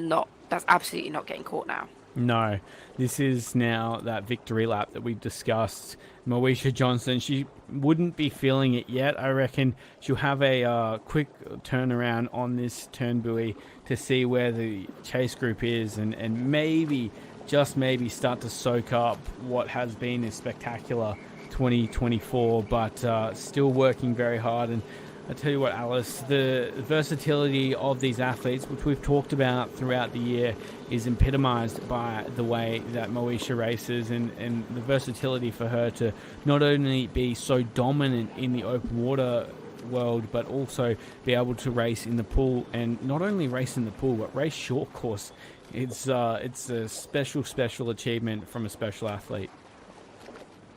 absolutely not getting caught now. No, this is now that victory lap that we discussed. Moesha Johnson, she wouldn't be feeling it yet. I reckon she'll have a quick turnaround on this turn buoy to see where the chase group is and maybe, just maybe, start to soak up what has been a spectacular 2024, but still working very hard. And I tell you what, Alice, the versatility of these athletes, which we've talked about throughout the year, is epitomized by the way that Moesha races and the versatility for her to not only be so dominant in the open water world, but also be able to race in the pool, and not only race in the pool, but race short course. It's a special achievement from a special athlete.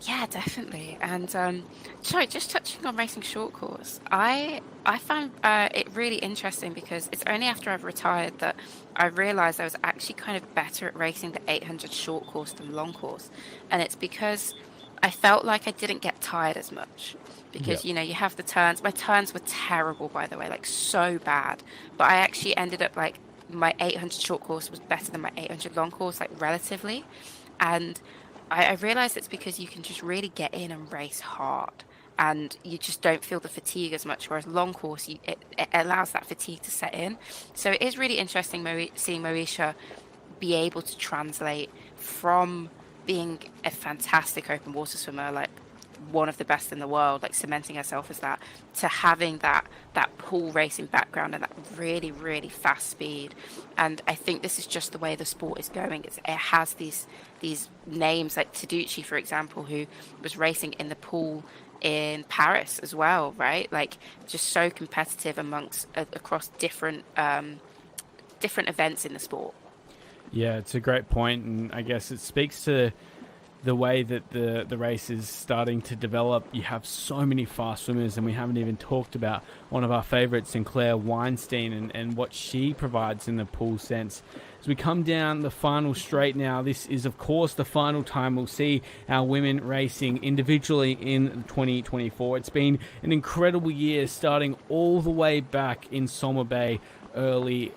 Yeah, definitely. And sorry, just touching on racing short course, I found it really interesting because it's only after I've retired that I realised I was actually kind of better at racing the 800 short course than long course. And it's because I felt like I didn't get tired as much. Because, you have the turns. My turns were terrible, by the way, so bad. But I actually ended up my 800 short course was better than my 800 long course, relatively. And I realised it's because you can just really get in and race hard and you just don't feel the fatigue as much, whereas long course, it allows that fatigue to set in. So it is really interesting seeing Moesha be able to translate from being a fantastic open water swimmer, one of the best in the world, cementing herself as that, to having that pool racing background and that really, really fast speed. And I think this is just the way the sport is going. It has these names like Taducci, for example, who was racing in the pool in Paris as well, right? Just so competitive across different events in the sport. Yeah, it's a great point, and I guess it speaks to the way that the race is starting to develop. You have so many fast swimmers, and we haven't even talked about one of our favourites, Sinclair Weinstein, and what she provides in the pool sense. As we come down the final straight now, this is, of course, the final time we'll see our women racing individually in 2024. It's been an incredible year, starting all the way back in Soma Bay early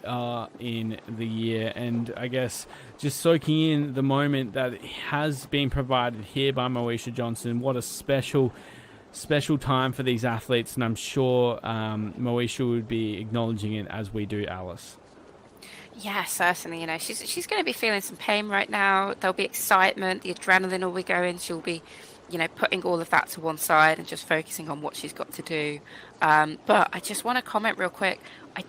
in the year, and I guess just soaking in the moment that has been provided here by Moesha Johnson. What a special time for these athletes, and I'm sure Moesha would be acknowledging it as we do, Alice. Yeah, certainly. She's going to be feeling some pain right now. There'll be excitement. The adrenaline will be going. She'll be putting all of that to one side and just focusing on what she's got to do. But I just want to comment real quick. I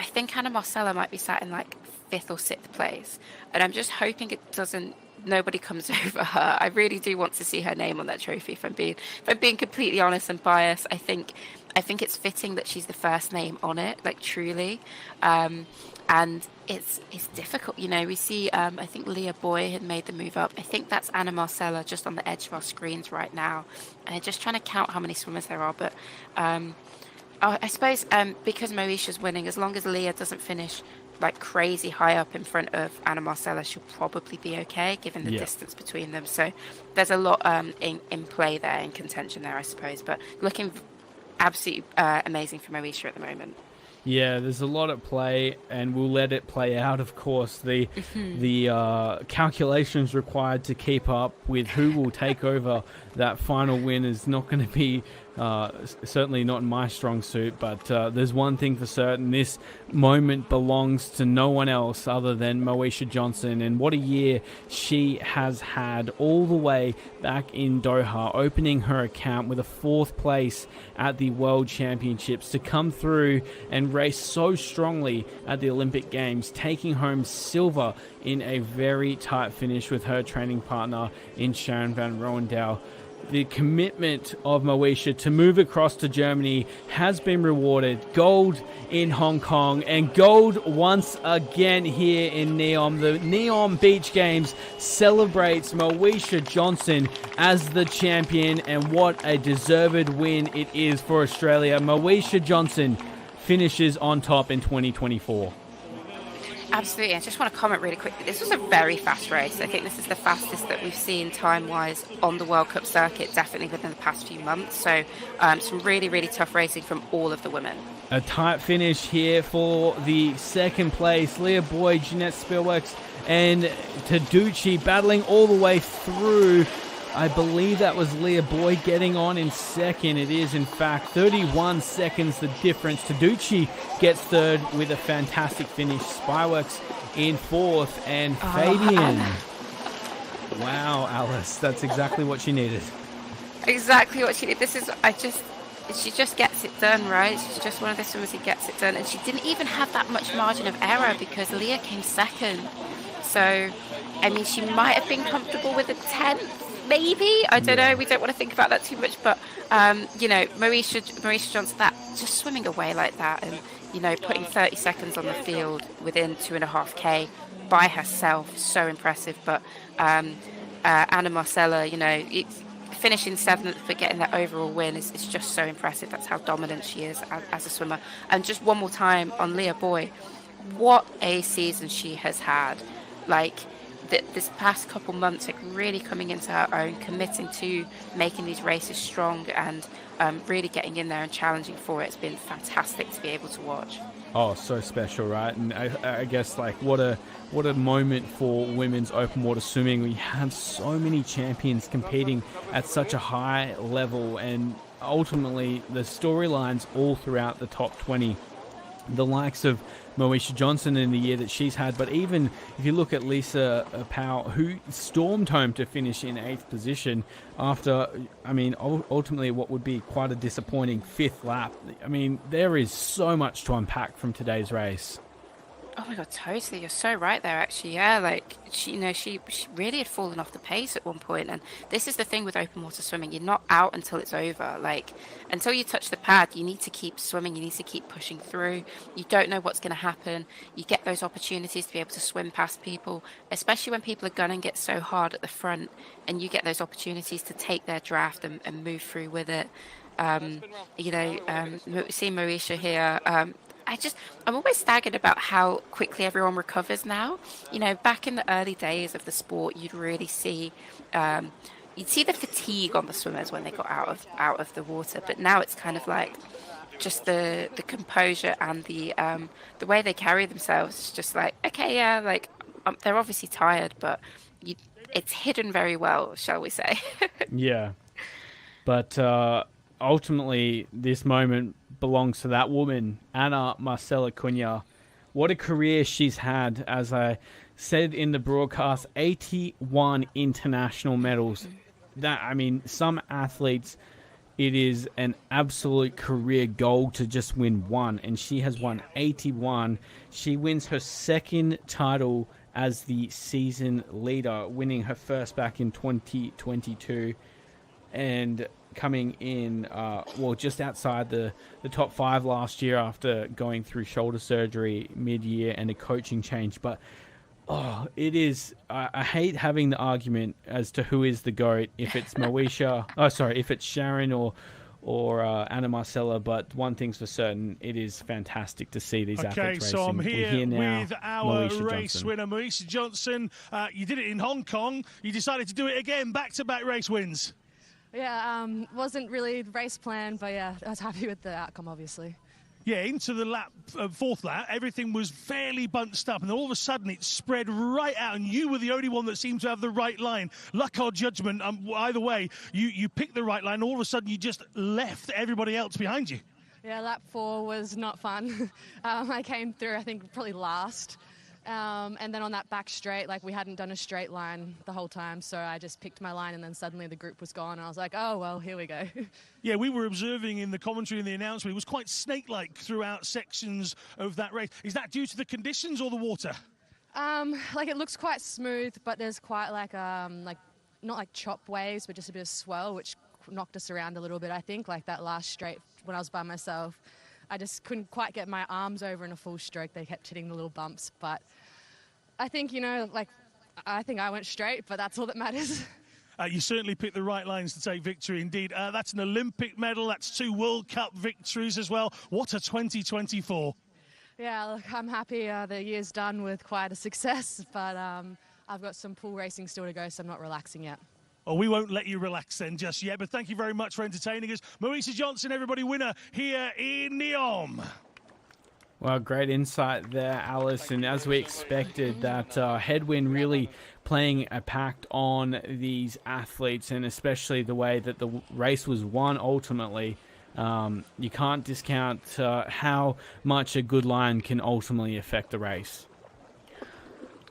think Anna Marcella might be sat in like 5th or 6th place, and I'm just hoping nobody comes over her. I really do want to see her name on that trophy. If I'm being completely honest and biased, I think it's fitting that she's the first name on it, like truly. And it's difficult, we see. I think Leah Boy had made the move up. I think that's Anna Marcella just on the edge of our screens right now, and I'm just trying to count how many swimmers there are. But I suppose because Moesha's winning, as long as Leah doesn't finish like crazy high up in front of Anna Marcella, she'll probably be okay given the distance between them. So there's a lot in play there, in contention there, I suppose. But looking absolutely amazing for Moesha at the moment. Yeah, there's a lot at play, and we'll let it play out, of course. The calculations required to keep up with who will take over that final win is not going to be certainly not in my strong suit, but there's one thing for certain. This moment belongs to no one else other than Moesha Johnson, and what a year she has had, all the way back in Doha, opening her account with a 4th place at the World Championships, to come through and race so strongly at the Olympic Games, taking home silver in a very tight finish with her training partner in Sharon van Rooyendaal. The commitment of Moesha to move across to Germany has been rewarded. Gold in Hong Kong and gold once again here in NEOM. The NEOM Beach Games celebrates Moesha Johnson as the champion, and what a deserved win it is for Australia. Moesha Johnson finishes on top in 2024. Absolutely. I just want to comment really quickly. This was a very fast race. I think this is the fastest that we've seen time-wise on the World Cup circuit, definitely within the past few months. So some really, really tough racing from all of the women. A tight finish here for the 2nd place. Leah Boyd, Jeanette Spielwerks, and Taducci battling all the way through. I believe that was Leah Boyd getting on in 2nd. It is, in fact, 31 seconds the difference. Taducci gets 3rd with a fantastic finish. Spyworks in 4th, and Fabian. Wow, Alice, that's exactly what she needed. Exactly what she needed. She just gets it done, right? She's just one of the swimmers who gets it done, and she didn't even have that much margin of error because Leah came 2nd. So, I mean, she might have been comfortable with a 10th. Maybe, I don't know. We don't want to think about that too much, but Moesha Johnson, that just swimming away like that, and putting 30 seconds on the field within 2.5K by herself, so impressive. But Anna Marcella, finishing 7th but getting that overall win is just so impressive. That's how dominant she is as a swimmer. And just one more time on Leah Boy, what a season she has had. Like, this past couple months, like really coming into her own, committing to making these races strong, and really getting in there and challenging for it. It's been fantastic to be able to watch. Oh, so special, right? And I guess like what a moment for women's open water swimming. We have so many champions competing at such a high level, and ultimately the storylines all throughout the top 20. The likes of Moesha Johnson in the year that she's had, but even if you look at Lisa Powell, who stormed home to finish in 8th position after, ultimately what would be quite a disappointing 5th lap. I mean, there is so much to unpack from today's race. Oh my god, totally. You're so right there, actually. Yeah, like she really had fallen off the pace at one point, and this is the thing with open water swimming. You're not out until it's over. Like, until you touch the pad, you need to keep swimming. You need to keep pushing through. You don't know what's going to happen. You get those opportunities to be able to swim past people, especially when people are gunning it so hard at the front, and you get those opportunities to take their draft and move through with it. Seeing Moesha here. I'm always staggered about how quickly everyone recovers now. Back in the early days of the sport, you'd really see, you'd see the fatigue on the swimmers when they got out of the water. But now it's kind of like just the composure and the way they carry themselves. It's just like, okay, yeah, like they're obviously tired, but it's hidden very well, shall we say? Yeah, but ultimately, this moment belongs to that woman, Anna Marcella Cunha. What a career she's had. As I said in the broadcast, 81 international medals, that, I mean, some athletes, it is an absolute career goal to just win one, and she has won 81. She wins her second title as the season leader, winning her first back in 2022, and coming in, just outside the top 5 last year after going through shoulder surgery mid-year and a coaching change. But it is. I hate having the argument as to who is the GOAT, if it's if it's Sharon or Anna Marcella. But one thing's for certain, it is fantastic to see these athletes racing. Okay, so I'm here now, with our Moesha race Johnson. winner, Moesha Johnson. You did it in Hong Kong. You decided to do it again, back-to-back race wins. Yeah, wasn't really the race plan, but yeah, I was happy with the outcome, obviously. Yeah, into the fourth lap, everything was fairly bunched up, and then all of a sudden it spread right out, and you were the only one that seemed to have the right line. Luck or judgment, either way, you picked the right line, and all of a sudden you just left everybody else behind you. Yeah, lap 4 was not fun. I came through, I think, probably last. And then on that back straight, like, we hadn't done a straight line the whole time, so I just picked my line, and then suddenly the group was gone, and I was like, oh, well, here we go. Yeah, we were observing in the commentary and the announcement, it was quite snake-like throughout sections of that race. Is that due to the conditions or the water? Like, it looks quite smooth, but there's quite like not like chop waves, but just a bit of swell, which knocked us around a little bit, I think. Like that last straight when I was by myself, I just couldn't quite get my arms over in a full stroke. They kept hitting the little bumps, but I think, I think I went straight, but that's all that matters. You certainly picked the right lines to take victory indeed. That's an Olympic medal. That's 2 World Cup victories as well. What a 2024. Yeah, look, I'm happy the year's done with quite a success, but I've got some pool racing still to go, so I'm not relaxing yet. Oh, we won't let you relax then just yet, but thank you very much for entertaining us. Moesha Johnson, everybody, winner here in NEOM. Well, great insight there, Alice. And as we expected, that headwind really playing a pact on these athletes, and especially the way that the race was won ultimately. You can't discount how much a good line can ultimately affect the race.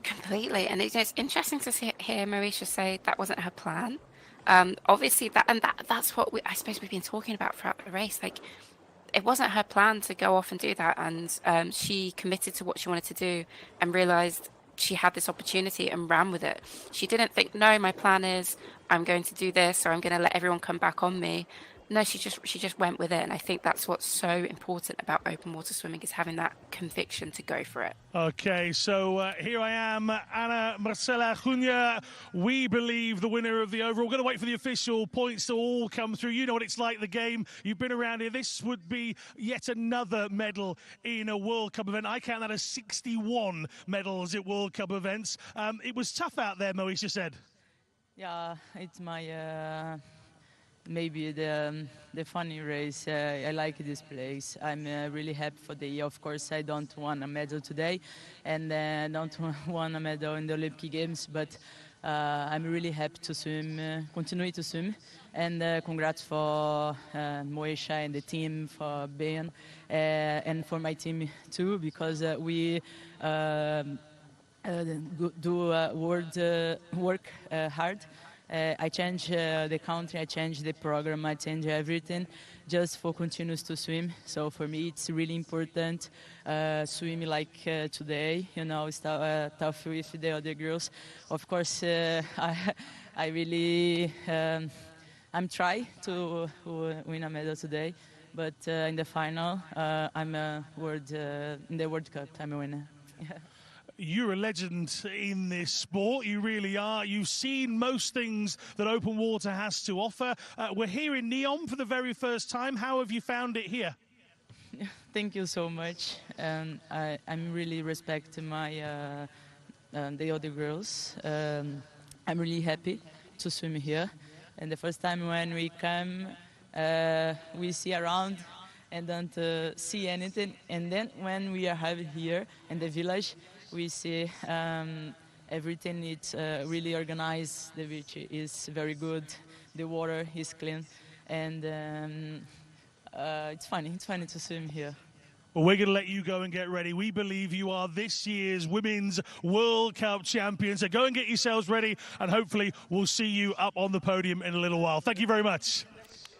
Completely, and it's interesting to hear Moesha say that wasn't her plan. Obviously, that's what I suppose we've been talking about throughout the race. Like, it wasn't her plan to go off and do that, and she committed to what she wanted to do and realized she had this opportunity and ran with it. She didn't think, no, my plan is I'm going to do this, or I'm going to let everyone come back on me. No, she just went with it, and I think that's what's so important about open water swimming, is having that conviction to go for it. Okay, so here I am, Ana Marcela Cunha. We believe the winner of the overall. We're going to wait for the official points to all come through. You know what it's like, the game. You've been around here. This would be yet another medal in a World Cup event. I count that as 61 medals at World Cup events. It was tough out there, Moesha said. Yeah, it's my... maybe the funny race. I like this place. I'm really happy for the year. Of course, I don't want a medal today, and don't want a medal in the Olympic Games, but I'm really happy to swim, continue to swim, and congrats for Moesha and the team for being, and for my team too, because we do work hard. I change the country, I change the program, I change everything just for continuous to swim. So for me, it's really important swim like today, tough with the other girls. Of course, I really, I'm trying to win a medal today, but in the final, I'm in the World Cup, I'm a winner. You're a legend in this sport. You really are. You've seen most things that open water has to offer. We're here in NEOM for the very first time. How have you found it here? Thank you so much. I'm really respecting the other girls. I'm really happy to swim here. And the first time when we come, we see around and don't see anything. And then when we are here in the village, we see everything is really organized. The beach is very good. The water is clean, and it's funny. It's funny to swim here. Well, we're going to let you go and get ready. We believe you are this year's Women's World Cup champion. So go and get yourselves ready, and hopefully we'll see you up on the podium in a little while. Thank you very much.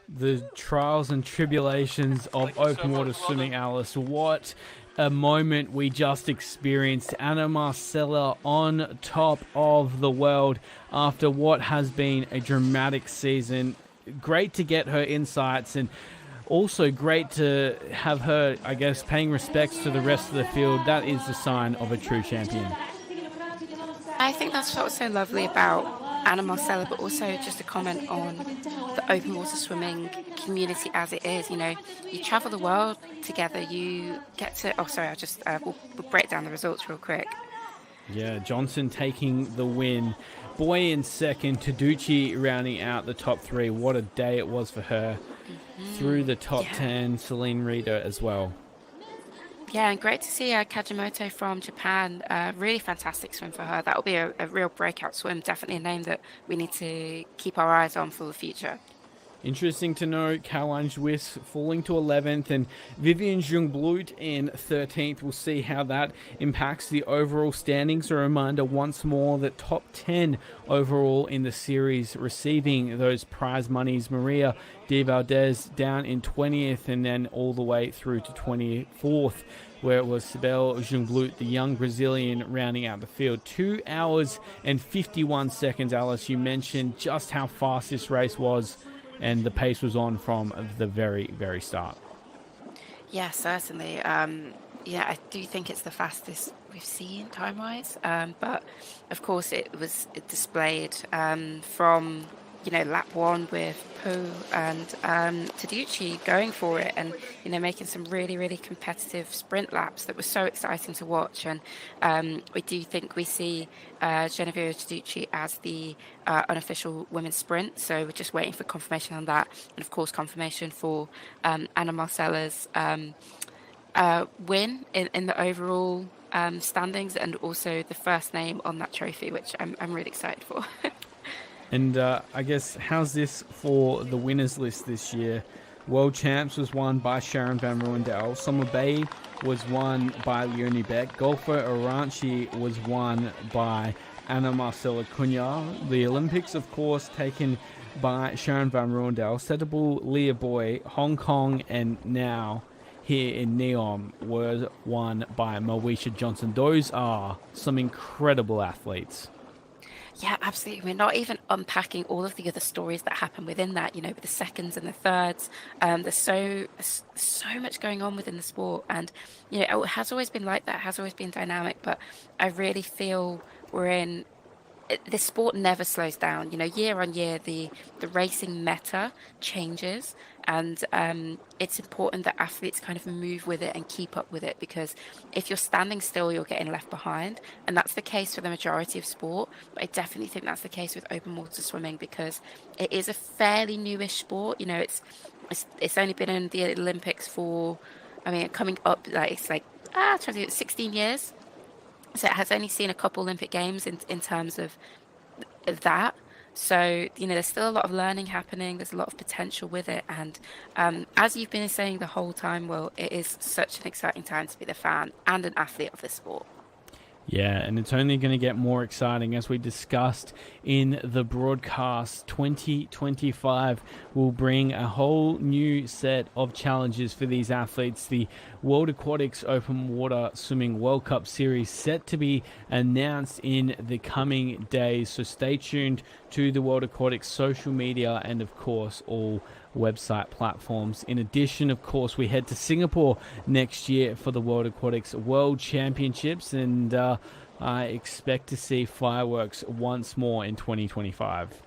The trials and tribulations of open water swimming, Alice. What a moment we just experienced. Anna Marcela on top of the world after what has been a dramatic season. Great to get her insights, and also great to have her, I guess, paying respects to the rest of the field. That is the sign of a true champion. I think that's what was so lovely about Anna Marcela, but also just a comment on the open water swimming community as it is. You know, you travel the world together, you get to... Oh, sorry, we'll break down the results real quick. Yeah, Johnson taking the win. Boy in second, Taducci rounding out the top three. What a day it was for her. Through the top 10, Celine Reader as well. Yeah, and great to see Kajimoto from Japan. Really fantastic swim for her. That will be a real breakout swim. Definitely a name that we need to keep our eyes on for the future. Interesting to note, Caroline Juis falling to 11th and Vivian Jungblut in 13th. We'll see how that impacts the overall standings. A reminder once more that top 10 overall in the series receiving those prize monies. Maria De Valdez down in 20th and then all the way through to 24th, where it was Sibel Jungblut, the young Brazilian, rounding out the field. 2 hours and 51 seconds, Alice. You mentioned just how fast this race was, and the pace was on from the very, very start. Yeah, certainly. I do think it's the fastest we've seen time-wise. But, of course, it displayed from, lap one with Poo and Taducci going for it and, making some really, really competitive sprint laps that were so exciting to watch. And we do think we see Genevieve Taducci as the unofficial women's sprint. So we're just waiting for confirmation on that. And, of course, confirmation for Anna Marcela's win in the overall standings, and also the first name on that trophy, which I'm really excited for. And I guess, how's this for the winners list this year? World Champs was won by Sharon Van Ruendel. Summer Bay was won by Leonie Beck. Golfer Aranchi was won by Anna Marcela Cunha. The Olympics, of course, taken by Sharon Van Ruendel. Setable Leah Boy, Hong Kong, and now here in NEOM was won by Moesha Johnson. Those are some incredible athletes. Yeah, absolutely. We're not even unpacking all of the other stories that happen within that, with the seconds and the thirds. There's so much going on within the sport. And, it has always been like that, has always been dynamic. But I really feel the sport never slows down. Year on year, the racing meta changes. And it's important that athletes kind of move with it and keep up with it, because if you're standing still, you're getting left behind. And that's the case for the majority of sport. But I definitely think that's the case with open water swimming, because it is a fairly newish sport. It's only been in the Olympics for, coming up, 16 years. So it has only seen a couple Olympic Games in terms of that. So, there's still a lot of learning happening. There's a lot of potential with it. And as you've been saying the whole time, Will, it is such an exciting time to be the fan and an athlete of this sport. Yeah, and it's only going to get more exciting. As we discussed in the broadcast, 2025 will bring a whole new set of challenges for these athletes. The World Aquatics Open Water Swimming World Cup Series set to be announced in the coming days. So stay tuned to the World Aquatics social media and, of course, all website platforms. In addition, of course, we head to Singapore next year for the World Aquatics World Championships, and I expect to see fireworks once more in 2025.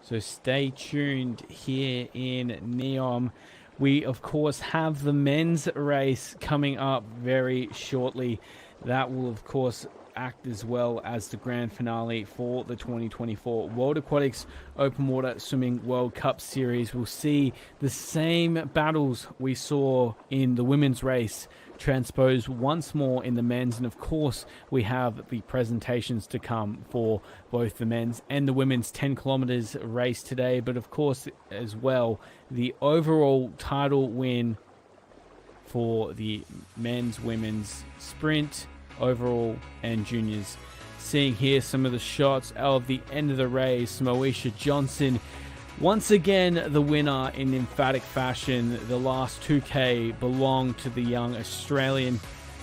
So stay tuned here in NEOM. We, of course, have the men's race coming up very shortly. That will, of course, act as well as the grand finale for the 2024 World Aquatics Open Water Swimming World Cup Series. We'll see the same battles we saw in the women's race transposed once more in the men's, and of course we have the presentations to come for both the men's and the women's 10 kilometers race today, but of course as well the overall title win for the men's, women's sprint, overall and juniors. Seeing here some of the shots of the end of the race. Moesha Johnson once again the winner in emphatic fashion. The last 2K belonged to the young Australian.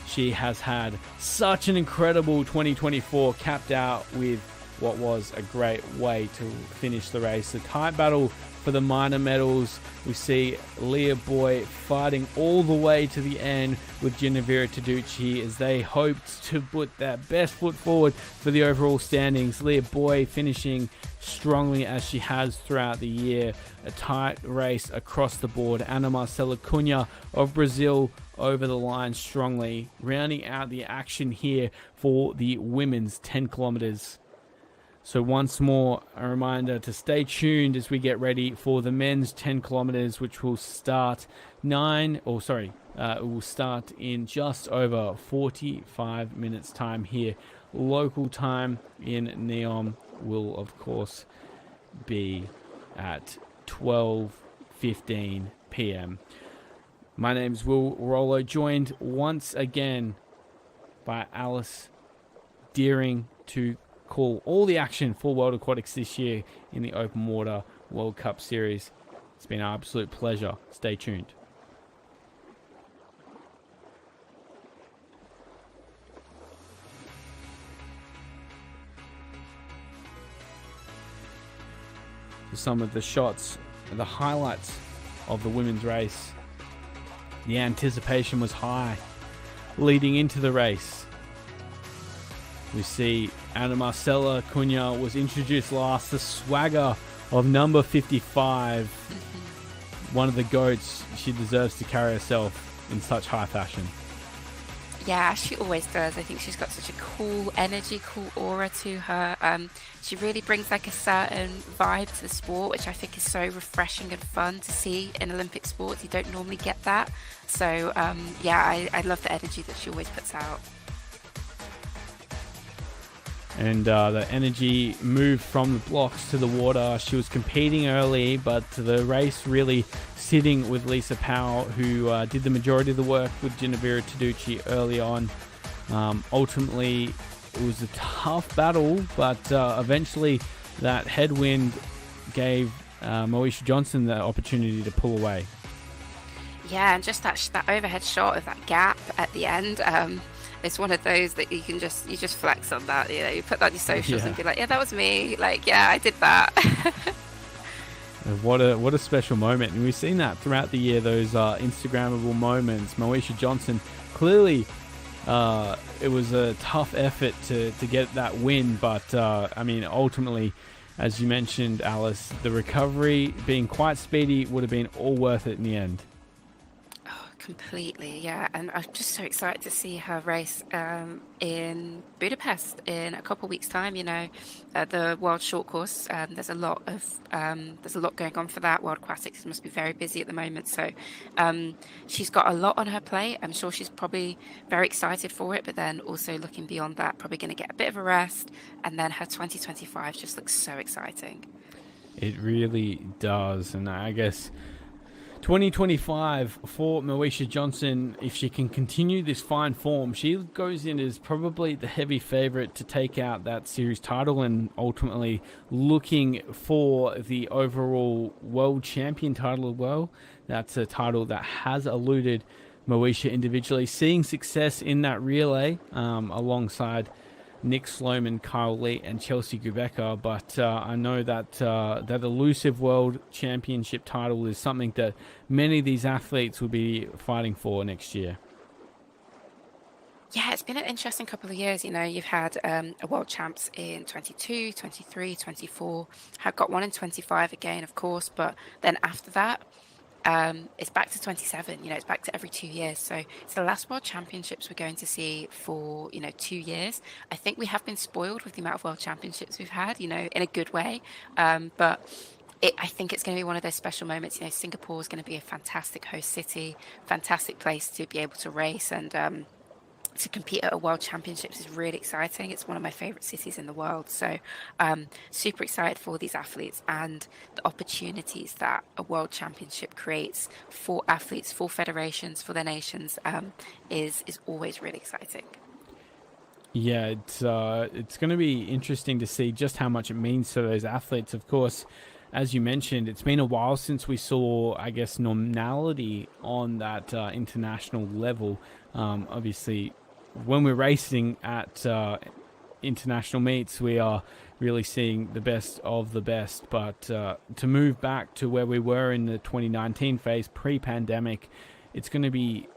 She has had such an incredible 2024, capped out with what was a great way to finish the race. The tight battle for the minor medals. We see Leah Boy fighting all the way to the end with Ginevra Taducci as they hoped to put their best foot forward for the overall standings. Leah Boy finishing strongly as she has throughout the year. A tight race across the board. Ana Marcela Cunha of Brazil over the line strongly, rounding out the action here for the women's 10 kilometers. So once more, a reminder to stay tuned as we get ready for the men's 10 kilometers, which will start it will start in just over 45 minutes time here. Local time in NEOM will, of course, be at 12:15 p.m. My name's Will Rollo, joined once again by Alice Deering to call all the action for World Aquatics this year in the Open Water World Cup Series. It's been an absolute pleasure. Stay tuned. Some of the shots, the highlights of the women's race. The anticipation was high leading into the race. We see Ana Marcela Cunha was introduced last. The swagger of number 55. One of the GOATs. She deserves to carry herself in such high fashion. Yeah, she always does. I think she's got such a cool energy, cool aura to her. She really brings like a certain vibe to the sport, which I think is so refreshing and fun to see in Olympic sports. You don't normally get that. So, I love the energy that she always puts out. And the energy moved from the blocks to the water. She was competing early, but the race really sitting with Lisa Powell, who did the majority of the work with Ginevra Taducci early on. Ultimately, it was a tough battle, but eventually that headwind gave Moesha Johnson the opportunity to pull away. Yeah, and just that overhead shot of that gap at the end. It's one of those that you just flex on that. You know, you put that on your socials and be like, yeah, that was me. Like, yeah, I did that. What a special moment. And we've seen that throughout the year, those Instagrammable moments. Moesha Johnson, clearly it was a tough effort to get that win. But, ultimately, as you mentioned, Alice, the recovery being quite speedy would have been all worth it in the end. Completely, yeah, and I'm just so excited to see her race in Budapest in a couple of weeks' time. You know, the World Short Course. There's a lot going on for that. World Aquatics must be very busy at the moment, so she's got a lot on her plate. I'm sure she's probably very excited for it, but then also looking beyond that, probably going to get a bit of a rest, and then her 2025 just looks so exciting. It really does, and I guess 2025 for Moesha Johnson, if she can continue this fine form, she goes in as probably the heavy favourite to take out that series title and ultimately looking for the overall world champion title as well. That's a title that has eluded Moesha individually, seeing success in that relay alongside Nick Sloman, Kyle Lee, and Chelsea Gubecka, but I know that that elusive world championship title is something that many of these athletes will be fighting for next year. Yeah, it's been an interesting couple of years. You know, you've had a world champs in 22, 23, 24, have got one in 25 again, of course, but then after that, it's back to 27. It's back to every 2 years. So it's the last World Championships we're going to see for 2 years. I think we have been spoiled with the amount of World Championships we've had, in a good way. But I think it's going to be one of those special moments. Singapore is going to be a fantastic host city, fantastic place to be able to race, and to compete at a World Championships is really exciting. It's one of my favorite cities in the world. So super excited for these athletes and the opportunities that a World Championship creates for athletes, for federations, for their nations, is always really exciting. Yeah, it's going to be interesting to see just how much it means to those athletes. Of course, as you mentioned, it's been a while since we saw, I guess, normality on that international level. Obviously, when we're racing at international meets, we are really seeing the best of the best. But to move back to where we were in the 2019 phase, pre-pandemic, it's going to be,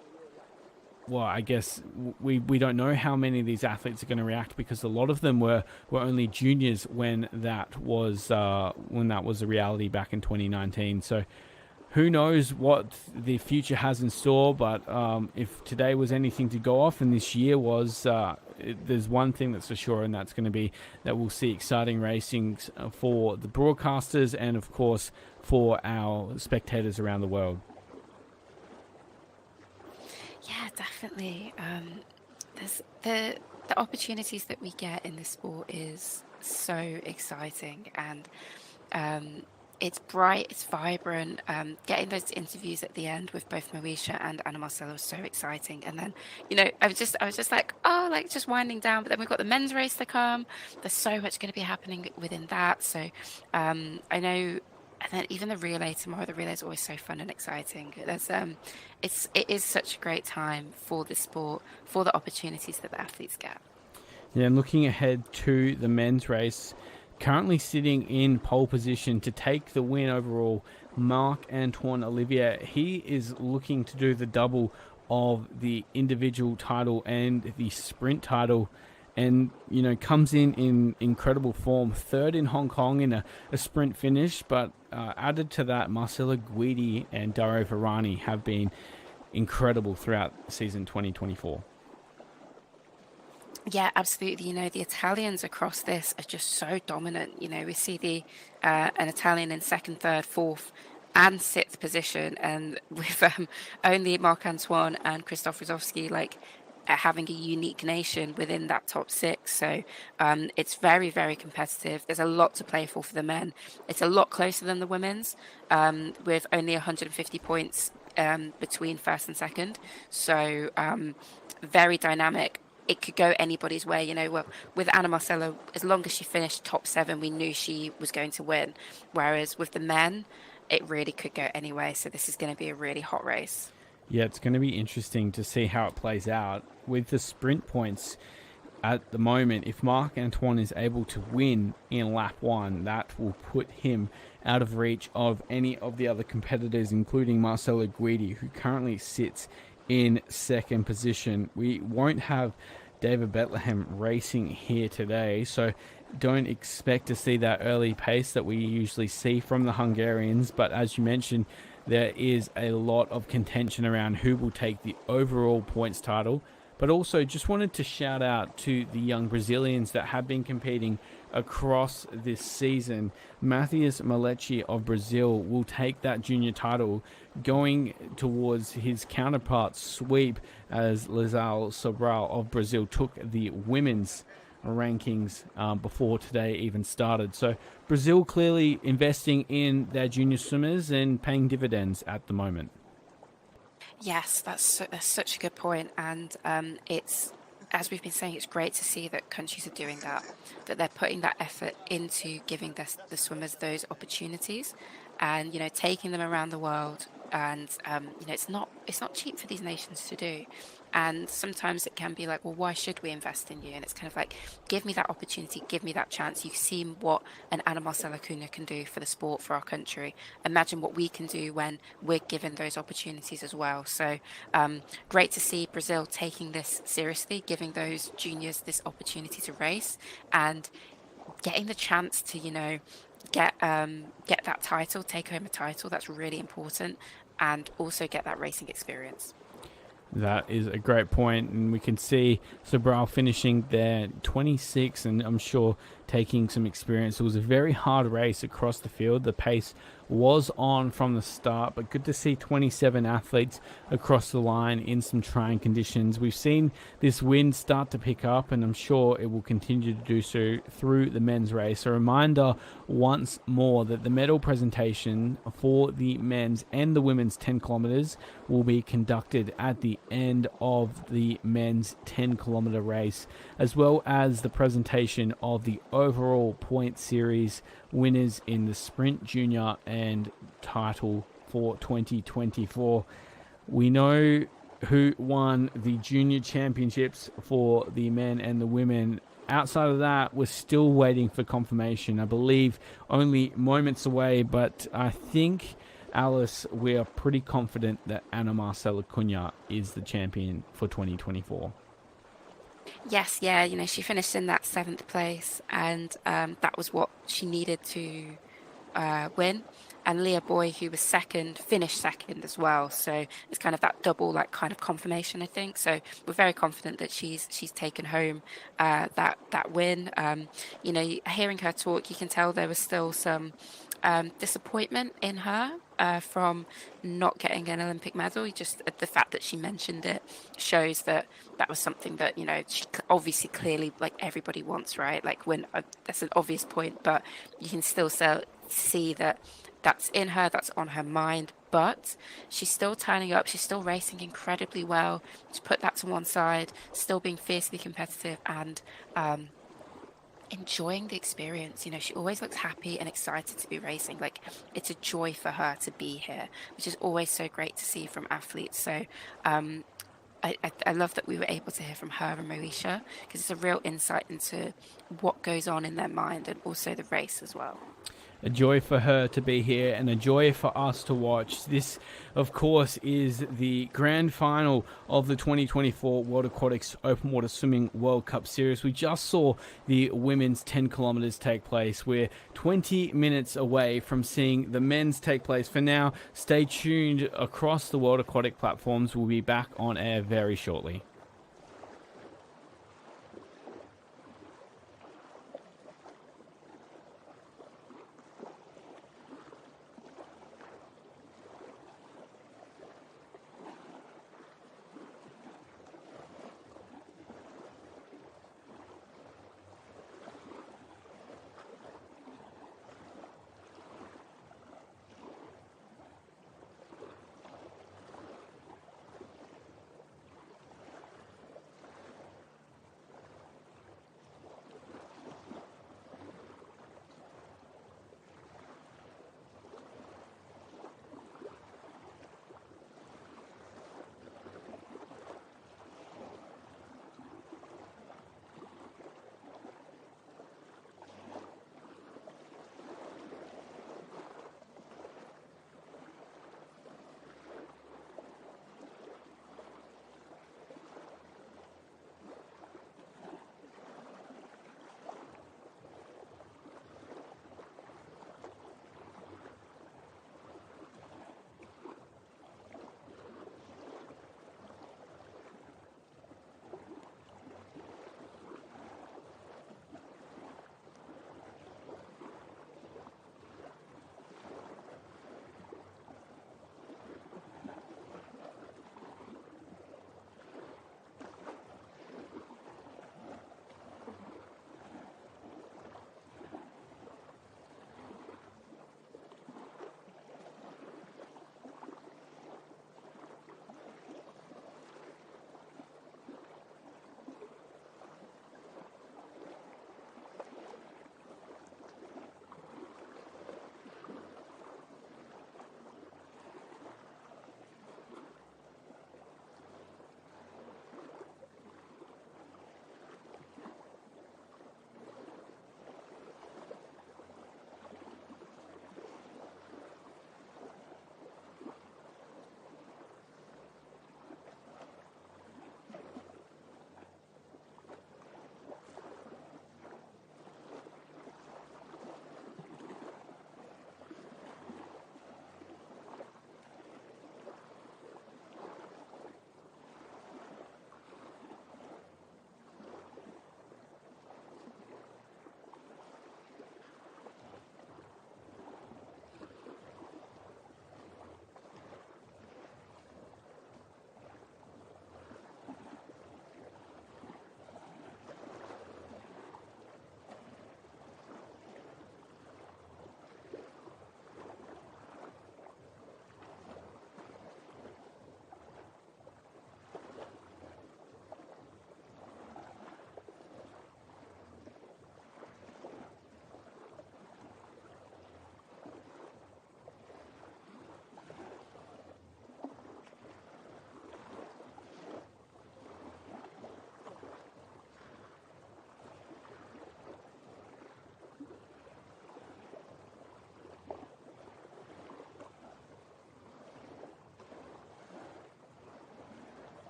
well, I guess we don't know how many of these athletes are going to react, because a lot of them were only juniors when that was a reality back in 2019. So who knows what the future has in store, but if today was anything to go off, and this year was, there's one thing that's for sure, and that's going to be that we'll see exciting racing for the broadcasters and, of course, for our spectators around the world. Yeah, definitely. There's the opportunities that we get in this sport is so exciting, and it's bright, it's vibrant. Getting those interviews at the end with both Moesha and Ana Marcela was so exciting. And then, I was just like, just winding down. But then we've got the men's race to come. There's so much going to be happening within that. So I know. And then even the relay tomorrow, the relay is always so fun and exciting. It is such a great time for the sport, for the opportunities that the athletes get. Yeah, and looking ahead to the men's race, currently sitting in pole position to take the win overall, Marc-Antoine Olivier. He is looking to do the double of the individual title and the sprint title, and comes in incredible form, third in Hong Kong in a sprint finish. But added to that, Marcella Guidi and Dario Varani have been incredible throughout season 2024. Yeah, absolutely. The Italians across this are just so dominant. We see an Italian in second, third, fourth, and sixth position, and with only Marc-Antoine and Christoph Rosowski having a unique nation within that top six. So it's very, very competitive. There's a lot to play for the men. It's a lot closer than the women's, with only 150 points between first and second. So very dynamic. It could go anybody's way. Well, with Ana Marcela, as long as she finished top 7, we knew she was going to win. Whereas with the men, it really could go anyway. So this is going to be a really hot race. Yeah, it's going to be interesting to see how it plays out. With the sprint points at the moment, if Marc-Antoine is able to win in lap 1, that will put him out of reach of any of the other competitors, including Marcelo Guidi, who currently sits in second position. We won't have David Bethlehem racing here today, so don't expect to see that early pace that we usually see from the Hungarians. But as you mentioned, there is a lot of contention around who will take the overall points title. But also just wanted to shout out to the young Brazilians that have been competing across this season. Matheus Maletti of Brazil will take that junior title, going towards his counterpart sweep, as Lizal Sobral of Brazil took the women's rankings before today even started. So Brazil clearly investing in their junior swimmers and paying dividends at the moment. Yes, that's such a good point. And it's, as we've been saying, it's great to see that countries are doing that they're putting that effort into giving the swimmers those opportunities, and taking them around the world. And it's not cheap for these nations to do. And sometimes it can be like, well, why should we invest in you? And it's kind of like, give me that opportunity, give me that chance. You've seen what an Ana Marcela Cunha can do for the sport, for our country. Imagine what we can do when we're given those opportunities as well. So great to see Brazil taking this seriously, giving those juniors this opportunity to race, and getting the chance to, get that title, take home a title. That's really important, and also get that racing experience. That is a great point, and we can see Sobral finishing there 26, and I'm sure taking some experience. It was a very hard race across the field. The pace was on from the start, but good to see 27 athletes across the line in some trying conditions. We've seen this wind start to pick up, and I'm sure it will continue to do so through the men's race. A reminder once more that the medal presentation for the men's and the women's 10 kilometers will be conducted at the end of the men's 10 kilometer race, as well as the presentation of the overall point series winners in the sprint, junior and title for 2024. We know who won the junior championships for the men and the women. Outside of that, we're still waiting for confirmation. I believe only moments away, but I think, Alice, we are pretty confident that Ana Marcela Cunha is the champion for 2024. Yes, yeah, she finished in that 7th place, and that was what she needed to win. And Leah Boy, who was second, finished second as well. So it's kind of that double, kind of confirmation, I think. So we're very confident that she's taken home that win. Hearing her talk, you can tell there was still some disappointment in her from not getting an Olympic medal. Just the fact that she mentioned it shows that was something that she obviously clearly everybody wants, right? When that's an obvious point, but you can still see that that's in her, that's on her mind. But she's still turning up, she's still racing incredibly well. To put that to one side, still being fiercely competitive and enjoying the experience. She always looks happy and excited to be racing. It's a joy for her to be here, which is always so great to see from athletes. So I love that we were able to hear from her and Moesha, because it's a real insight into what goes on in their mind and also the race as well. A joy for her to be here and a joy for us to watch. This, of course, is the grand final of the 2024 World Aquatics Open Water Swimming World Cup Series. We just saw the women's 10 kilometers take place. We're 20 minutes away from seeing the men's take place. For now, stay tuned across the World Aquatic platforms. We'll be back on air very shortly.